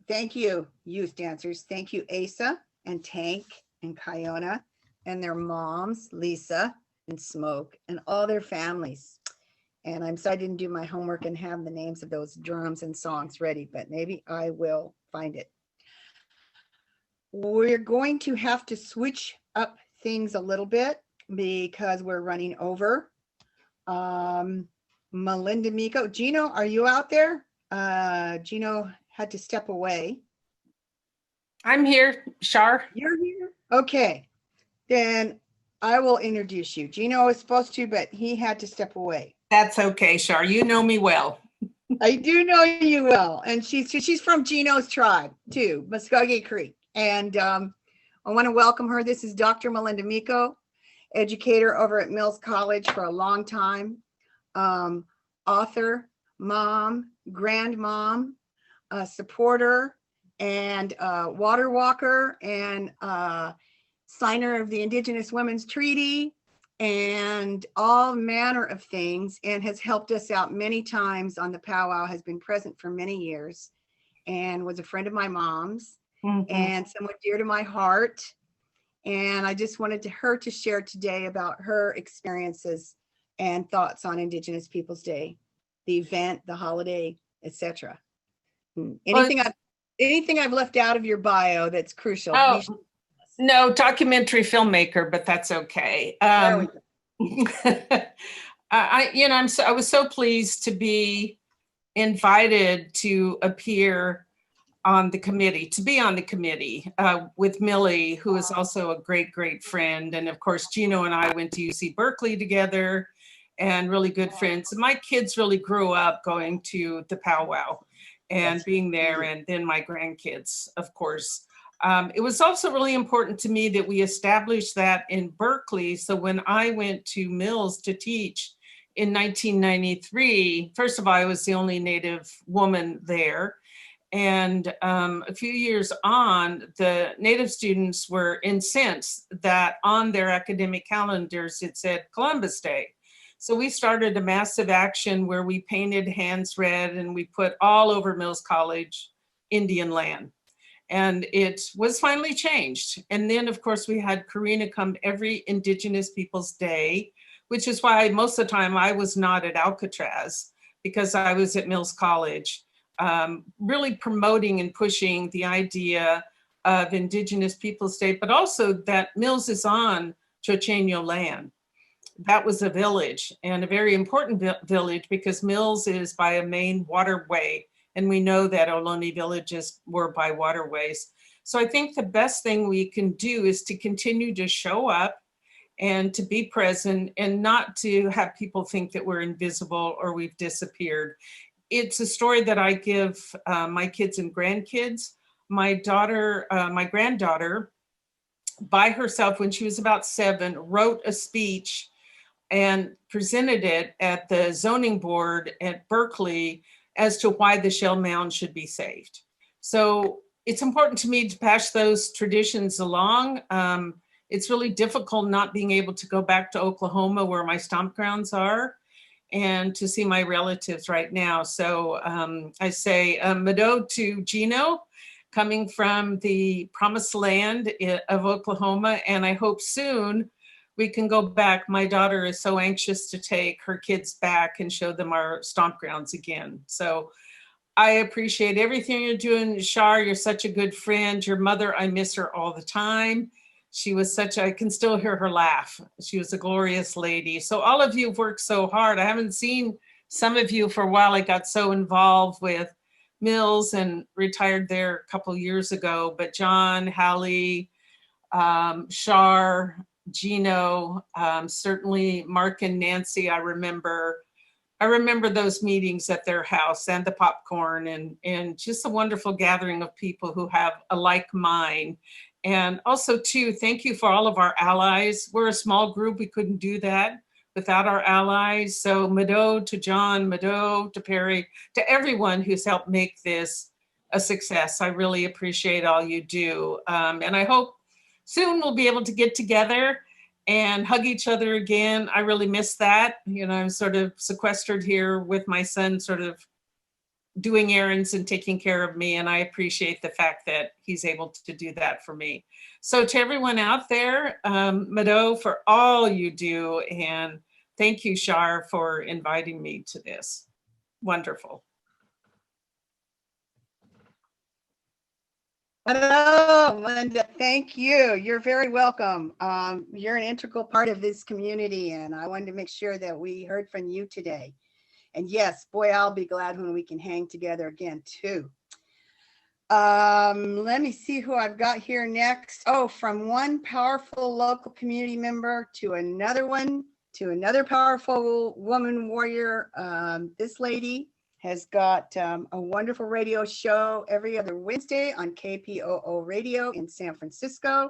Thank you, youth dancers. Thank you, Asa and Tank and Kiona and their moms, Lisa and Smoke, and all their families. And I'm sorry I didn't do my homework and have the names of those drums and songs ready, but maybe I will find it. We're going to have to switch up things a little bit because we're running over. Melinda Miko, Gino, are you out there? Gino had to step away. I'm here, Shar. You're here? Okay, then I will introduce you. Gino was supposed to, but he had to step away. That's okay, Shar. You know me well. I do know you well. And she's from Gino's tribe too, Muskogee Creek. And I want to welcome her. This is Dr. Melinda Miko, educator over at Mills College for a long time. Author, mom, grandmom, supporter, and water walker, and signer of the Indigenous Women's Treaty, and all manner of things, and has helped us out many times on the powwow, has been present for many years, and was a friend of my mom's, and someone dear to my heart. And I just wanted her to share today about her experiences and thoughts on Indigenous Peoples Day, the event, the holiday, etc. Anything I've left out of your bio that's crucial? Oh, no, documentary filmmaker, but that's okay. I was so pleased to be invited to appear on the committee, with Millie, who is also a great, great friend. And of course, Gino and I went to UC Berkeley together and really good friends. And my kids really grew up going to the powwow and being there, and then my grandkids, of course. It was also really important to me that we established that in Berkeley. So when I went to Mills to teach in 1993, first of all, I was the only Native woman there. And a few years on, the Native students were incensed that on their academic calendars, it said Columbus Day. So we started a massive action where we painted hands red and we put all over Mills College Indian land. And it was finally changed. And then of course we had Karina come every Indigenous Peoples Day, which is why most of the time I was not at Alcatraz, because I was at Mills College, really promoting and pushing the idea of Indigenous Peoples Day, but also that Mills is on Chochenyo land. That was a village, and a very important village, because Mills is by a main waterway, and we know that Ohlone villages were by waterways. So I think the best thing we can do is to continue to show up and to be present, and not to have people think that we're invisible or we've disappeared. It's a story that I give my kids and grandkids. My granddaughter, by herself when she was about 7, wrote a speech and presented it at the zoning board at Berkeley as to why the Shell Mound should be saved. So it's important to me to pass those traditions along. It's really difficult not being able to go back to Oklahoma where my stomp grounds are and to see my relatives right now. So I say Mado to Gino, coming from the promised land of Oklahoma, and I hope soon we can go back. My daughter is so anxious to take her kids back and show them our stomp grounds again. So I appreciate everything you're doing. Shar, you're such a good friend. Your mother, I miss her all the time. She was I can still hear her laugh. She was a glorious lady. So all of you have worked so hard. I haven't seen some of you for a while. I got so involved with Mills and retired there a couple years ago, but John, Hallie, Shar, Gino, certainly Mark and Nancy, I remember those meetings at their house and the popcorn and just a wonderful gathering of people who have a like mind. And also too, thank you for all of our allies. We're a small group, we couldn't do that without our allies. So Mado to John, Mado to Perry, to everyone who's helped make this a success. I really appreciate all you do. And I hope soon we'll be able to get together and hug each other again. I really miss that. You know, I'm sort of sequestered here with my son, sort of doing errands and taking care of me. And I appreciate the fact that he's able to do that for me. So to everyone out there, Mado, for all you do. And thank you, Shar, for inviting me to this. Wonderful. Hello, Linda. Thank you. You're very welcome. You're an integral part of this community, and I wanted to make sure that we heard from you today. And yes, boy, I'll be glad when we can hang together again too. Let me see who I've got here next. Oh, from one powerful local community member to another one, to another powerful woman warrior. This lady has got a wonderful radio show every other Wednesday on KPOO Radio in San Francisco.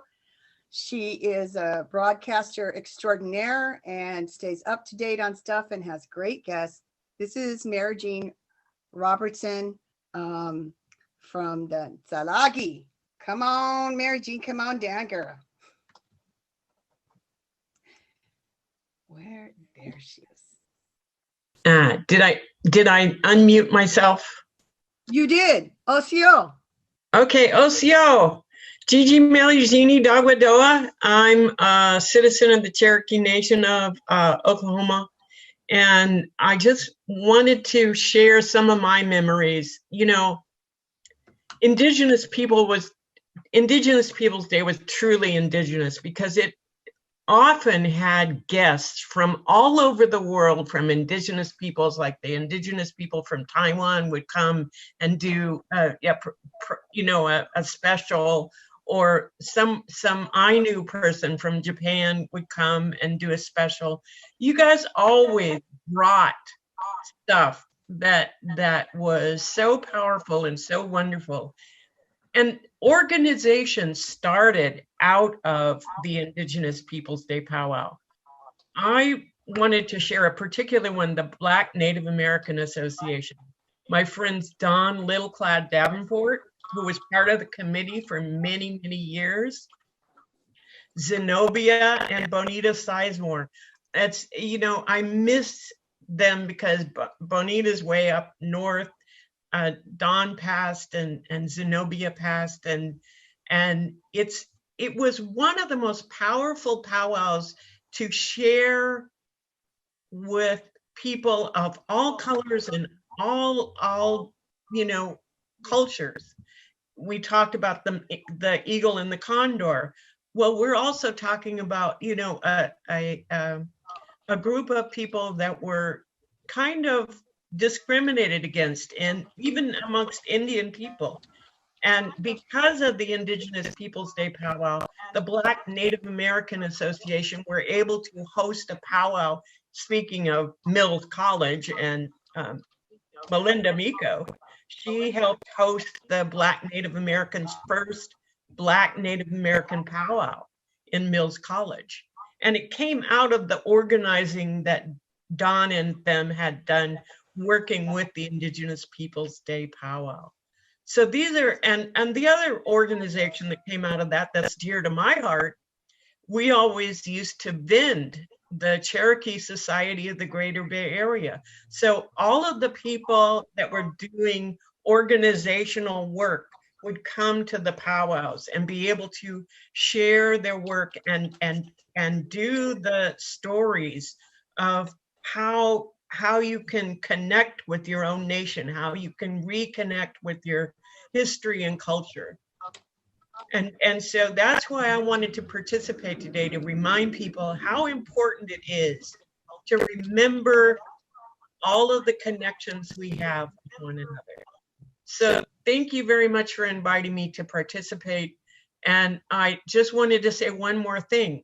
She is a broadcaster extraordinaire and stays up to date on stuff and has great guests. This is Mary Jean Robertson from the Tsalagi. Come on, Mary Jean, come on down, girl. There she is. Did I unmute myself? You did. Osio. Okay, Osio. Gigi Melizini Dagwadoa. I'm a citizen of the Cherokee Nation of Oklahoma. And I just wanted to share some of my memories. You know, Indigenous Peoples Day was truly indigenous because it often had guests from all over the world, from indigenous peoples, like the indigenous people from Taiwan would come and do a special, or some Ainu person from Japan would come and do a special. You guys always brought stuff that was so powerful and so wonderful. And organizations started out of the Indigenous Peoples Day Powwow. I wanted to share a particular one, the Black Native American Association. My friends Don Littleclad Davenport, who was part of the committee for many, many years, Zenobia and Bonita Sizemore. That's, you know, I miss them because Bonita's way up north. Don passed and Zenobia passed, and it was one of the most powerful powwows to share with people of all colors and all cultures. We talked about the eagle and the condor. Well, we're also talking about a group of people that were kind of discriminated against, and even amongst Indian people. And because of the Indigenous Peoples Day Powwow, the Black Native American Association were able to host a powwow. Speaking of Mills College and Melinda Miko, she helped host the Black Native Americans' first Black Native American powwow in Mills College. And it came out of the organizing that Don and them had done working with the Indigenous Peoples Day Powwow. So these are, and the other organization that came out of that that's dear to my heart, we always used to VIND, the Cherokee Society of the Greater Bay Area. So all of the people that were doing organizational work would come to the powwows and be able to share their work and do the stories of how you can connect with your own nation, how you can reconnect with your history and culture. And so that's why I wanted to participate today, to remind people how important it is to remember all of the connections we have with one another. So thank you very much for inviting me to participate. And I just wanted to say one more thing.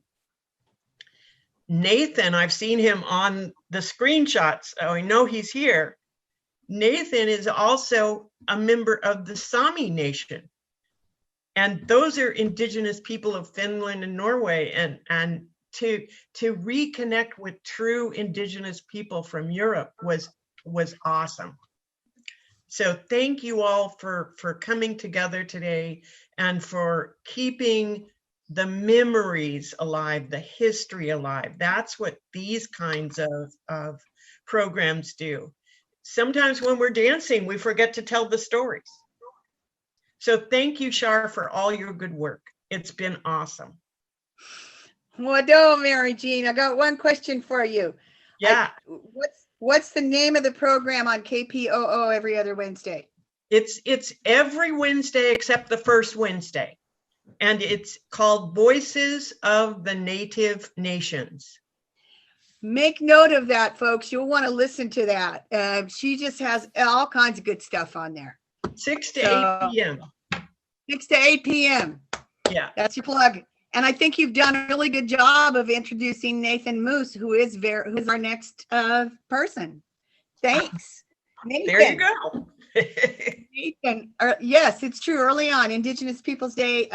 Nathan, I've seen him on the screenshots, so I know he's here. Nathan is also a member of the Sami Nation. And those are indigenous people of Finland and Norway. And to reconnect with true indigenous people from Europe was awesome. So thank you all for coming together today and for keeping the memories alive, the history alive. That's what these kinds of programs do. Sometimes when we're dancing, we forget to tell the stories. So thank you, Shar, for all your good work. It's been awesome. Wado, Mary Jean, I got one question for you. Yeah. What's the name of the program on KPOO every other Wednesday? It's every Wednesday except the first Wednesday. And it's called Voices of the Native Nations. Make note of that, folks. You'll want to listen to that. She just has all kinds of good stuff on there. 6 to 8 p.m. 6 to 8 p.m. Yeah. That's your plug. And I think you've done a really good job of introducing Nathan Moose, who's our next person. Thanks. Nathan. There you go. Nathan, yes, it's true. Early on, Indigenous Peoples Day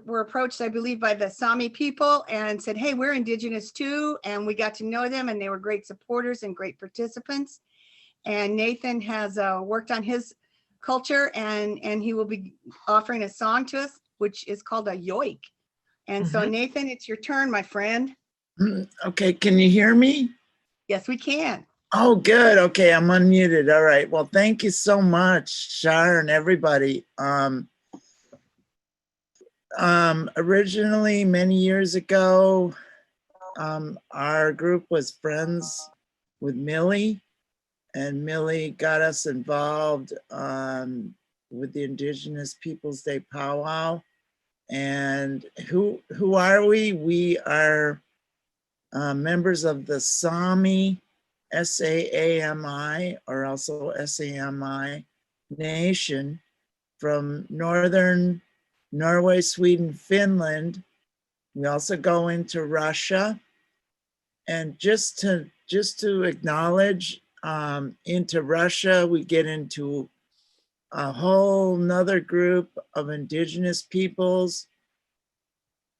were approached, I believe, by the Sami people and said, hey, we're Indigenous too. And we got to know them, and they were great supporters and great participants. And Nathan has worked on his culture, and he will be offering a song to us, which is called a yoik. And so, Nathan, it's your turn, my friend. Okay, can you hear me? Yes, we can. Oh, good. Okay, I'm unmuted. All right. Well, thank you so much, Shar and everybody. Originally, many years ago, our group was friends with Millie, and Millie got us involved with the Indigenous Peoples Day Powwow. And who are we? We are members of the Sami, SAAMI, or also SAMI Nation from northern Norway, Sweden, Finland. We also go into Russia. And just to acknowledge, into Russia, we get into a whole nother group of indigenous peoples.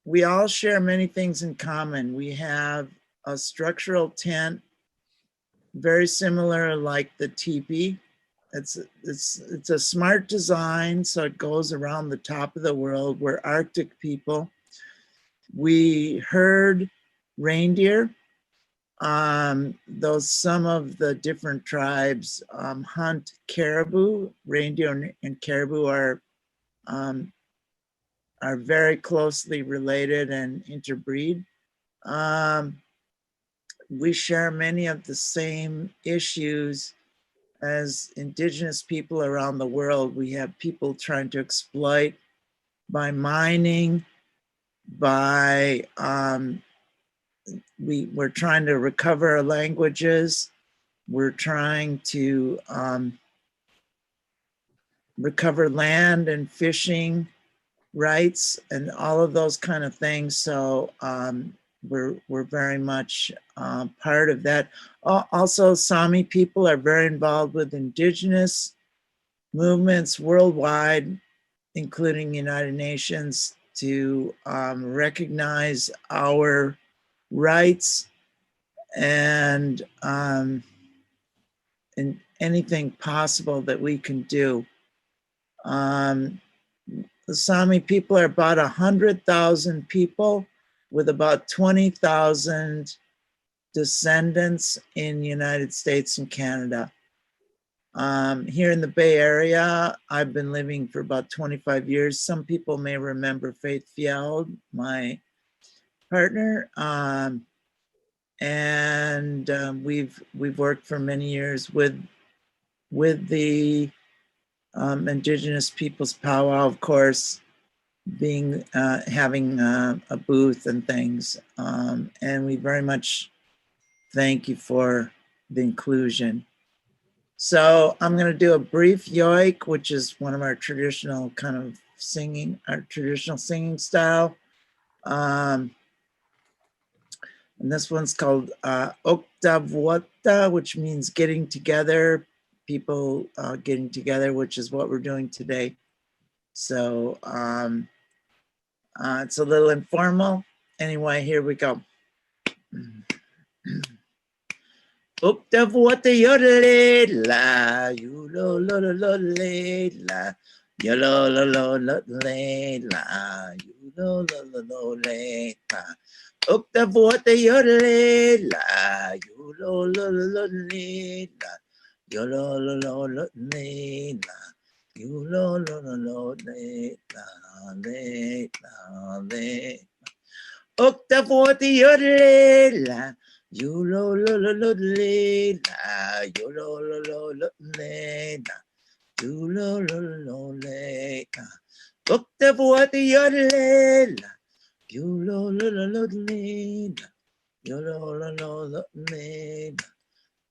We all share many things in common. We have a structural tent, very similar like the teepee. It's a smart design, so it goes around the top of the world. We're Arctic people. We herd reindeer. Though some of the different tribes hunt caribou. Reindeer and caribou are very closely related and interbreed. We share many of the same issues as indigenous people around the world. We have people trying to exploit by mining, by we're trying to recover our languages. We're trying to recover land and fishing rights and all of those kind of things. So we're very much part of that. Also, Sami people are very involved with indigenous movements worldwide, including United Nations, to recognize our rights and anything possible that we can do. The Sami people are about 100,000 people with about 20,000 descendants in the United States and Canada. Here in the Bay Area, I've been living for about 25 years. Some people may remember Faith Fjeld, my partner. We've worked for many years with the Indigenous Peoples Powwow, of course, being having a booth and things. And we very much thank you for the inclusion. So I'm going to do a brief yoik, which is one of our traditional kind of singing, our traditional singing style. And this one's called Oktavwata, which means getting together, people getting together, which is what we're doing today. So it's a little informal. Anyway, here we go. Oktavwata yodele la, you lo lo lo lo le la, yo lo lo lo lo le la, you lo lo lo lo le la. Oktavwata yodele la, you lo lo lo lo le la, yo lo lo lo lo le la, you lo lo lo lo le la le la le. Oktavwata yodele la. You lo lo lo lo le la, you lo lo lo lo le la, you lo lo lo lo le la. Oktavwata yodele la, you lo lo lo lo le la, you lo lo lo lo le la,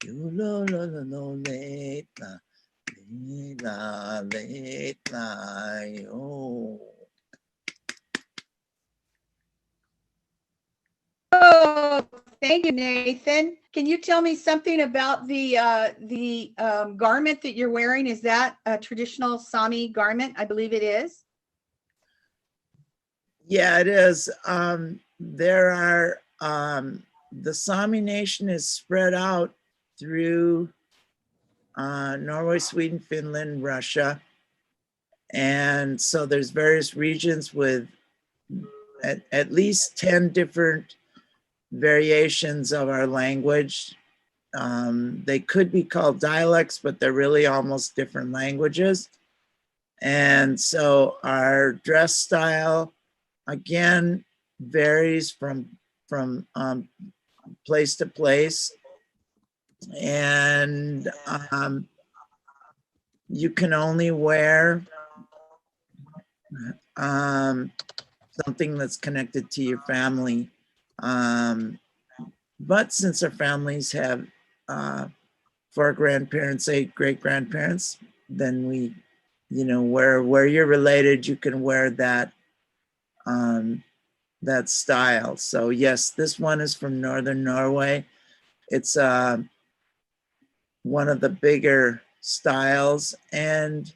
you lo lo lo lo le la, le la, yo. Oh, thank you, Nathan. Can you tell me something about the garment that you're wearing? Is that a traditional Sami garment? I believe it is. Yeah, it is. There are, the Sami nation is spread out through Norway, Sweden, Finland, Russia. And so there's various regions with at least 10 different variations of our language. They could be called dialects, but they're really almost different languages. And so our dress style, again, varies from place to place. And you can only wear something that's connected to your family. But since our families have 4 grandparents, 8 great-grandparents, then we, you know, where you're related, you can wear that that style. So yes, this one is from Northern Norway. It's one of the bigger styles, and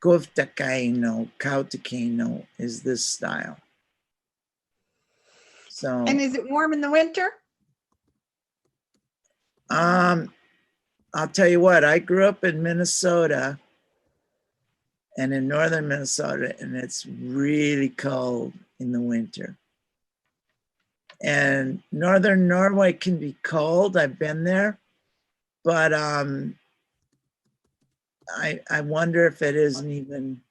Kautokeino is this style. So, And is it warm in the winter? I'll tell you what, I grew up in Minnesota and in northern Minnesota, and it's really cold in the winter. And northern Norway can be cold. I've been there, but I wonder if it isn't even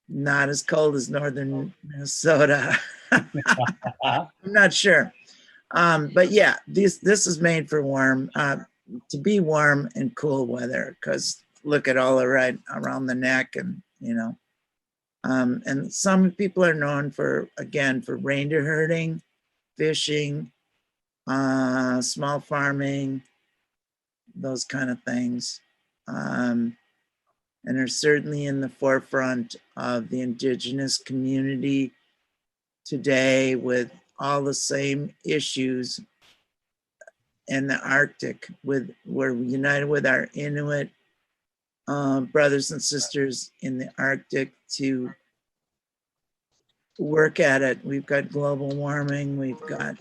not as cold as northern Minnesota. I'm not sure. But yeah, this is made for warm, to be warm and cool weather, because look at all right around the neck, and you know. And some people are known for, again, for reindeer herding, fishing, small farming, those kind of things. And are certainly in the forefront of the Indigenous community today, with all the same issues in the Arctic. We're united with our Inuit brothers and sisters in the Arctic to work at it. We've got global warming, we've got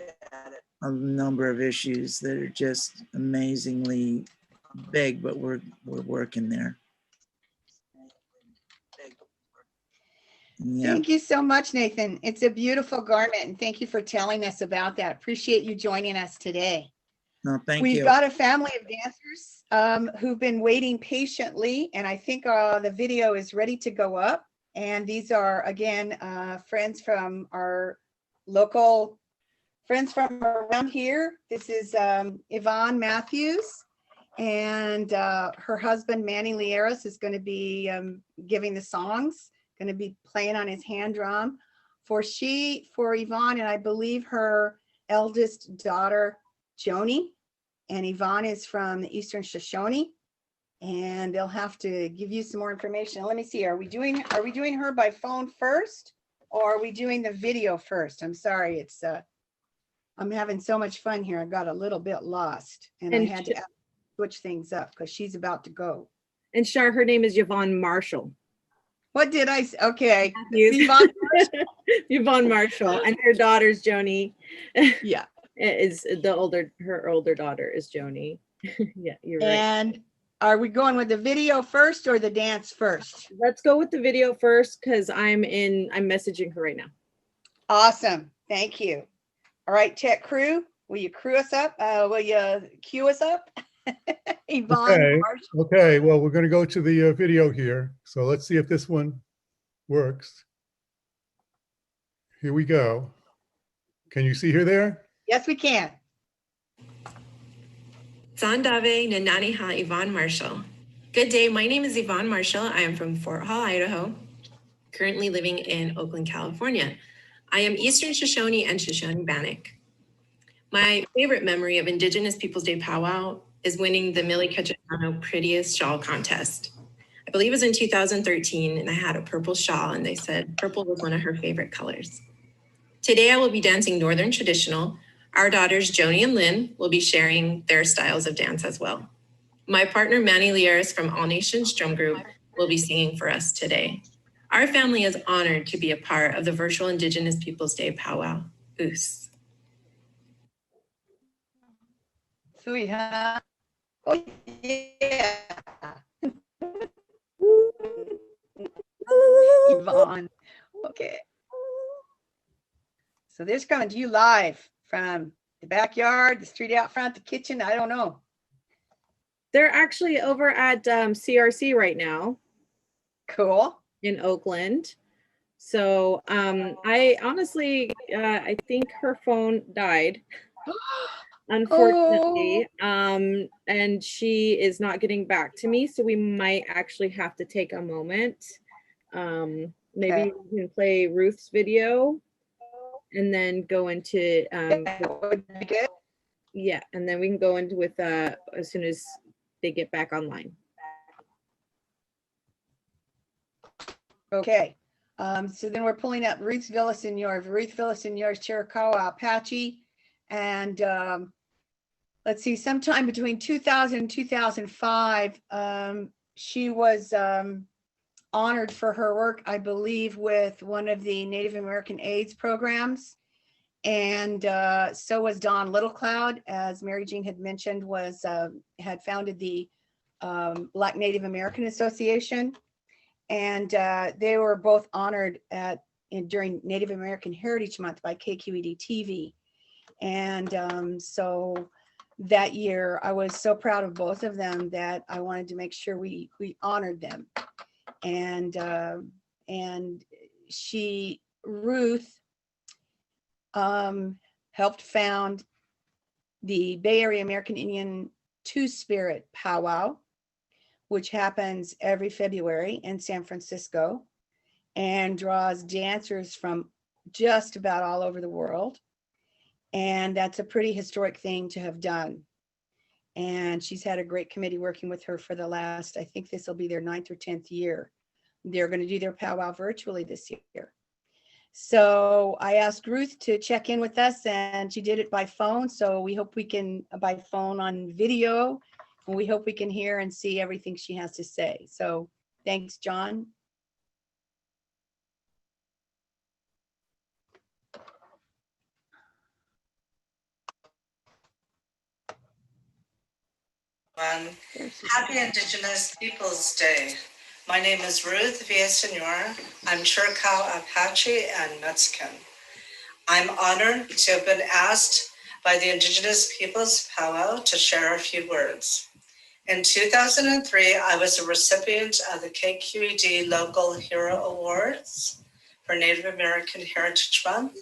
a number of issues that are just amazingly big, but we're working there. Yeah. Thank you so much, Nathan. It's a beautiful garment, and thank you for telling us about that. Appreciate you joining us today. No, thank We've you. got a family of dancers who've been waiting patiently, and I think the video is ready to go up. And these are, again, friends from our local, friends from around here. This is Yvonne Matthews, and her husband, Manny Lieras, is going to be giving the songs, going to be playing on his hand drum. For Yvonne, and I believe her eldest daughter, Joni, and Yvonne is from the Eastern Shoshone, and they'll have to give you some more information. Let me see, are we doing her by phone first, or are we doing the video first? I'm sorry, it's I'm having so much fun here. I got a little bit lost, and I had to switch things up because she's about to go. And Shar, her name is Yvonne Marshall. What did I say? Okay. Yvonne Marshall. Yvonne Marshall, and her daughter's Joni. Yeah. Is her older daughter is Joni. Yeah, you're right. And are we going with the video first or the dance first? Let's go with the video first, because I'm messaging her right now. Awesome. Thank you. All right, tech crew, will you crew us up? Will you cue us up? Yvonne. Okay. Marshall. Okay. Well, we're going to go to the video here. So let's see if this one works. Here we go. Can you see her there? Yes, we can. Sandave Nanani Ha Yvonne Marshall. Good day. My name is Yvonne Marshall. I am from Fort Hall, Idaho, currently living in Oakland, California. I am Eastern Shoshone and Shoshone Bannock. My favorite memory of Indigenous Peoples Day Powwow is winning the Millie Cachacano Prettiest Shawl Contest. I believe it was in 2013, and I had a purple shawl, and they said purple was one of her favorite colors. Today I will be dancing Northern Traditional. Our daughters, Joni and Lynn, will be sharing their styles of dance as well. My partner, Manny Lieras from All Nations Drum Group, will be singing for us today. Our family is honored to be a part of the virtual Indigenous Peoples Day Powwow. Oos. Sweet, huh? Oh, yeah. Yvonne. Okay. So this is coming to you live from the backyard, the street out front, the kitchen. I don't know. They're actually over at CRC right now. Cool. In Oakland. So I honestly, I think her phone died, unfortunately. And she is not getting back to me. So we might actually have to take a moment. Maybe we can play Ruth's video and then go into yeah, and then we can go into with as soon as they get back online. Okay. So then we're pulling up Ruth Villaseñor's Chiricahua Apache. And let's see, sometime between 2000 and 2005, she was honored for her work, I believe, with one of the Native American AIDS programs. And so was Don Littlecloud, as Mary Jean had mentioned, had founded the Black Native American Association. And they were both honored during Native American Heritage Month by KQED TV. And so that year, I was so proud of both of them that I wanted to make sure we honored them. And Ruth helped found the Bay Area American Indian Two-Spirit Powwow, which happens every February in San Francisco and draws dancers from just about all over the world. And that's a pretty historic thing to have done. And she's had a great committee working with her for the last, I think this will be their 9th or 10th year. They're going to do their powwow virtually this year. So I asked Ruth to check in with us, and she did it by phone. So we hope we can, by phone on video, and we hope we can hear and see everything she has to say. So thanks, John. Happy Indigenous Peoples Day. My name is Ruth Villasenor. I'm Chiricahua Apache and Mexican. I'm honored to have been asked by the Indigenous Peoples Powwow to share a few words. In 2003, I was a recipient of the KQED Local Hero Awards for Native American Heritage Month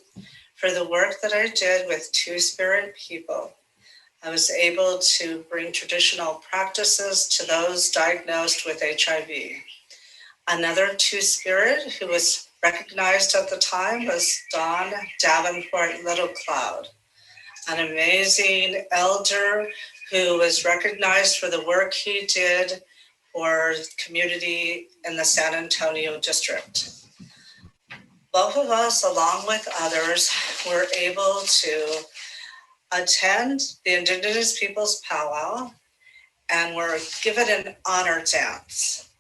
for the work that I did with Two-Spirit people. I was able to bring traditional practices to those diagnosed with HIV. Another Two-Spirit who was recognized at the time was Don Davenport Little Cloud, an amazing elder who was recognized for the work he did for community in the San Antonio district. Both of us, along with others, were able to attend the Indigenous Peoples Powwow and were given an honor dance.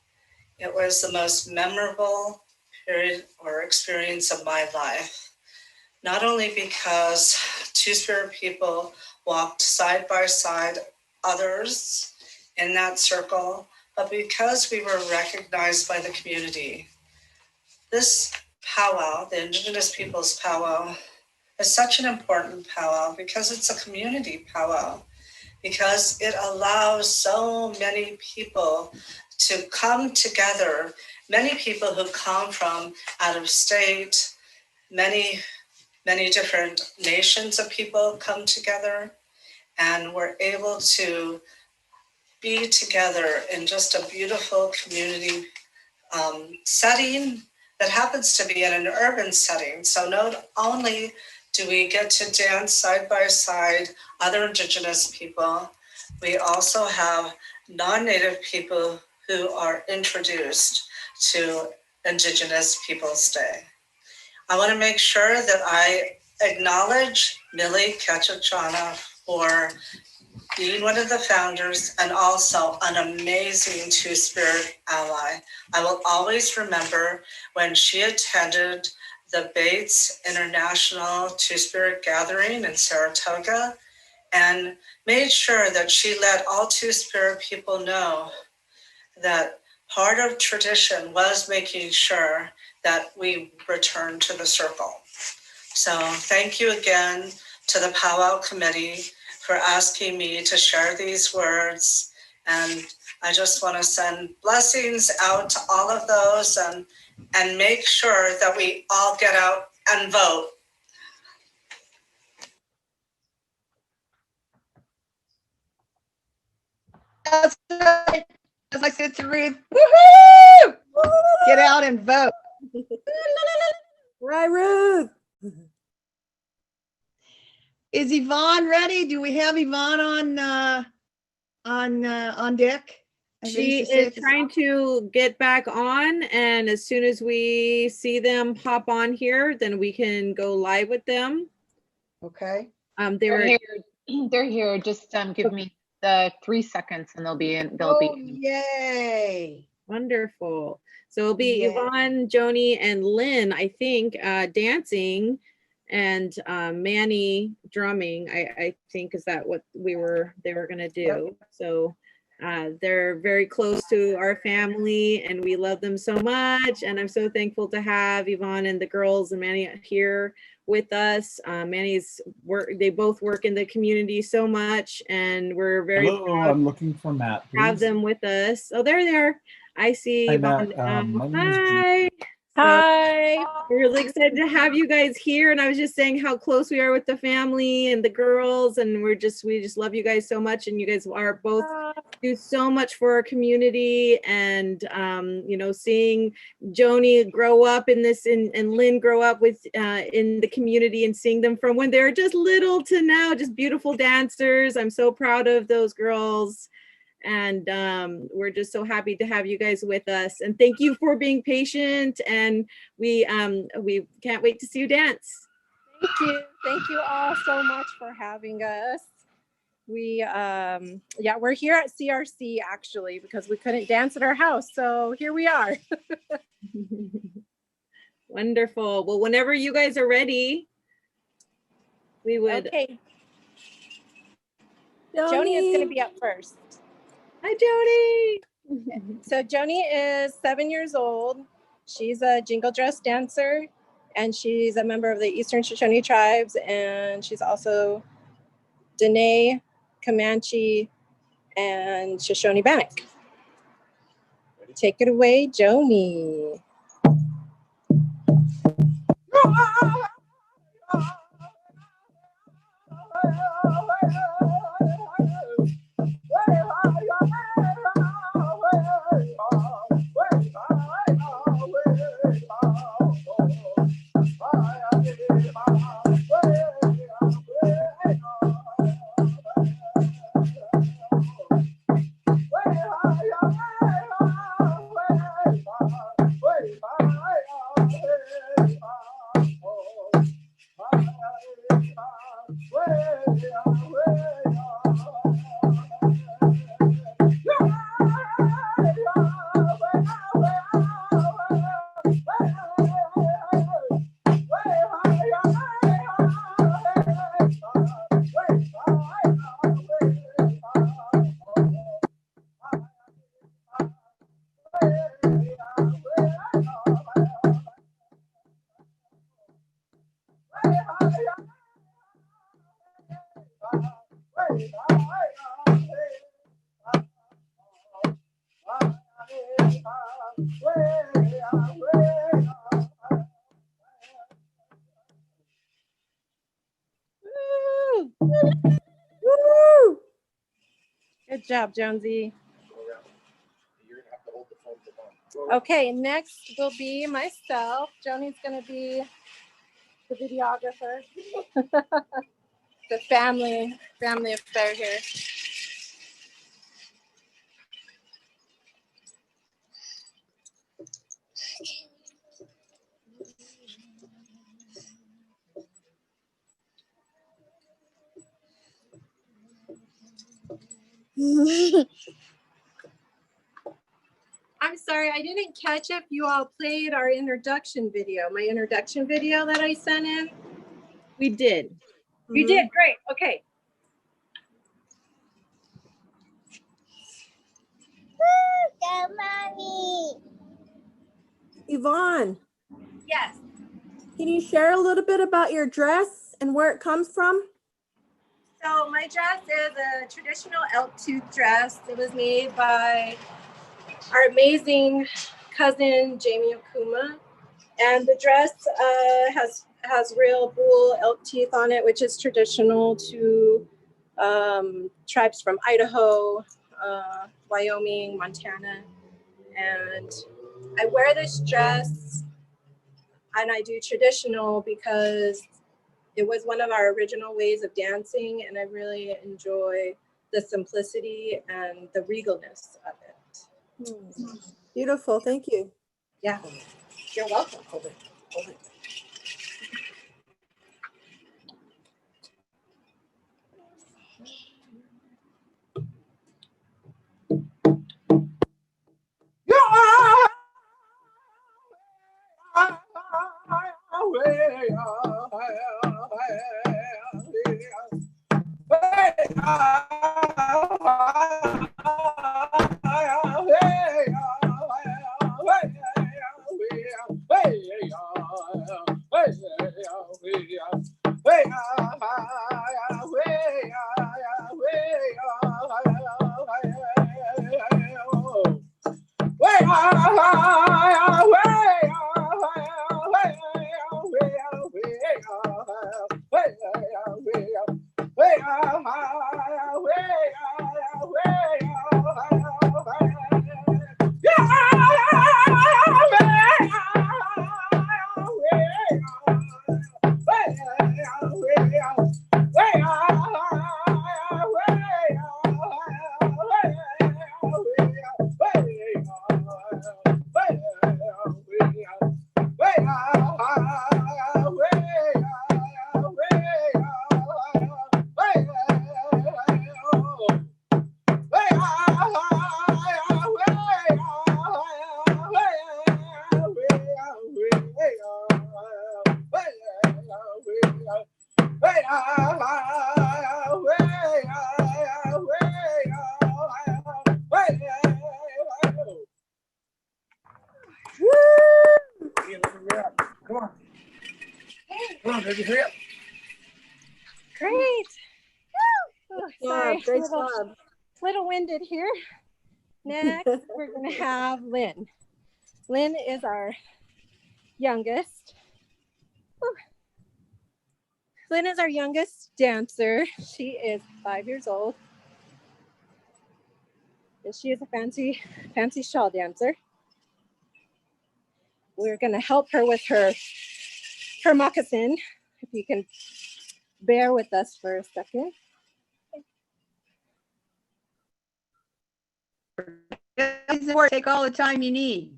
It was the most memorable period or experience of my life, not only because Two-Spirit people walked side by side others in that circle, but because we were recognized by the community. This powwow, the Indigenous Peoples Powwow, is such an important powwow because it's a community powwow, because it allows so many people to come together, many people who come from out of state, many different nations of people come together, and we're able to be together in just a beautiful community setting that happens to be in an urban setting. So not only do we get to dance side by side other Indigenous people, we also have non-Native people who are introduced to Indigenous Peoples Day. I want to make sure that I acknowledge Millie Ketchachana for being one of the founders and also an amazing Two-Spirit ally. I will always remember when she attended the Bates International Two-Spirit Gathering in Saratoga and made sure that she let all Two-Spirit people know that part of tradition was making sure that we return to the circle. So thank you again to the Powwow Committee for asking me to share these words. And I just want to send blessings out to all of those and make sure that we all get out and vote. That's right. As I said to Ruth, woohoo! Get out and vote. Right, Ruth. Is Yvonne ready? Do we have Yvonne on deck? She is trying to get back on, and as soon as we see them hop on here, then we can go live with them. Okay. They're here. Just give me the 3 seconds, and they'll be in. They'll be. Yay! Wonderful. So it'll be Yvonne, Joni, and Lynn, I think, dancing, and Manny drumming. I think is that what they were gonna do. So they're very close to our family, and we love them so much. And I'm so thankful to have Yvonne and the girls and Manny here with us. Manny's work, they both work in the community so much, and we're very Hello, I'm looking for Matt, to have please. them with us. Oh, there they are. I see Hi, Yvonne. Matt. My name is Hi. Hi. We're really excited to have you guys here. And I was just saying how close we are with the family and the girls, and we just love you guys so much. And you guys are both do so much for our community. And you know, seeing Joni grow up in this and Lynn grow up with in the community, and seeing them from when they're just little to now, just beautiful dancers. I'm so proud of those girls. And we're just so happy to have you guys with us, and thank you for being patient, and we can't wait to see you dance. Thank you all so much for having us. We we're here at CRC actually because we couldn't dance at our house, so here we are. Wonderful. Well, whenever you guys are ready, we would. Okay. Joni is going to be up first. Hi, Joni. So Joni is 7 years old. She's a jingle dress dancer, and she's a member of the Eastern Shoshone tribes, and she's also Dene, Comanche, and Shoshone Bannock. Take it away, Joni. Woo! Good job, Jonesy. Okay, next will be myself. Joni's gonna be the videographer. The family affair here. I'm sorry, I didn't catch if you all played our introduction video, my introduction video that I sent in. We did. You did, great, okay. Go, Mommy. Yvonne, Yes. can you share a little bit about your dress and where it comes from? So my dress is a traditional elk tooth dress. It was made by our amazing cousin, Jamie Okuma. And the dress has real bull elk teeth on it, which is traditional to tribes from Idaho, Wyoming, Montana. And I wear this dress and I do traditional because it was one of our original ways of dancing, and I really enjoy the simplicity and the regalness of it. Beautiful, thank you. Yeah, you're welcome. Hold it, hold it. Come on. Come on, baby, hurry up. Great. Oh, sorry, Great little, job. little winded here. Next, we're gonna have Lynn. Lynn is our youngest. Whew. Lynn is our youngest dancer. She is 5 years old. And she is a fancy shawl dancer. We're gonna help her with her moccasin. If you can bear with us for a second. Take all the time you need.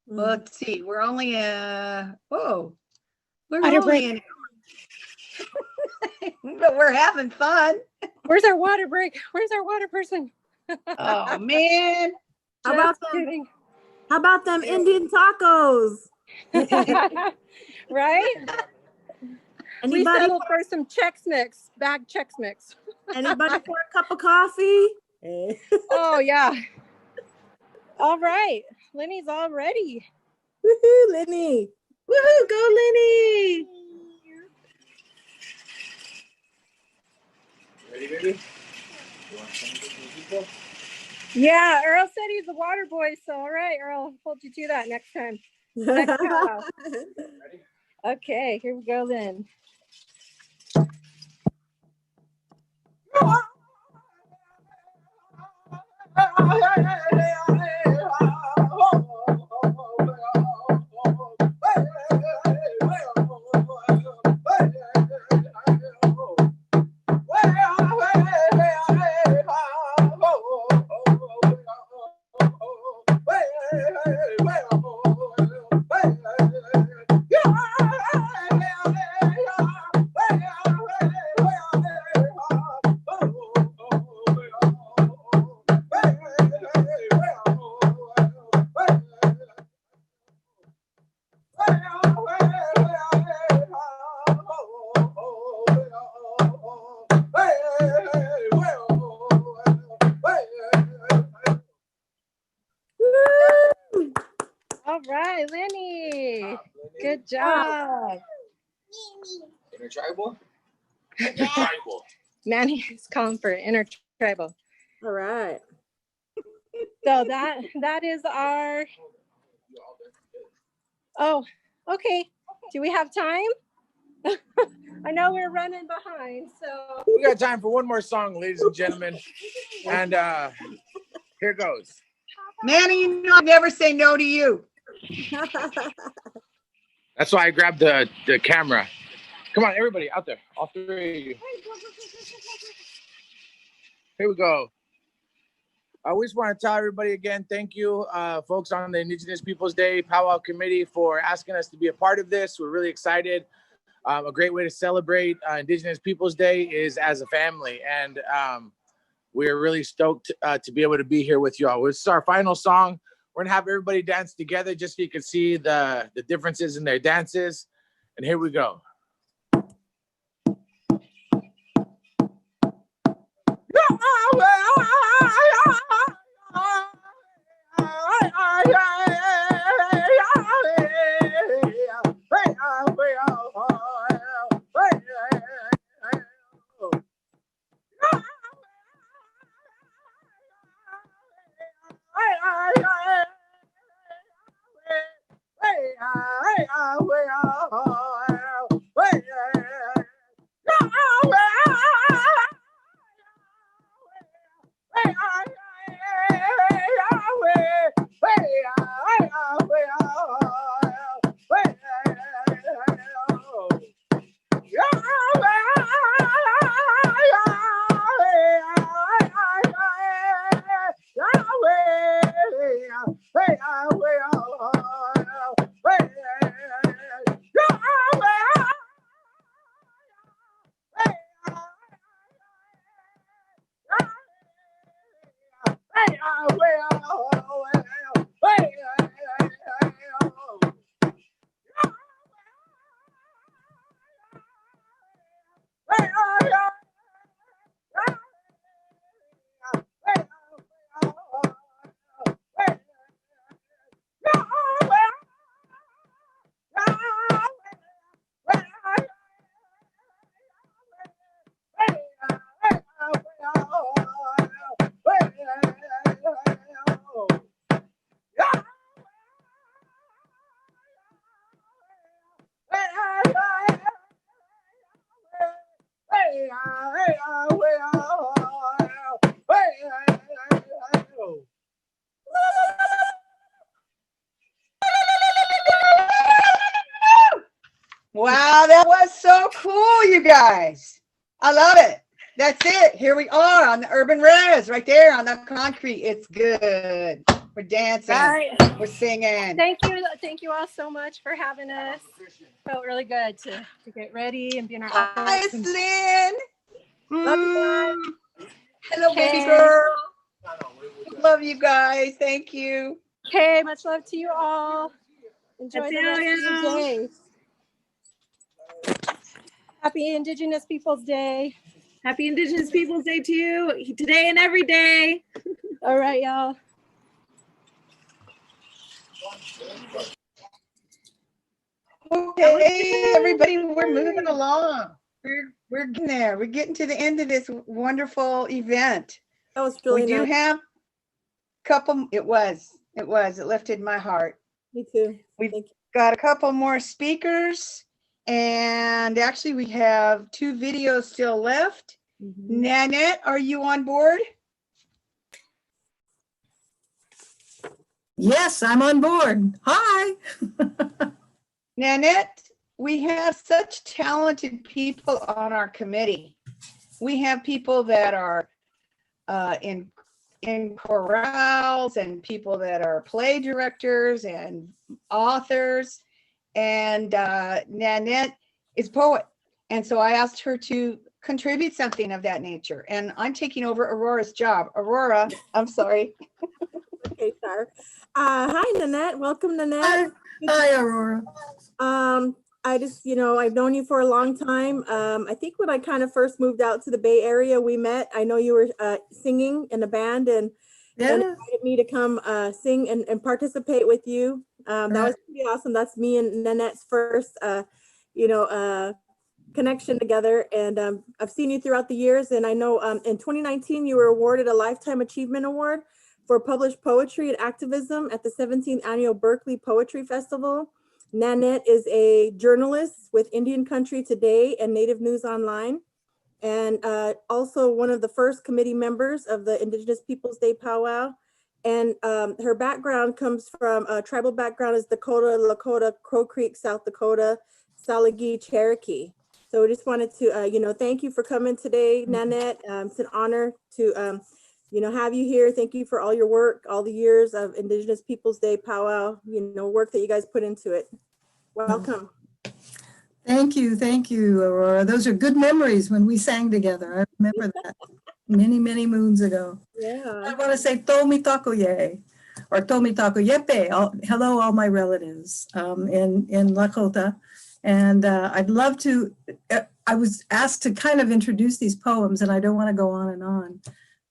Well, let's see. We're only we're Water break. only but we're having fun. Where's our water break? Where's our water person? Oh man. How about them? How about them Indian tacos? Right? Anybody We settled for some Chex Mix, bag Chex Mix. Anybody for a cup of coffee? Oh yeah. All right, Lenny's all ready. Woohoo, Lenny! Woohoo, go Lenny! Ready, baby? You want some of this musical? Yeah, Earl said he's a water boy, so all right, Earl, I'll hold you to that next time. Next powwow. Okay, here we go then. All right, Lenny. Good job. Intertribal? Intertribal. Manny is calling for intertribal. All right. So that is our. Oh, okay. Do we have time? I know we're running behind, so. We got time for one more song, ladies and gentlemen. And here goes. Manny, you know I'd never say no to you. That's why I grabbed the camera. Come on, everybody out there. All three of you. Here we go. I always want to tell everybody again, thank you, folks on the Indigenous Peoples Day Powwow Committee for asking us to be a part of this. We're really excited. A great way to celebrate Indigenous Peoples Day is as a family. And we're really stoked to be able to be here with you all. This is our final song. We're gonna have everybody dance together just so you can see the differences in their dances. And here we go. Wow, that was so cool, you guys. I love it. That's it. Here we are on the urban res, right there on the concrete. It's good. We're dancing. Right. We're singing. Thank you all so much for having us. Felt really good to get ready and be in our outfits. Hi, Lynn. Love you guys. Hello, baby Okay. girl. Love you guys. Thank you. Okay, much love to you all. Enjoy the rest of your day. Happy Indigenous Peoples Day. Happy Indigenous Peoples Day to you, today and every day. All right, y'all. Okay, everybody, we're moving along. We're getting there. We're getting to the end of this wonderful event. That was really We do nice. have a couple. It lifted my heart. Me too. We've got a couple more speakers, and actually we have 2 videos still left. Nanette, are you on board? Yes, I'm on board. Hi. Nanette, we have such talented people on our committee. We have people that are in chorales and people that are play directors and authors. And Nanette is poet. And so I asked her to contribute something of that nature. And I'm taking over Aurora's job. Aurora, I'm sorry. Okay, Star. Hi, Nanette. Welcome, Nanette. Hi, Aurora. I just, I've known you for a long time. I think when I kind of first moved out to the Bay Area, we met. I know you were singing in a band and invited me to come sing and participate with you. That was pretty awesome. That's me and Nanette's first, connection together. And I've seen you throughout the years. And I know in 2019, you were awarded a Lifetime Achievement Award for published poetry and activism at the 17th Annual Berkeley Poetry Festival. Nanette is a journalist with Indian Country Today and Native News Online, and also one of the first committee members of the Indigenous Peoples Day Powwow. And her background comes from, tribal background is Dakota, Lakota, Crow Creek, South Dakota, Salagi, Cherokee. So we just wanted to, thank you for coming today, Nanette. It's an honor to, have you here. Thank you for all your work, all the years of Indigenous Peoples Day Powwow, work that you guys put into it. Welcome. Thank you, Aurora. Those are good memories when we sang together. I remember that many, many moons ago. Yeah. I want to say Tomi Takoye or Tomi Takoyepe. Hello, all my relatives in Lakota. And I'd love to, I was asked to kind of introduce these poems, and I don't want to go on and on,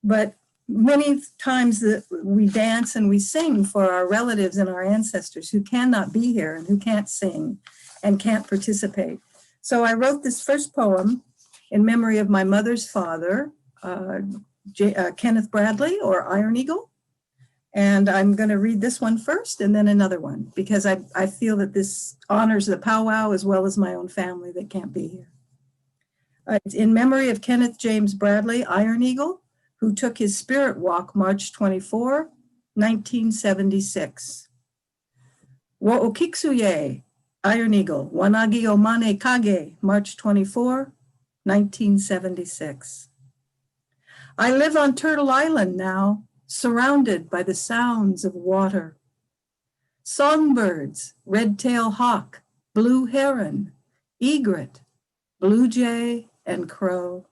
but many times that we dance and we sing for our relatives and our ancestors who cannot be here and who can't sing and can't participate. So I wrote this first poem in memory of my mother's father, Kenneth Bradley, or Iron Eagle. And I'm going to read this one first and then another one, because I feel that this honors the powwow as well as my own family that can't be here. It's in memory of Kenneth James Bradley, Iron Eagle, who took his spirit walk March 24, 1976. Wo'okiksuye, Iron Eagle, Wanagi Omane Kage, March 24, 1976. I live on Turtle Island now, surrounded by the sounds of water. Songbirds, red-tailed hawk, blue heron, egret, blue jay, and crow.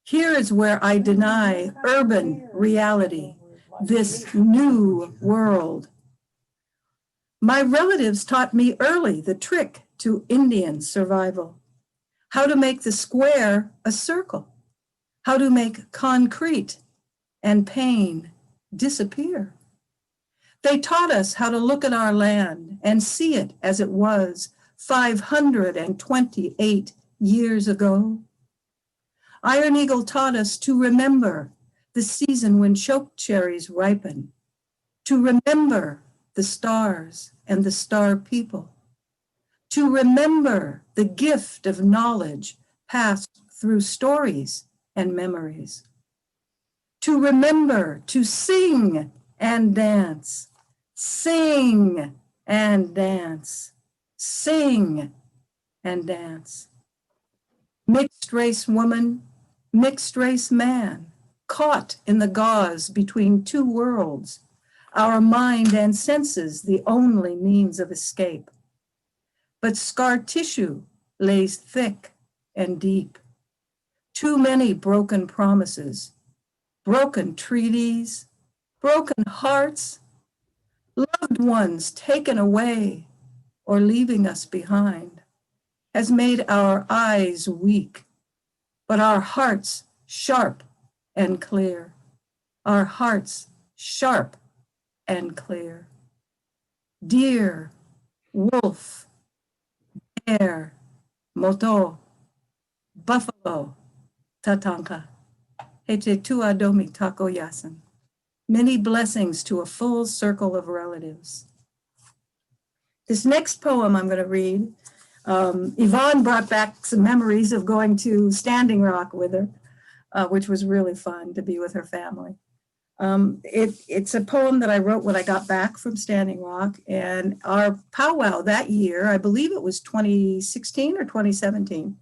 Here is where I deny urban reality, this new world. My relatives taught me early the trick to Indian survival, how to make the square a circle, how to make concrete and pain disappear. They taught us how to look at our land and see it as it was 528 years ago. Iron Eagle taught us to remember the season when choke cherries ripen, to remember the stars and the star people, to remember the gift of knowledge passed through stories and memories, to remember to sing and dance, sing and dance, sing and dance. Mixed race woman, mixed race man, caught in the gauze between two worlds, our mind and senses the only means of escape. But scar tissue lays thick and deep. Too many broken promises, broken treaties, broken hearts, loved ones taken away or leaving us behind, has made our eyes weak, but our hearts sharp and clear. Our hearts sharp and clear. Deer, wolf, bear, moto, buffalo, tatanka. Hete tuadomi tako yasin. Many blessings to a full circle of relatives. This next poem I'm going to read, Yvonne brought back some memories of going to Standing Rock with her, which was really fun to be with her family. It's a poem that I wrote when I got back from Standing Rock, and our powwow that year, I believe it was 2016 or 2017,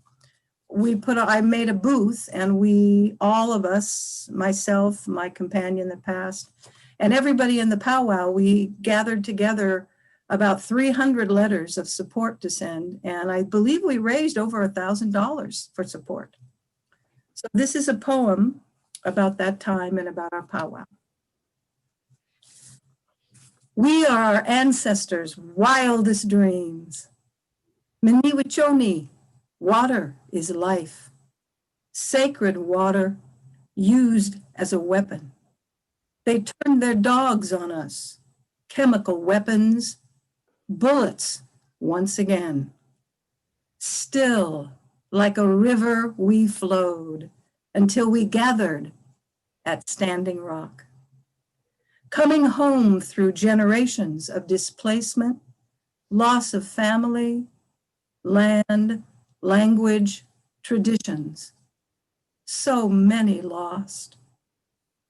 I made a booth, and all of us, myself, my companion that passed, and everybody in the powwow, we gathered together about 300 letters of support to send, and I believe we raised over $1,000 for support. So this is a poem about that time and about our powwow. We are our ancestors' wildest dreams. Miniwichoni, water is life. Sacred water used as a weapon. They turned their dogs on us, chemical weapons, bullets once again. Still, like a river, we flowed until we gathered at Standing Rock. Coming home through generations of displacement, loss of family, land, language, traditions. So many lost.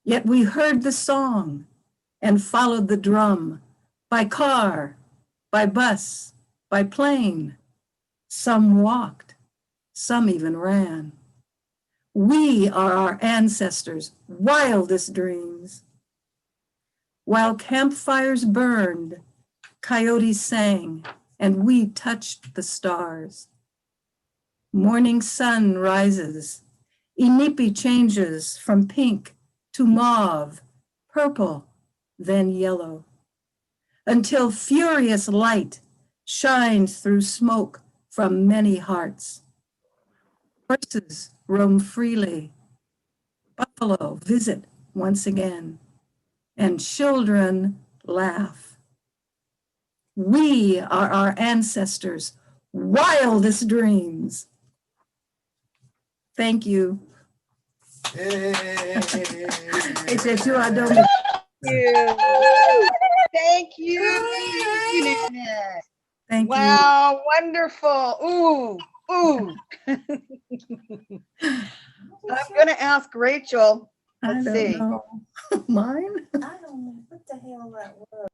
Yet we heard the song and followed the drum by car, by bus, by plane. Some walked, some even ran. We are our ancestors' wildest dreams. While campfires burned, coyotes sang, and we touched the stars. Morning sun rises, Inipi changes from pink to mauve, purple, then yellow, until furious light shines through smoke from many hearts. Horses roam freely, buffalo visit once again, and children laugh. We are our ancestors' wildest dreams. Thank you. Thank you. Thank wow, wonderful. Ooh, ooh. I'm going to ask Rachel. Let's see. Mine? I don't know what the hell that was.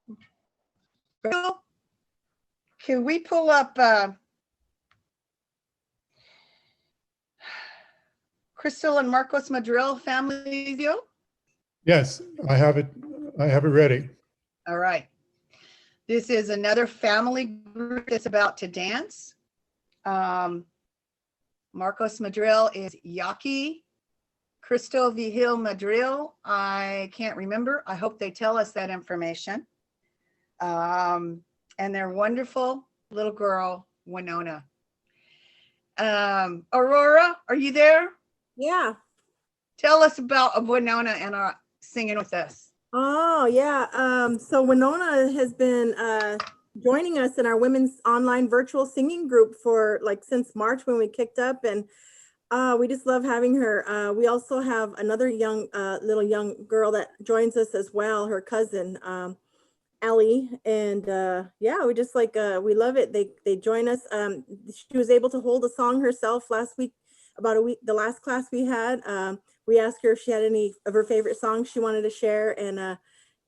Rachel, can we pull up Crystal and Marcos Madril family video? Yes, I have it ready. All right. This is another family group that's about to dance. Marcos Madril is Yaqui. Crystal Vigil Madril, I can't remember. I hope they tell us that information. And their wonderful little girl, Winona. Aurora, are you there? Yeah. Tell us about Winona and singing with us. Oh, yeah. So Winona has been joining us in our women's online virtual singing group for since March when we kicked up, and we just love having her. We also have another little young girl that joins us as well, her cousin, Ellie, and yeah, we just we love it. They join us. She was able to hold a song herself last week, the last class we had. We asked her if she had any of her favorite songs she wanted to share, and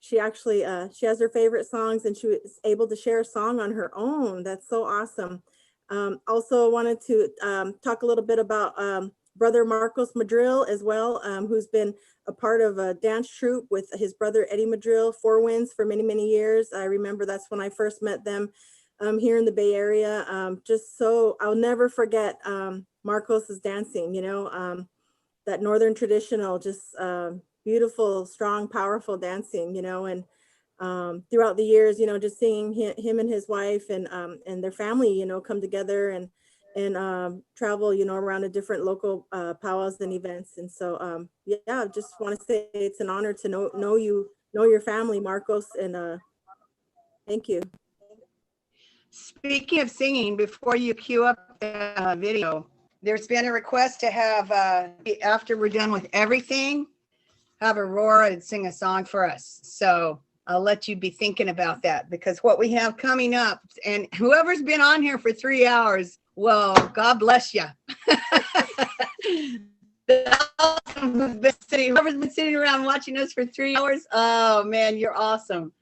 she actually she has her favorite songs, and she was able to share a song on her own. That's so awesome. Also wanted to talk a little bit about Brother Marcos Madril as well, who's been a part of a dance troupe with his brother Eddie Madril, Four Winds, for many, many years. I remember that's when I first met them here in the Bay Area. Just so I'll never forget Marcos's dancing, you know, that Northern traditional, just beautiful, strong, powerful dancing, you know, and throughout the years, you know, just seeing him and his wife and their family, you know, come together and travel, you know, around the different local powwows and events. And so, yeah, I just want to say it's an honor to know your family, Marcos, and thank you. Speaking of singing, before you cue up the video, there's been a request to have, after we're done with everything, have Aurora sing a song for us. So I'll let you be thinking about that, because what we have coming up, and whoever's been on here for 3 hours, well, God bless you. Whoever's been sitting around watching us for 3 hours, oh man, you're awesome.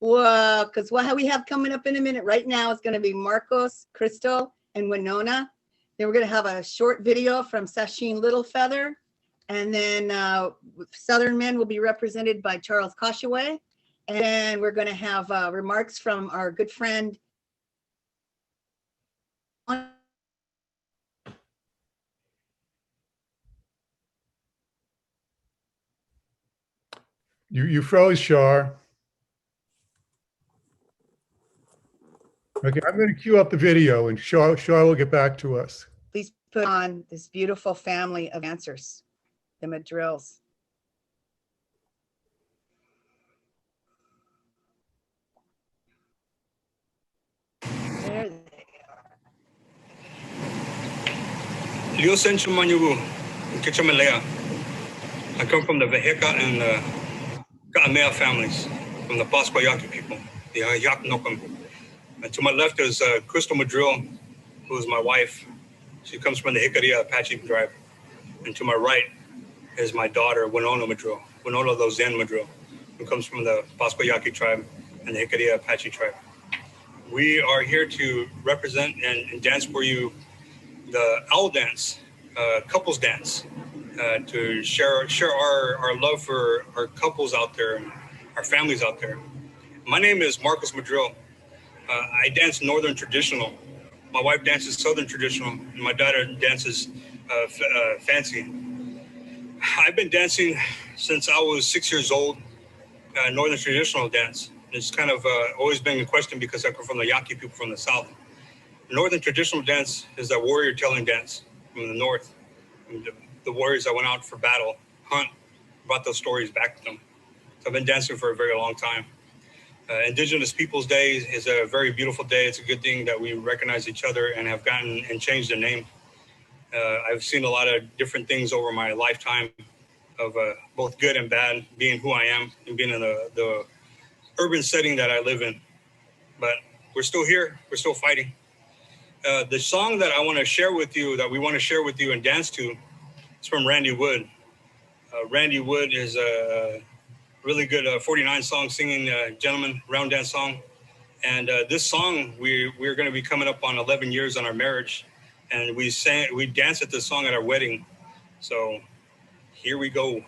Well, because what we have coming up in a minute right now is going to be Marcos, Crystal, and Winona. Then we're going to have a short video from Sasheen Littlefeather. And then Southern Men will be represented by Charles Koshaway. And then we're going to have remarks from our good friend. You froze, Shar. Okay, I'm going to cue up the video and Shar will get back to us. Please put on this beautiful family of dancers, the Madrils. There they Leo Senchu Manyugu, Kichamalea. I come from the Veheka and the Kaamea families, from the Pasquayaki people, the Yak Nokum. And to my left is Crystal Madril, who is my wife. She comes from the Hikaria Apache tribe. And to my right is my daughter, Winona Madril, Winona Lozen Madril, who comes from the Pasquayaki tribe and the Hikaria Apache tribe. We are here to represent and dance for you the owl dance, couples dance, to share our love for our couples out there, our families out there. My name is Marcos Madril. I dance Northern traditional. My wife dances Southern traditional, and my daughter dances fancy. I've been dancing since I was 6 years old, Northern traditional dance. It's kind of always been in question because I come from the Yaqui people from the South. Northern traditional dance is that warrior telling dance from the North. The warriors that went out for battle, hunt, brought those stories back to them. So I've been dancing for a very long time. Indigenous Peoples Day is a very beautiful day. It's a good thing that we recognize each other and have gotten and changed the name. I've seen a lot of different things over my lifetime of both good and bad, being who I am and being in the urban setting that I live in. But we're still here. We're still fighting. The song that I want to share with you, that we want to share with you and dance to, is from Randy Wood. Randy Wood is a really good 49 song singing gentleman, round dance song. And this song, we're going to be coming up on 11 years on our marriage. And we danced at this song at our wedding. So here we go.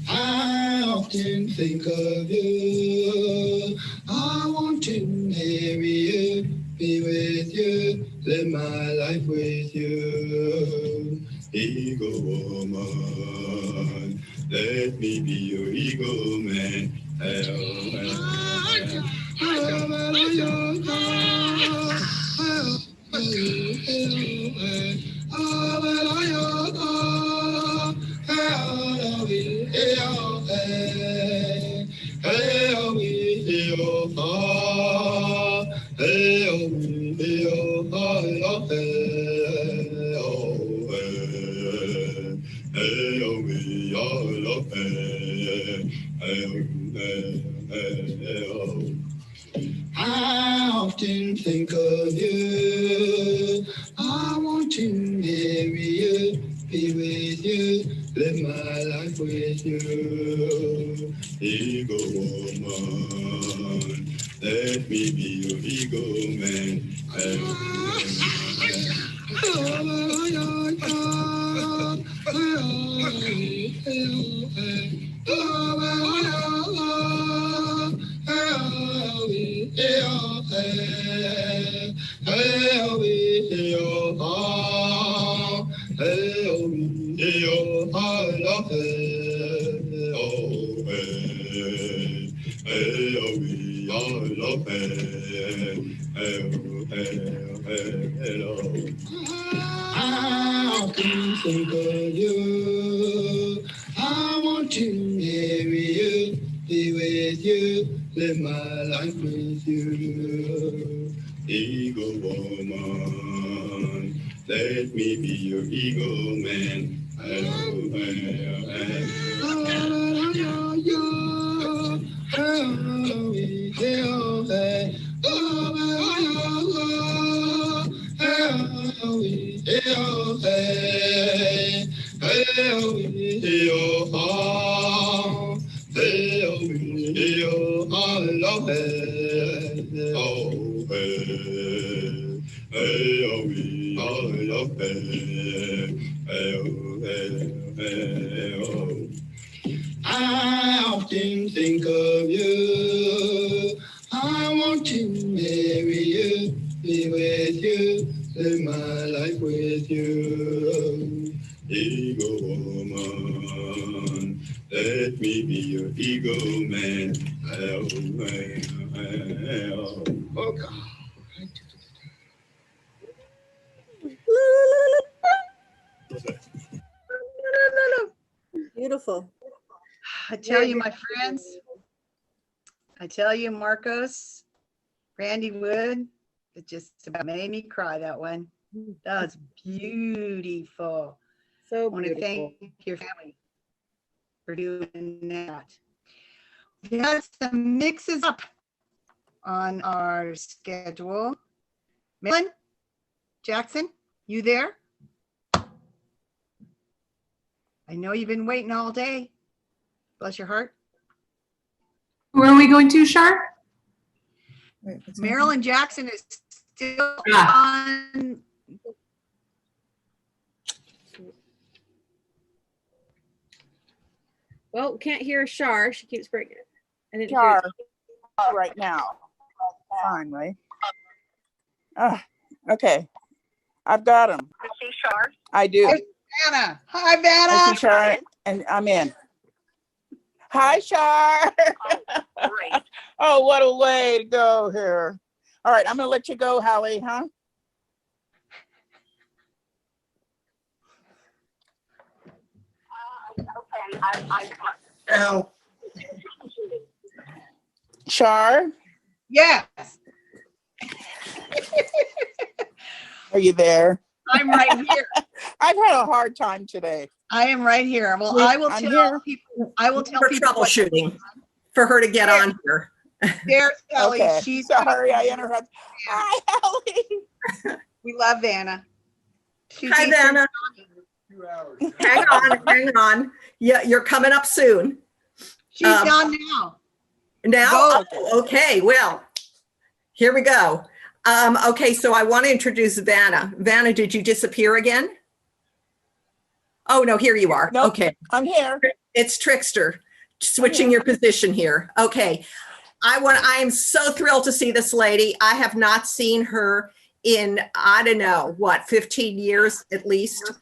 I often think of you. I want to marry you, be with you, live my life with you. Eagle woman, let me be your eagle man. I often think of you. I want to marry you, be with you, live my life with you. Ego woman, let me be your ego man. I often think of you. I want to marry you, be with you, live my life with you. Ego woman, let me be your ego man. I often think of you. I want to marry you, be with you, live my life with you. Ego woman, let me be your ego man. Oh God. Beautiful. I tell you, my friends, I tell you, Marcos, Randy Wood, it just about made me cry, that one. That was beautiful. So I want to beautiful. thank your family for doing that. We had some mixes up on our schedule. Marilyn Jackson, you there? I know you've been waiting all day. Bless your heart. Who are we going to, Shar? Marilyn Jackson is still Ah. on. Well, can't hear Shar. She keeps breaking. I didn't Char hear. right now. Finally. Okay. I've got him. See Shar? I do. There's Vanna. Hi, I Vanna. see Char and I'm in. Hi, Char. Great. Oh, what a way to go here. All right, I'm going to let you go, Hallie, huh? Oh. Char? Yes. Are you there? I'm right here. I've had a hard time today. I am right here. Well, I will I'm tell here. people. I will tell For people what- troubleshooting for her to get on here. There's Kelly. Okay. She's Sorry, I interrupted. Hi, Hallie. We love Vanna. She's Hi, Eastern- Vanna. Hang on. Yeah, you're coming up soon. She's on now. Now? Go. Oh, okay, well, here we go. Okay, so I want to introduce Vanna. Vanna, did you disappear again? Oh, no, here you are. Nope, Okay. I'm here. It's Trickster, switching your position here. Okay. I am so thrilled to see this lady. I have not seen her in, I don't know, what, 15 years at least.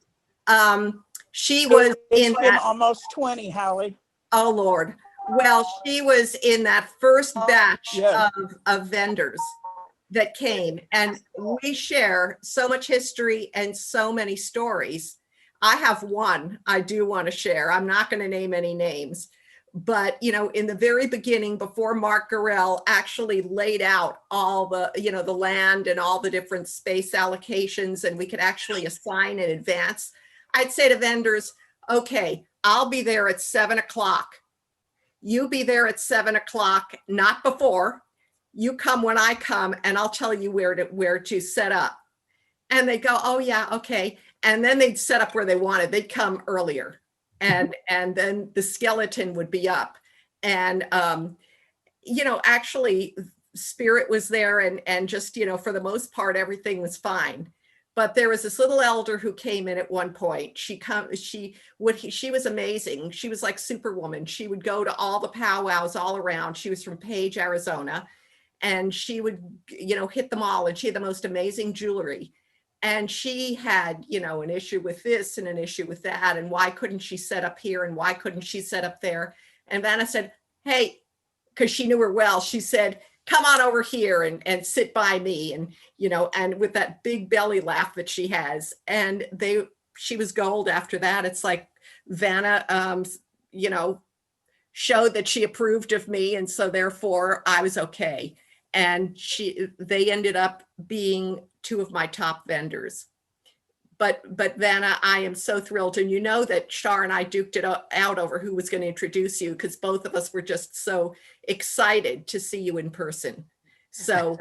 She was It's in been that, almost 20, Hallie. oh Lord. Well, she was in that first batch Yes. of vendors that came, and we share so much history and so many stories. I have one I do want to share. I'm not going to name any names, but in the very beginning, before Mark Garrell actually laid out all the, the land and all the different space allocations, and we could actually assign in advance, I'd say to vendors, okay, I'll be there at 7 o'clock. You be there at 7 o'clock, not before. You come when I come, and I'll tell you where to set up. And they go, oh yeah, okay. And then they'd set up where they wanted. They'd come earlier, and then the skeleton would be up. And actually, spirit was there, and just for the most part, everything was fine. But there was this little elder who came in at one point. She was amazing. She was like Superwoman. She would go to all the powwows all around. She was from Page, Arizona, and she would, hit them all. And she had the most amazing jewelry. And she had, an issue with this and an issue with that. And why couldn't she set up here? And why couldn't she set up there? And Vanna said, hey, because she knew her well, she said, come on over here and sit by me. And, and with that big belly laugh that she has. And she was gold after that. It's like Vanna, showed that she approved of me. And so therefore I was okay. And they ended up being two of my top vendors. But Vanna, I am so thrilled. And you know that Shar and I duked it out over who was going to introduce you, because both of us were just so excited to see you in person. So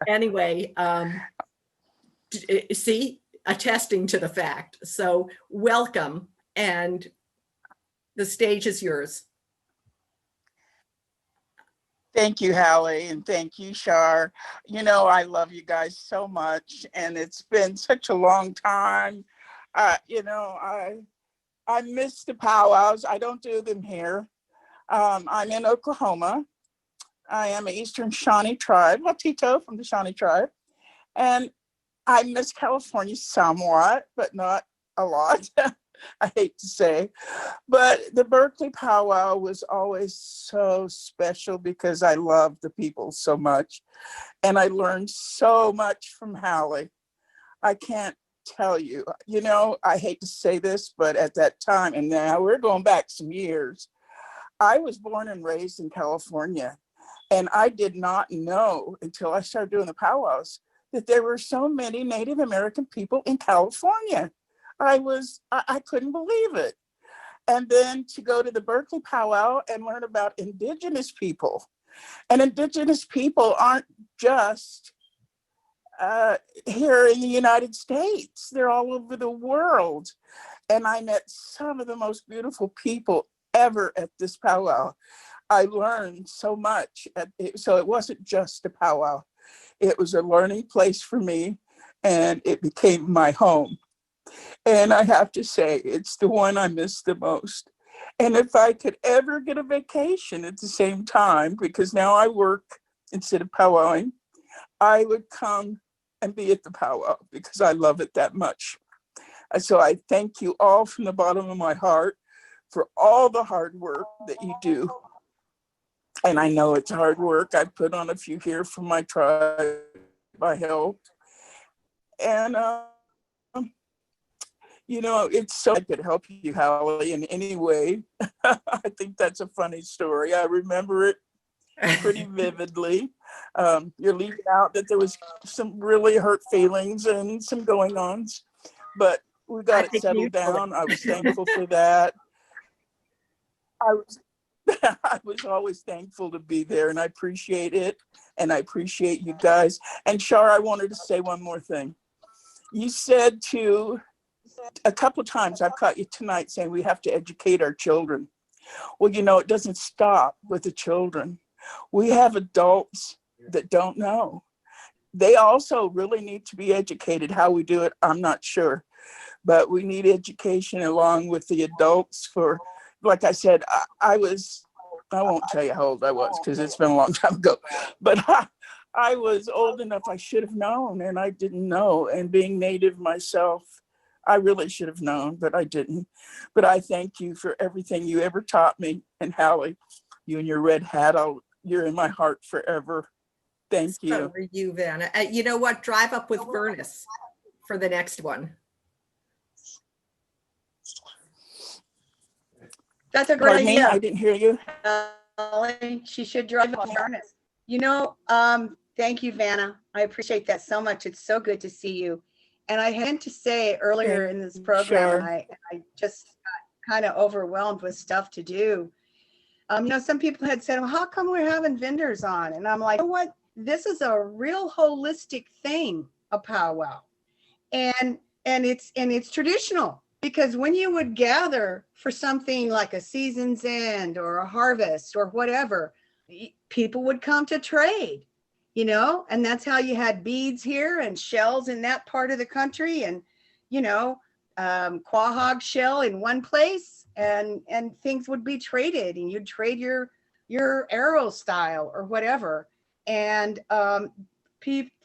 anyway, attesting to the fact. So welcome, and the stage is yours. Thank you, Hallie, and thank you, Shar. I love you guys so much, and it's been such a long time. I miss the powwows. I don't do them here. I'm in Oklahoma. I am an Eastern Shawnee tribe, Tito from the Shawnee tribe, and I miss California somewhat, but not a lot. I hate to say, but the Berkeley powwow was always so special because I love the people so much, and I learned so much from Hallie. I can't tell you, I hate to say this, but at that time, and now we're going back some years, I was born and raised in California, and I did not know until I started doing the powwows that there were so many Native American people in California. I couldn't believe it. And then to go to the Berkeley powwow and learn about Indigenous people. And Indigenous people aren't just here in the United States. They're all over the world. And I met some of the most beautiful people ever at this powwow. I learned so much. So it wasn't just a powwow. It was a learning place for me, and it became my home. And I have to say, it's the one I miss the most. And if I could ever get a vacation at the same time, because now I work instead of powwowing, I would come and be at the powwow because I love it that much. So I thank you all from the bottom of my heart for all the hard work that you do. And I know it's hard work. I put on a few here from my tribe. I helped. And, it's so I could help you, Hallie, in any way. I think that's a funny story. I remember it pretty vividly. You're leaving out that there was some really hurt feelings and some going-ons, but we got it settled down. I was thankful for that. I was always thankful to be there, and I appreciate it, and I appreciate you guys. And Shar, I wanted to say one more thing. You said a couple of times, I've caught you tonight saying we have to educate our children. Well, it doesn't stop with the children. We have adults that don't know. They also really need to be educated. How we do it, I'm not sure. But we need education along with the adults for, like I said, I won't tell you how old I was because it's been a long time ago, but I was old enough I should have known, and I didn't know. And being Native myself, I really should have known, but I didn't. But I thank you for everything you ever taught me. And Hallie, you and your red hat, you're in my heart forever. Thank you. So are you, Vanna. You know what? Drive up with Bernice for the next one. That's a great idea. I didn't hear you. She should drive up Ernest. Thank you, Vanna. I appreciate that so much. It's so good to see you. And I had to say earlier in this program, Sure. I just got kind of overwhelmed with stuff to do. Some people had said, well, how come we're having vendors on? And I'm like, you know what? This is a real holistic thing, a powwow. And it's traditional, because when you would gather for something like a season's end or a harvest or whatever, people would come to trade, and that's how you had beads here and shells in that part of the country, and, quahog shell in one place, and things would be traded, and you'd trade your arrow style or whatever. And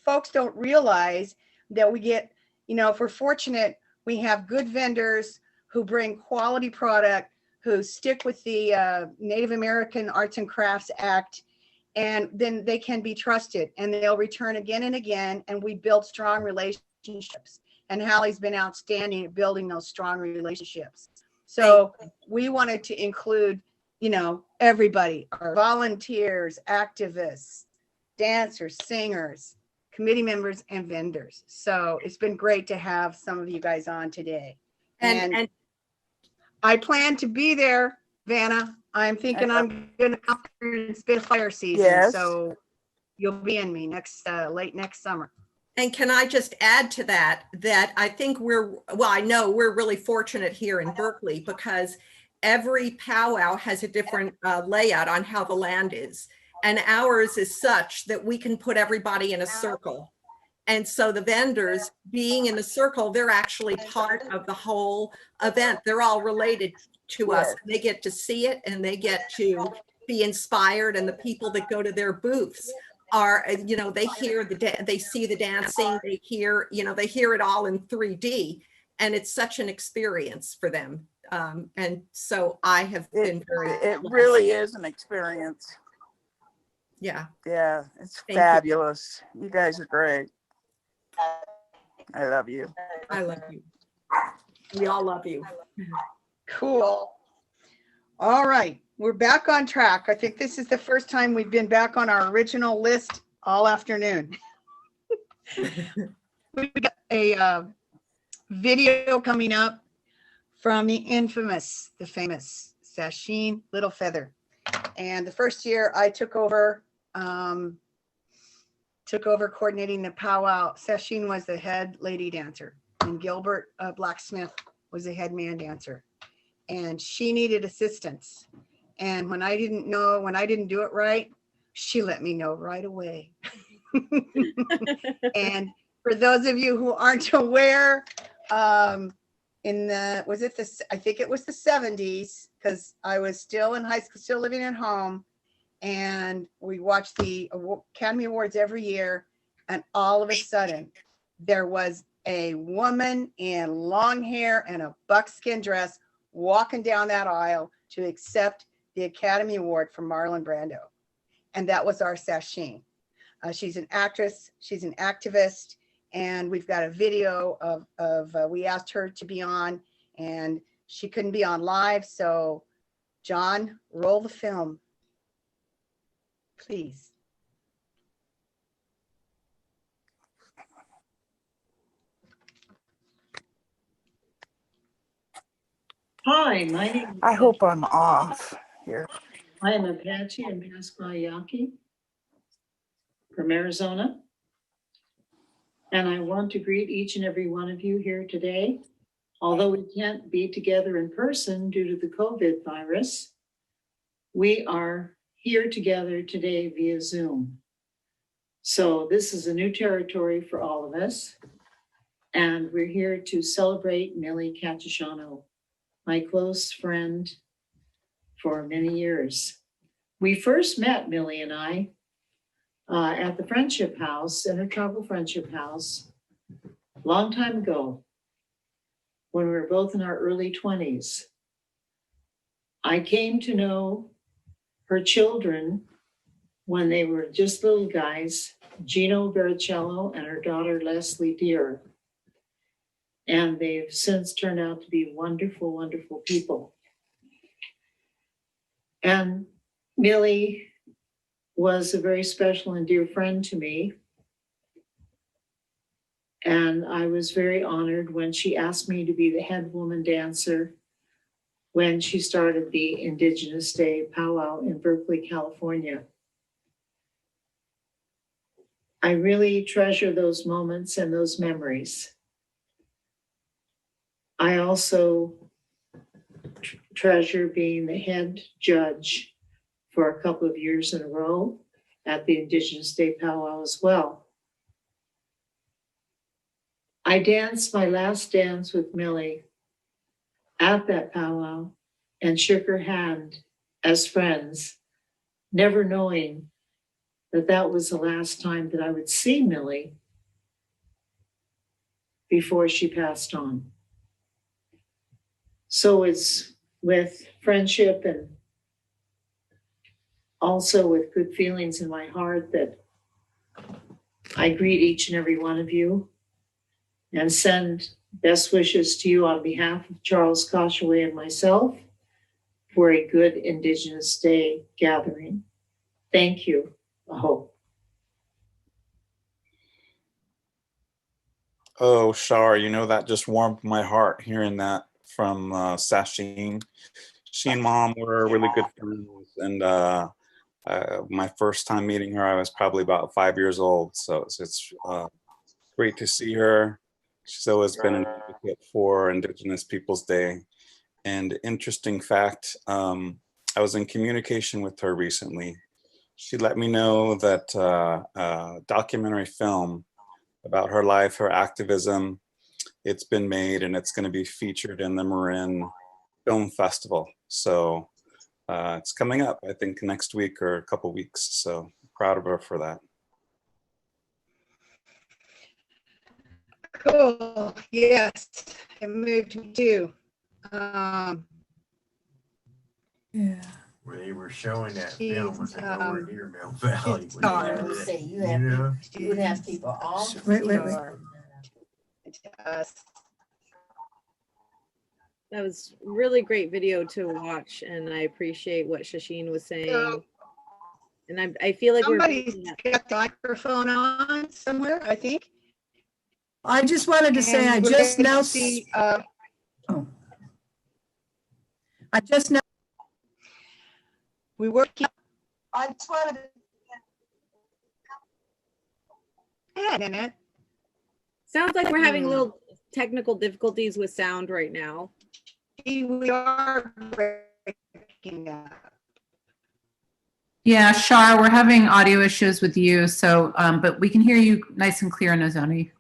folks don't realize that we get, if we're fortunate, we have good vendors who bring quality product, who stick with the Native American Arts and Crafts Act, and then they can be trusted, and they'll return again and again, and we build strong relationships. And Hallie's been outstanding at building those strong relationships. So we wanted to include, everybody, our volunteers, activists, dancers, singers, committee members, and vendors. So it's been great to have some of you guys on today. And I plan to be there, Vanna. I'm thinking I'm going to come here and spit fire season. Yes. So you'll be in me late next summer. And can I just add to that I think I know we're really fortunate here in Berkeley, because every powwow has a different layout on how the land is. And ours is such that we can put everybody in a circle. And so the vendors being in a circle, they're actually part of the whole event. They're all related to us. They get to see it and they get to be inspired. And the people that go to their booths are, they hear they see the dancing, they hear it all in 3D, and it's such an experience for them. And so I have been it really is an experience. Yeah. Yeah, it's fabulous. You guys are great. I love you. I love you. We all love you. Cool. All right. We're back on track. I think this is the first time we've been back on our original list all afternoon. We've got a video coming up from the famous Sasheen Little Feather. And the first year I took over coordinating the powwow. Sasheen was the head lady dancer, and Gilbert Blacksmith was the head man dancer. And she needed assistance. And when I didn't do it right, she let me know right away. And for those of you who aren't aware, I think it was the 70s, because I was still in high school, still living at home, and we watched the Academy Awards every year, and all of a sudden there was a woman in long hair and a buckskin dress walking down that aisle to accept the Academy Award from Marlon Brando. And that was our Sasheen. She's an actress, she's an activist, and we've got a video of we asked her to be on, and she couldn't be on live. So John, roll the film, please. Hi, my name is I hope I'm off here. I am Apache and Pasquayaki from Arizona. And I want to greet each and every one of you here today. Although we can't be together in person due to the COVID virus, we are here together today via Zoom. So this is a new territory for all of us. And we're here to celebrate Millie Cacciano, my close friend for many years. We first met, Millie and I, at the Friendship House, Intertribal Friendship House, a long time ago, when we were both in our early 20s. I came to know her children when they were just little guys, Gino Baricello and her daughter, Leslie Deere. And they've since turned out to be wonderful, wonderful people. And Millie was a very special and dear friend to me. And I was very honored when she asked me to be the head woman dancer when she started the Indigenous Day Powwow in Berkeley, California. I really treasure those moments and those memories. I also treasure being the head judge for a couple of years in a row at the Indigenous Day Powwow as well. I danced my last dance with Millie at that powwow and shook her hand as friends, never knowing that that was the last time that I would see Millie before she passed on. So it's with friendship and also with good feelings in my heart that I greet each and every one of you and send best wishes to you on behalf of Charles Koshaway and myself for a good Indigenous Day gathering. Thank you. Aho. Oh, Shar, you know, that just warmed my heart hearing that from Sasheen. She and Mom were really good friends, and my first time meeting her, I was probably about 5 years old. So it's great to see her. She's always been an advocate for Indigenous Peoples Day. And interesting fact, I was in communication with her recently. She let me know that a documentary film about her life, her activism, it's been made and it's going to be featured in the Marin Film Festival. So it's coming up, I think, next week or a couple weeks. So proud of her for that. Cool. Yes, it moved me too. Yeah. Where they were showing that She's, film, I think over near Mill Valley. she's You would have people all. Wait. That was really great video to watch, and I appreciate what Shasheen was saying. And I feel like somebody's got the microphone on somewhere, I think. I just wanted to say, I And we're just gonna now see. I just now. We work. I just wanted to. Yeah, Annette. Sounds like we're having little technical difficulties with sound right now. We are breaking up. Yeah, Shar, we're having audio issues with you, so but we can hear you nice and clear, Nozoni.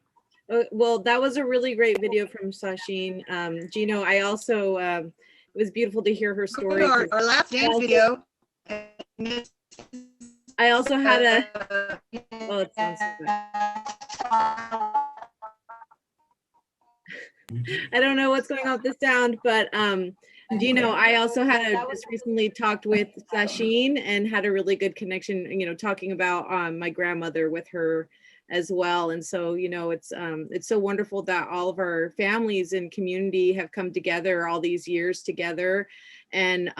Well, that was a really great video from Sasheen. Gino, I also, it was beautiful to hear her story. Our last dance video. I also had a, oh, it sounds so good. I don't know what's going on with the sound, but Gino, I also just recently talked with Sasheen and had a really good connection, you know, talking about my grandmother with her as well. And so, you know, it's so wonderful that all of our families and community have come together all these years together. And,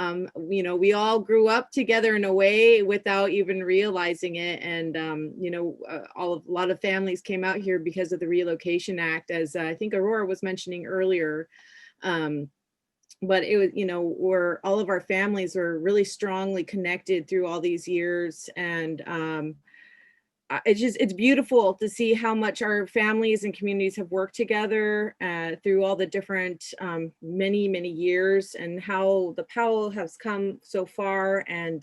you know, we all grew up together in a way without even realizing it. And, you know, a lot of families came out here because of the Relocation Act, as I think Aurora was mentioning earlier. But it was, you know, where all of our families were really strongly connected through all these years. And it's beautiful to see how much our families and communities have worked together through all the different many years, and how the Powwow has come so far, and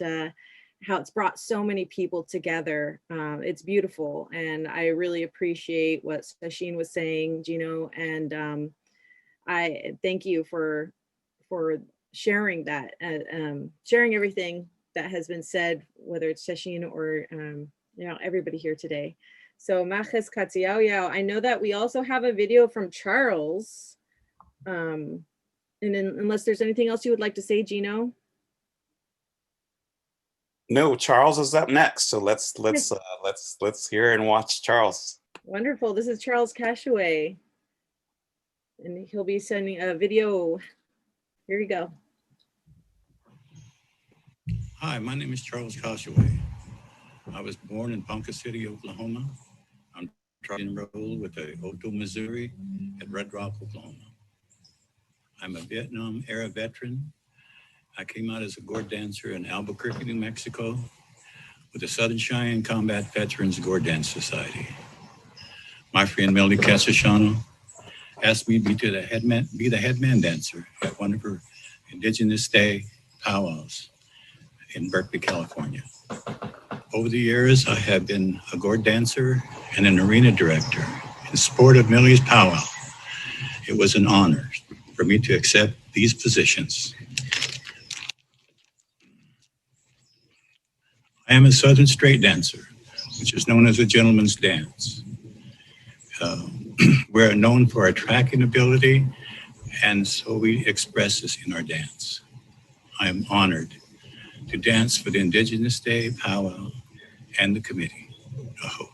how it's brought so many people together. It's beautiful, and I really appreciate what Sasheen was saying, Gino, and I thank you for sharing that, sharing everything that has been said, whether it's Sasheen or you know, everybody here today. So Majes Katsiaoyao, I know that we also have a video from Charles. And then, unless there's anything else you would like to say, Gino? No, Charles is up next. So let's hear and watch Charles. Wonderful. This is Charles Cashaway. And he'll be sending a video. Here we go. Hi, my name is Charles Cashaway. I was born in Ponca City, Oklahoma. I'm trying to enroll with the Oto, Missouri at Red Rock, Oklahoma. I'm a Vietnam era veteran I came out as a gourd dancer in Albuquerque, New Mexico, with the Southern Cheyenne Combat Veterans Gourd Dance Society. My friend Melody Castriciano asked me to be the head man dancer at one of her Indigenous Day powwows in Berkeley, California. Over the years, I have been a gourd dancer and an arena director in support of Millie's powwow. It was an honor for me to accept these positions. I am a Southern straight dancer, which is known as a gentleman's dance. We're known for our tracking ability, and so we express this in our dance. I am honored to dance for the Indigenous Day powwow and the committee. Aho.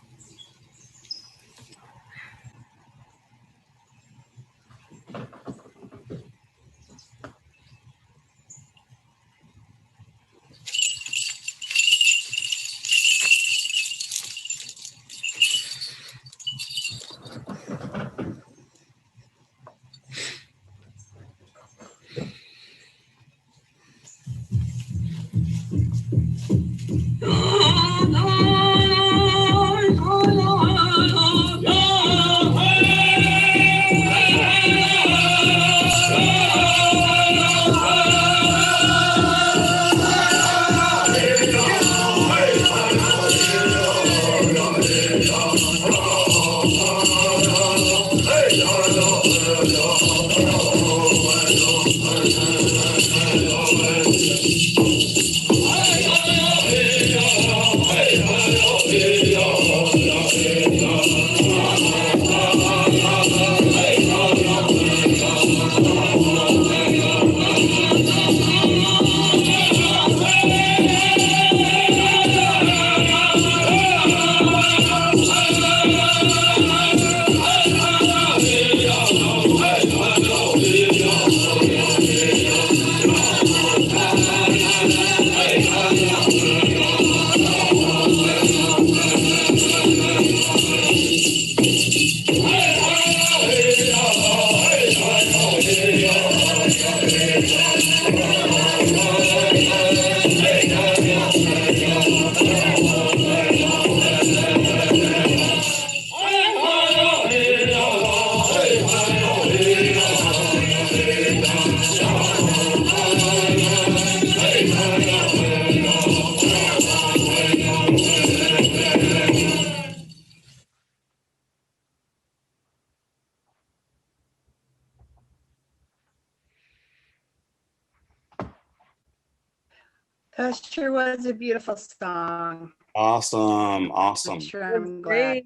That sure was a beautiful song. Awesome. Awesome. I'm sure I'm glad.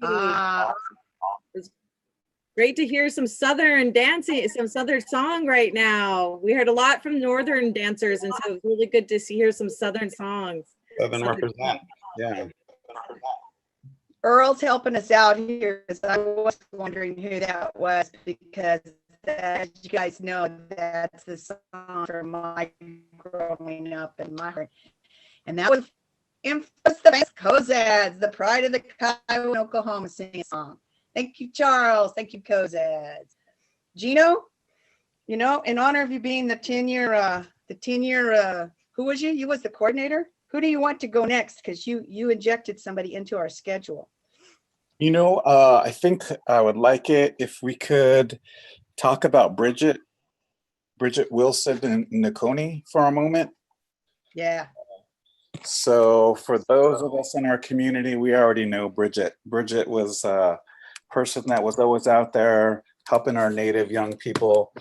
It's great to hear some Southern dancing, some Southern song right now. We heard a lot from Northern dancers, and so it's really good to hear some Southern songs. Southern represent. Yeah. Earl's helping us out here because I was wondering who that was, because as you guys know, that's the song for my growing up in my heart. And that was the Cozads, the pride of the Kiowa in Oklahoma, singing a song. Thank you, Charles. Thank you, Cozads. Gino, you know, in honor of you being the 10-year, who was you? You was the coordinator? Who do you want to go next? Because you injected somebody into our schedule. You know, I think I would like it if we could talk about Bridget Wilson and Nakoni for a moment. Yeah. So for those of us in our community, we already know Bridget. Bridget was a person that was always out there helping our Native young people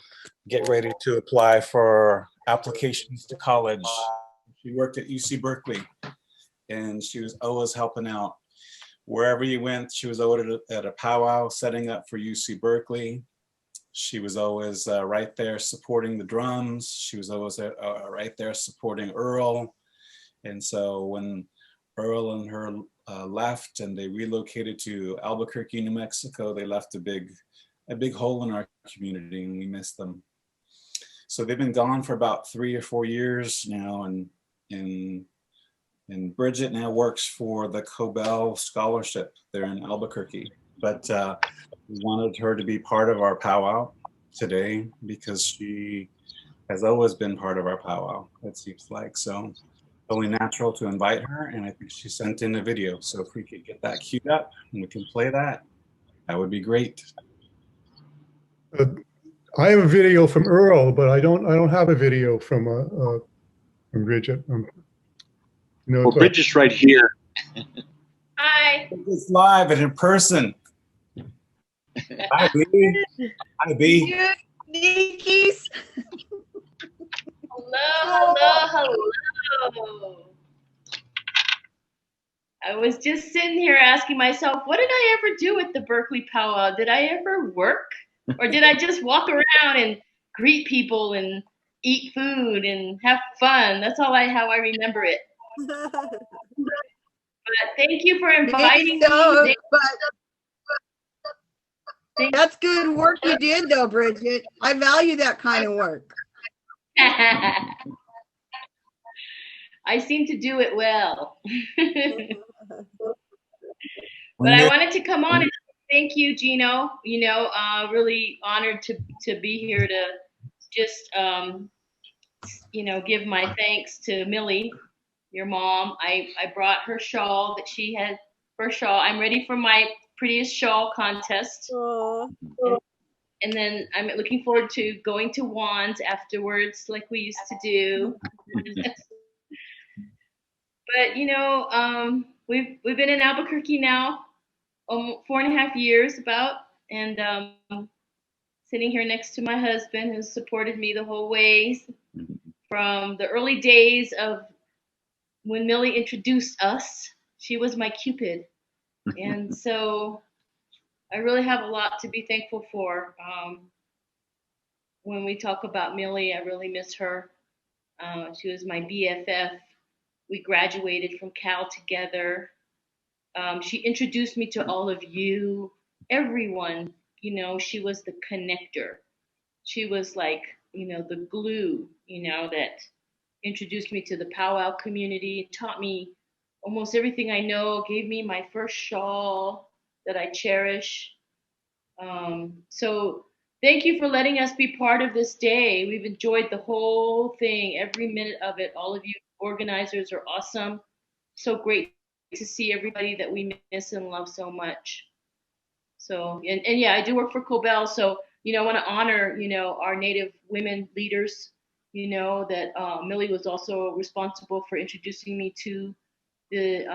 get ready to apply for applications to college. She worked at UC Berkeley, and she was always helping out. Wherever you went, she was always at a powwow setting up for UC Berkeley. She was always right there supporting the drums. She was always right there supporting Earl. And so when Earl and her left and they relocated to Albuquerque, New Mexico, they left a big hole in our community, and we miss them. So they've been gone for about 3 or 4 years now, and Bridget now works for the Cobell Scholarship there in Albuquerque. But we wanted her to be part of our powwow today because she has always been part of our powwow, it seems like. So only natural to invite her, and I think she sent in a video. So if we could get that queued up and we can play that, that would be great. I have a video from Earl, but I don't have a video from Bridget. Well, Bridget's right here. Hi. It's live and in person. Hi, B. Hi, B. Nikki's. Hello. I was just sitting here asking myself, what did I ever do with the Berkeley Powwow? Did I ever work? Or did I just walk around and greet people and eat food and have fun? That's how I remember it. But thank you for inviting me. That's good work you did, though, Bridget. I value that kind of work. I seem to do it well. But I wanted to come on and thank you, Gino. You know, really honored to be here to just, you know, give my thanks to Millie, your mom. I brought her shawl that she had, first shawl. I'm ready for my prettiest shawl contest. And then I'm looking forward to going to Wands afterwards, like we used to do. But you know, we've been in Albuquerque now 4.5 years about, and sitting here next to my husband, who's supported me the whole way from the early days of when Millie introduced us. She was my Cupid, and so I really have a lot to be thankful for. When we talk about Millie, I really miss her. She was my BFF. We graduated from Cal together. She introduced me to all of you, everyone. You know, she was the connector. She was like, you know, the glue, you know, that introduced me to the powwow community, taught me almost everything I know, gave me my first shawl that I cherish. So thank you for letting us be part of this day. We've enjoyed the whole thing, every minute of it. All of you organizers are awesome. So great to see everybody that we miss and love so much. So, and yeah, I do work for Cobell. So, you know, I want to honor, you know, our Native women leaders, you know, that Millie was also responsible for introducing me to the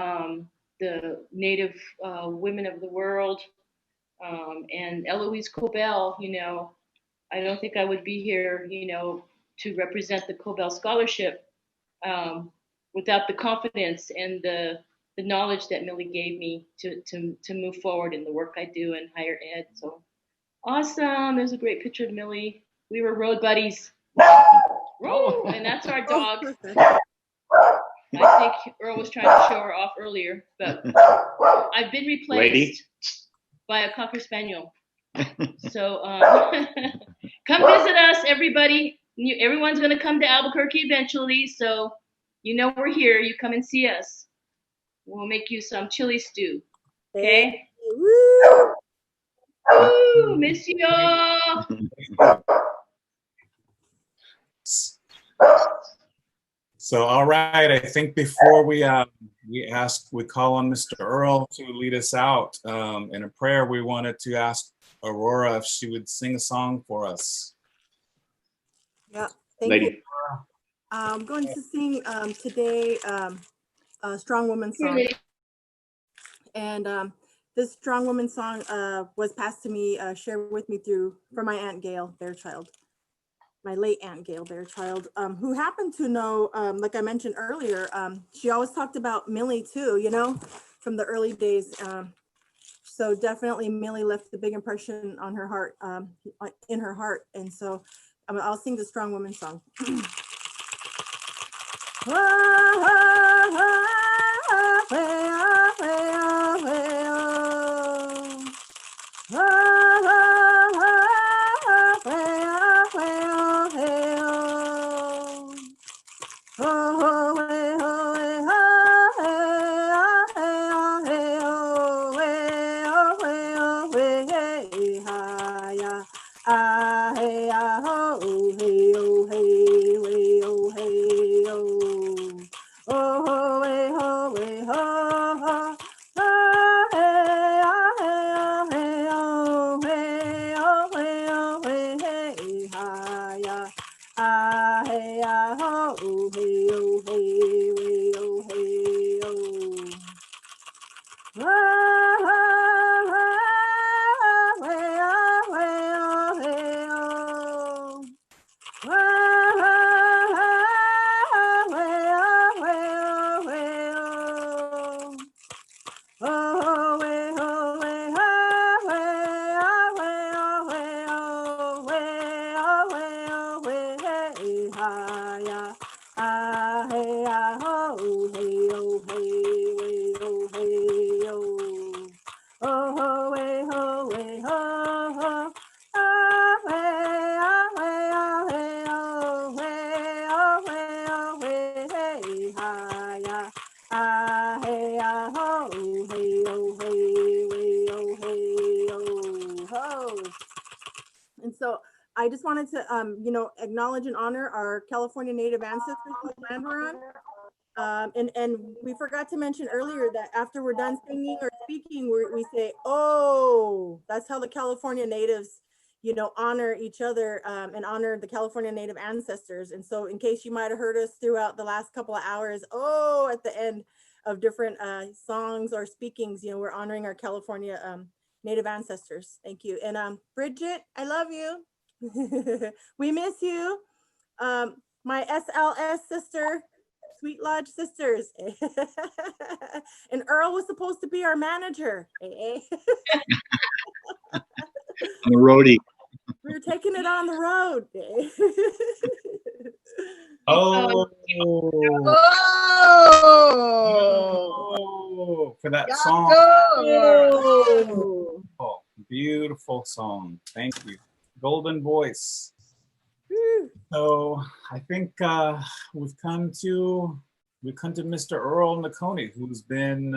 Native women of the world. And Eloise Cobell, you know, I don't think I would be here, you know, to represent the Cobell Scholarship without the confidence and the knowledge that Millie gave me to move forward in the work I do in higher ed. So awesome. There's a great picture of Millie. We were road buddies. And that's our dog. I think Earl was trying to show her off earlier, but I've been replaced by a Cocker Spaniel. So come visit us, everybody. Everyone's going to come to Albuquerque eventually, so you know we're here. You come and see us. We'll make you some chili stew. Okay? Woo! Woo! Miss you all. So, all right, I think before we call on Mr. Earl to lead us out in a prayer, we wanted to ask Aurora if she would sing a song for us. Yeah, thank you. I'm going to sing today a Strong Woman song. And this Strong Woman song was passed to me, shared with me from my Aunt Gail Bearchild, my late Aunt Gail Bearchild, who happened to know, like I mentioned earlier, she always talked about Millie too, you know, from the early days. So definitely Millie left a big impression on her heart, in her heart. And so I'll sing the Strong Woman song. I just wanted to, you know, acknowledge and honor our California Native ancestors whose land we're on. And we forgot to mention earlier that after we're done singing or speaking, we say, oh, that's how the California natives, you know, honor each other and honor the California Native ancestors. And so in case you might have heard us throughout the last couple of hours, oh, at the end of different songs or speakings, you know, we're honoring our California Native ancestors. Thank you. And Bridget, I love you. We miss you. My SLS sister, Sweet Lodge Sisters. And Earl was supposed to be our manager. I'm a roadie. We were taking it on the road. Oh. Oh, For that yeah, song. go. Oh, beautiful song. Thank you. Golden voice. So I think we've come to Mr. Earl Nakoni, who's been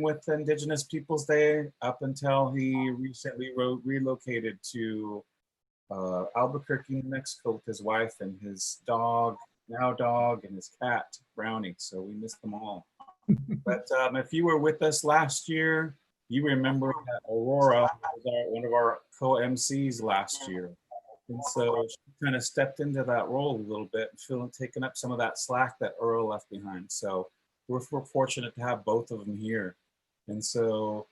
with Indigenous Peoples Day up until he recently relocated to Albuquerque, New Mexico, with his wife and his dog, and his cat, Brownie. So we miss them all. But if you were with us last year, you remember that Aurora was one of our co-MCs last year. And so she kind of stepped into that role a little bit, taking up some of that slack that Earl left behind. So we're fortunate to have both of them here. And so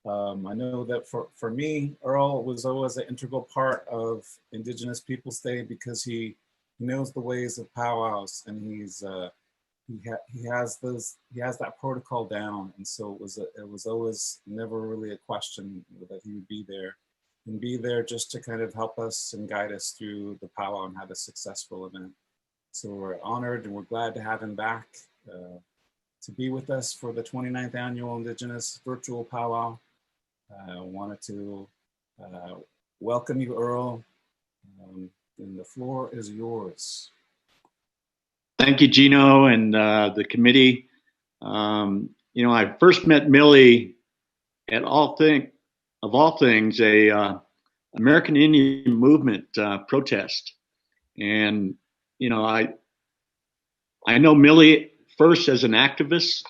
I know that for me, Earl was always an integral part of Indigenous Peoples Day because he knows the ways of powwows, and he has that protocol down. And so it was always never really a question that he would be there. And be there just to kind of help us and guide us through the powwow and have a successful event. So we're honored and we're glad to have him back to be with us for the 29th annual Indigenous Virtual Powwow. I wanted to welcome you, Earl, and the floor is yours. Thank you, Gino, and the committee. You know, I first met Millie at all things, a American Indian movement protest. And, you know, I know Millie first as an activist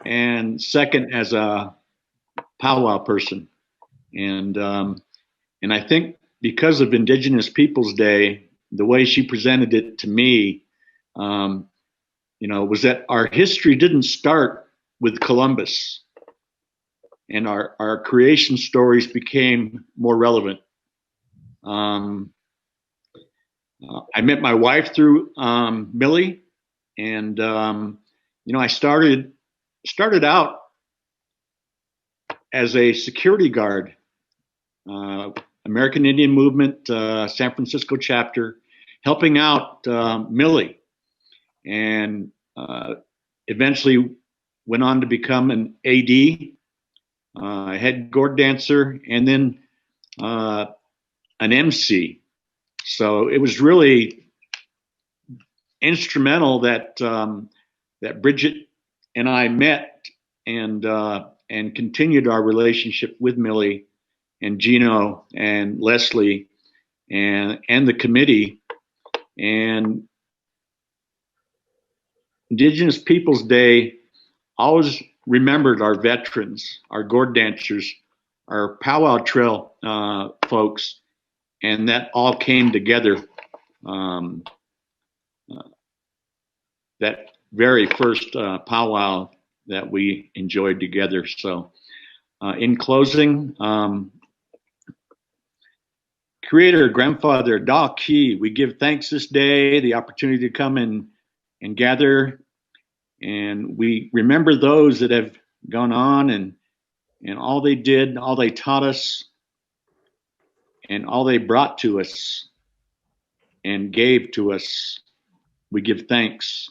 and second as a powwow person. And I think because of Indigenous Peoples Day, the way she presented it to me, you know, was that our history didn't start with Columbus. And our creation stories became more relevant. I met my wife through Millie, and you know, I started out as a security guard, American Indian Movement, San Francisco chapter, helping out Millie, and eventually went on to become an AD. Head gourd dancer, and then an MC. So it was really instrumental that that Bridget and I met and continued our relationship with Millie and Gino and Leslie and the committee. And Indigenous Peoples Day always remembered our veterans, our gourd dancers, our powwow trail folks, and that all came together. That very first powwow that we enjoyed together. So in closing, Creator, Grandfather, Da Ki, we give thanks this day, the opportunity to come and gather. And we remember those that have gone on and all they did, all they taught us, and all they brought to us and gave to us. We give thanks.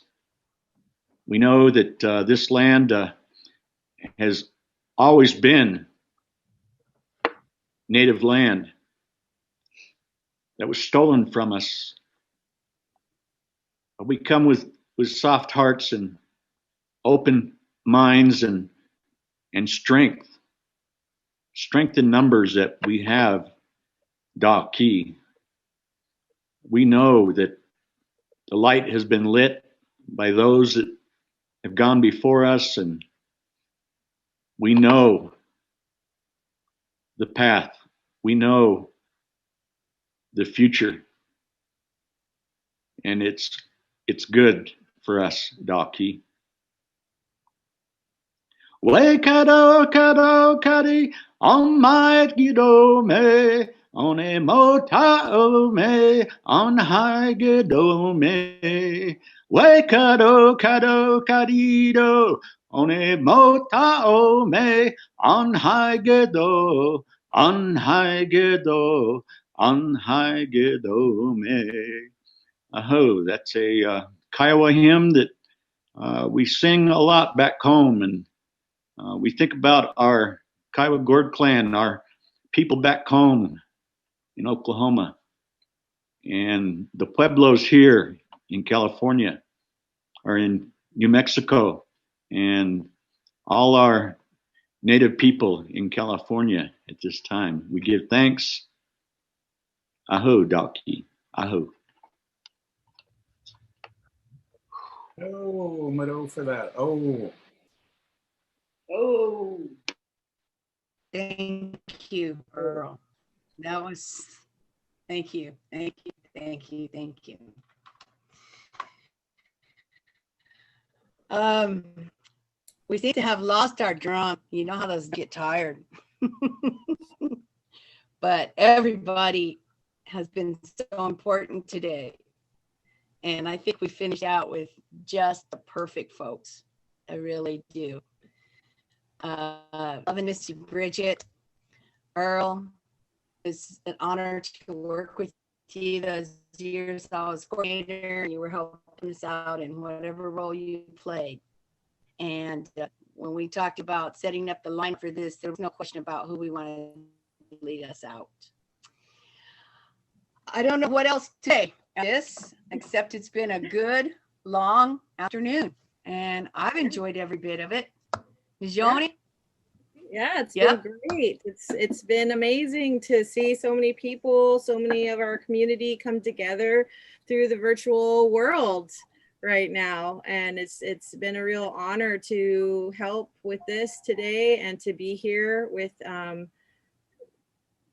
We know that this land has always been native land that was stolen from us. But we come with soft hearts and open minds and strength in numbers that we have Da Ki. We know that the light has been lit by those that have gone before us, and we know the path. We know the future, and it's good for us, Da Ki. We kado kado kadi on my gido me on a mota o me on high gido me. We kado kado kadido on a mota o me on high gido on high gido on high gido me. Aho, that's a Kiowa hymn that we sing a lot back home, and we think about our Kiowa Gord clan, our people back home in Oklahoma, and the Pueblos here in California, or in New Mexico, and all our Native people in California at this time. We give thanks. Aho, Da Ki. Aho. Oh, Mado for that. Oh. Oh. Thank you, Earl. That was, thank you, thank you, thank you, thank you. We seem to have lost our drum. You know how those get tired. But everybody has been so important today. And I think we finished out with just the perfect folks. I really do. Love and miss you, Bridget. Earl, it's an honor to work with you those years I was coordinator. You were helping us out in whatever role you played. And when we talked about setting up the line for this, there was no question about who we wanted to lead us out. I don't know what else to say this, except it's been a good, long afternoon. And I've enjoyed every bit of it. Ms. Joni? Yeah, it's been great. It's been amazing to see so many people, so many of our community come together through the virtual world right now. And it's been a real honor to help with this today and to be here with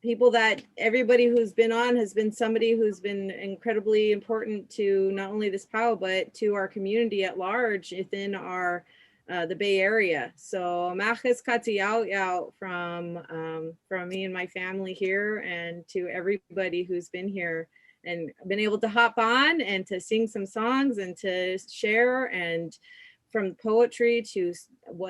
people that everybody who's been on has been somebody who's been incredibly important to not only this powwow, but to our community at large within our the Bay Area. So Maches Katiyao from me and my family here, and to everybody who's been here and been able to hop on and to sing some songs and to share, and from poetry to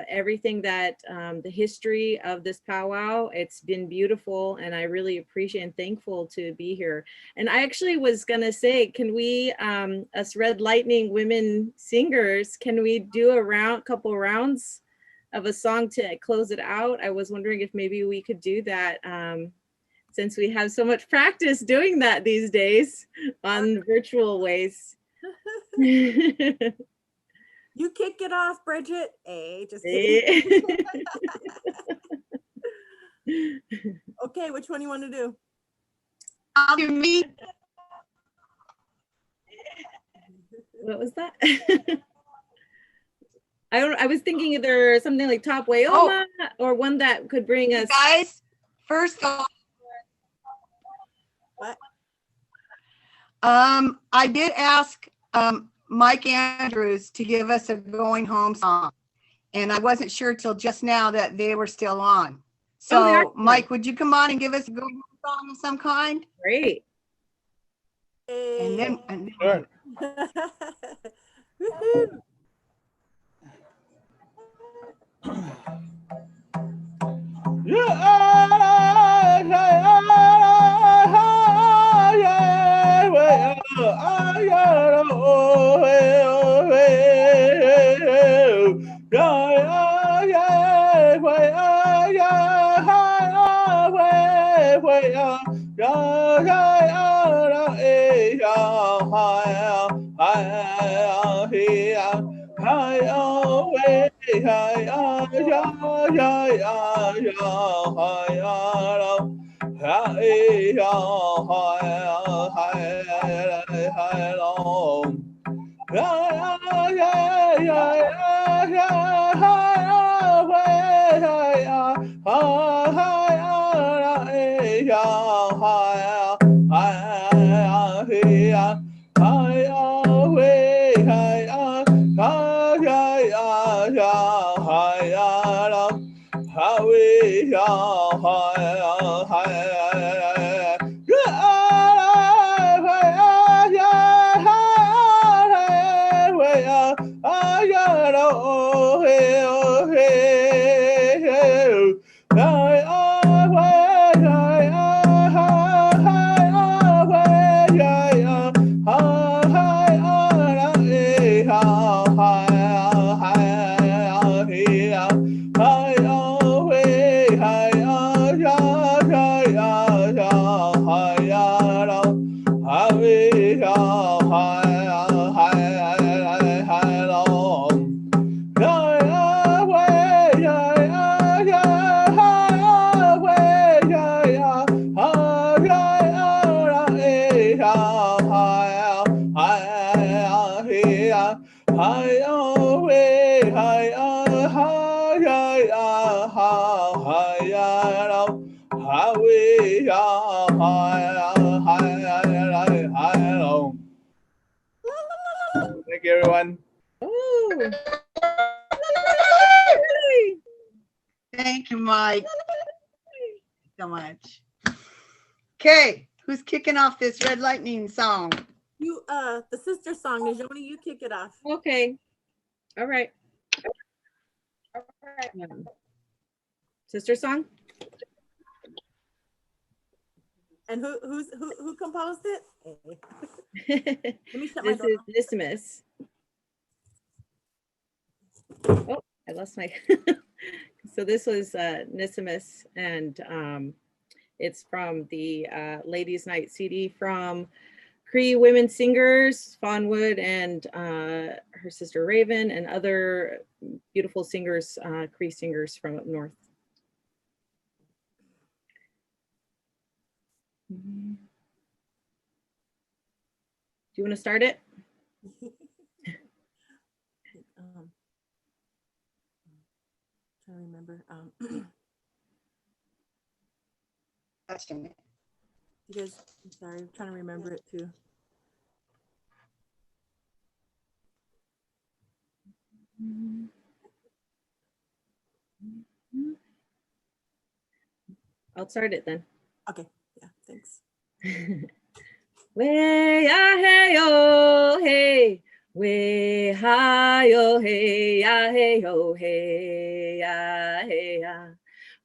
everything that the history of this powwow. It's been beautiful, and I really appreciate and thankful to be here. And I actually was gonna say, can we, us Red Lightning women singers, can we do a couple rounds of a song to close it out? I was wondering if maybe we could do that, since we have so much practice doing that these days on virtual ways. You kick it off, Bridget. Hey, just kidding. Okay, which one you want to do? I'll do me. What was that? I was thinking either something like Top Wayoma or one that could bring us. Guys, first off, what? I did ask Mike Andrews to give us a going home song, and I wasn't sure till just now that they were still on. So Mike, would you come on and give us a going home song of some kind? Great. And then Sure. Woohoo. Thank you, everyone. Oh. Thank you, Mike. So much. Okay, who's kicking off this Red Lightning song? You, the sister song, Najoni, you kick it off. Okay. All right. Sister song? And who composed it? Let me shut my This door. is Nissimus. Oh, I lost my. So this was Nissimus, and it's from the Ladies Night CD from Cree women singers, Fawnwood and her sister Raven, and other beautiful singers, Cree singers from up north. Do you want to start it? Trying to remember. You guys, I'm sorry, I'm trying to remember it too. I'll start it then. Okay, yeah, thanks. Way ah hey oh hey, way hi oh hey ah hey oh hey ah hey ah,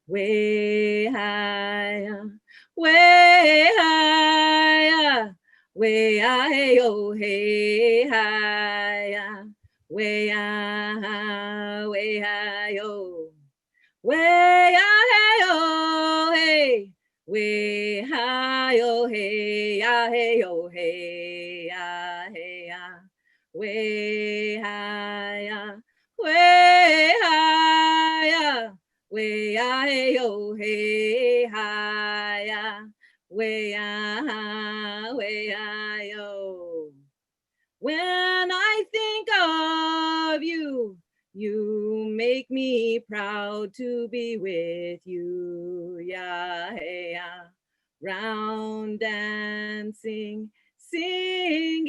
way hi ah, way hi ah, way ah hey oh hey hi ah, way ah way hi oh, way ah hey oh hey. Way hi oh hey ah hey oh hey ah hey ah, way hi ah, way hi ah, way ah hey oh hey hi ah, way ah oh. When I think of you, you make me proud to be with you, yeah, hey, yeah. Round dancing, singing,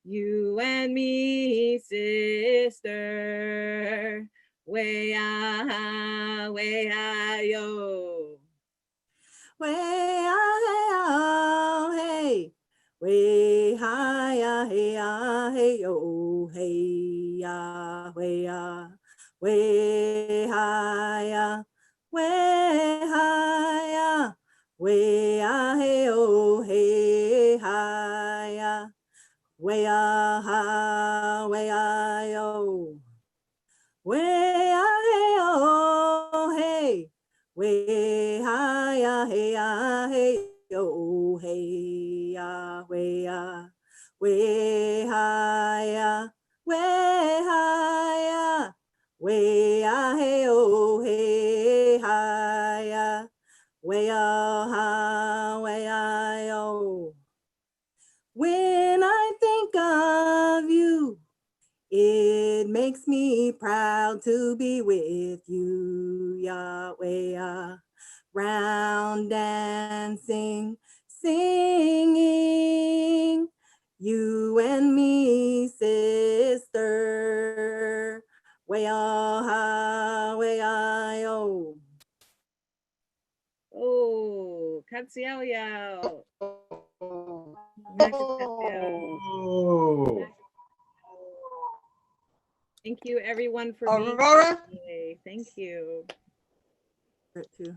you and me, sister, way, yo. Way, hey, way, hi, hey, oh, hey, way, way, hi, way, hi, way, hey, oh, hey, hi, way, way, oh, way, oh, hey. Way hi hey hey oh hey way way hi way hi way hey oh hey hi way way-oh. When I think of you, it makes me proud to be with you, Yahweh. Round dancing, singing, you and me, sister. Way-oh. Oh, Katsiao. Oh. Thank you everyone for Aurora. being here today. Thank you. Too.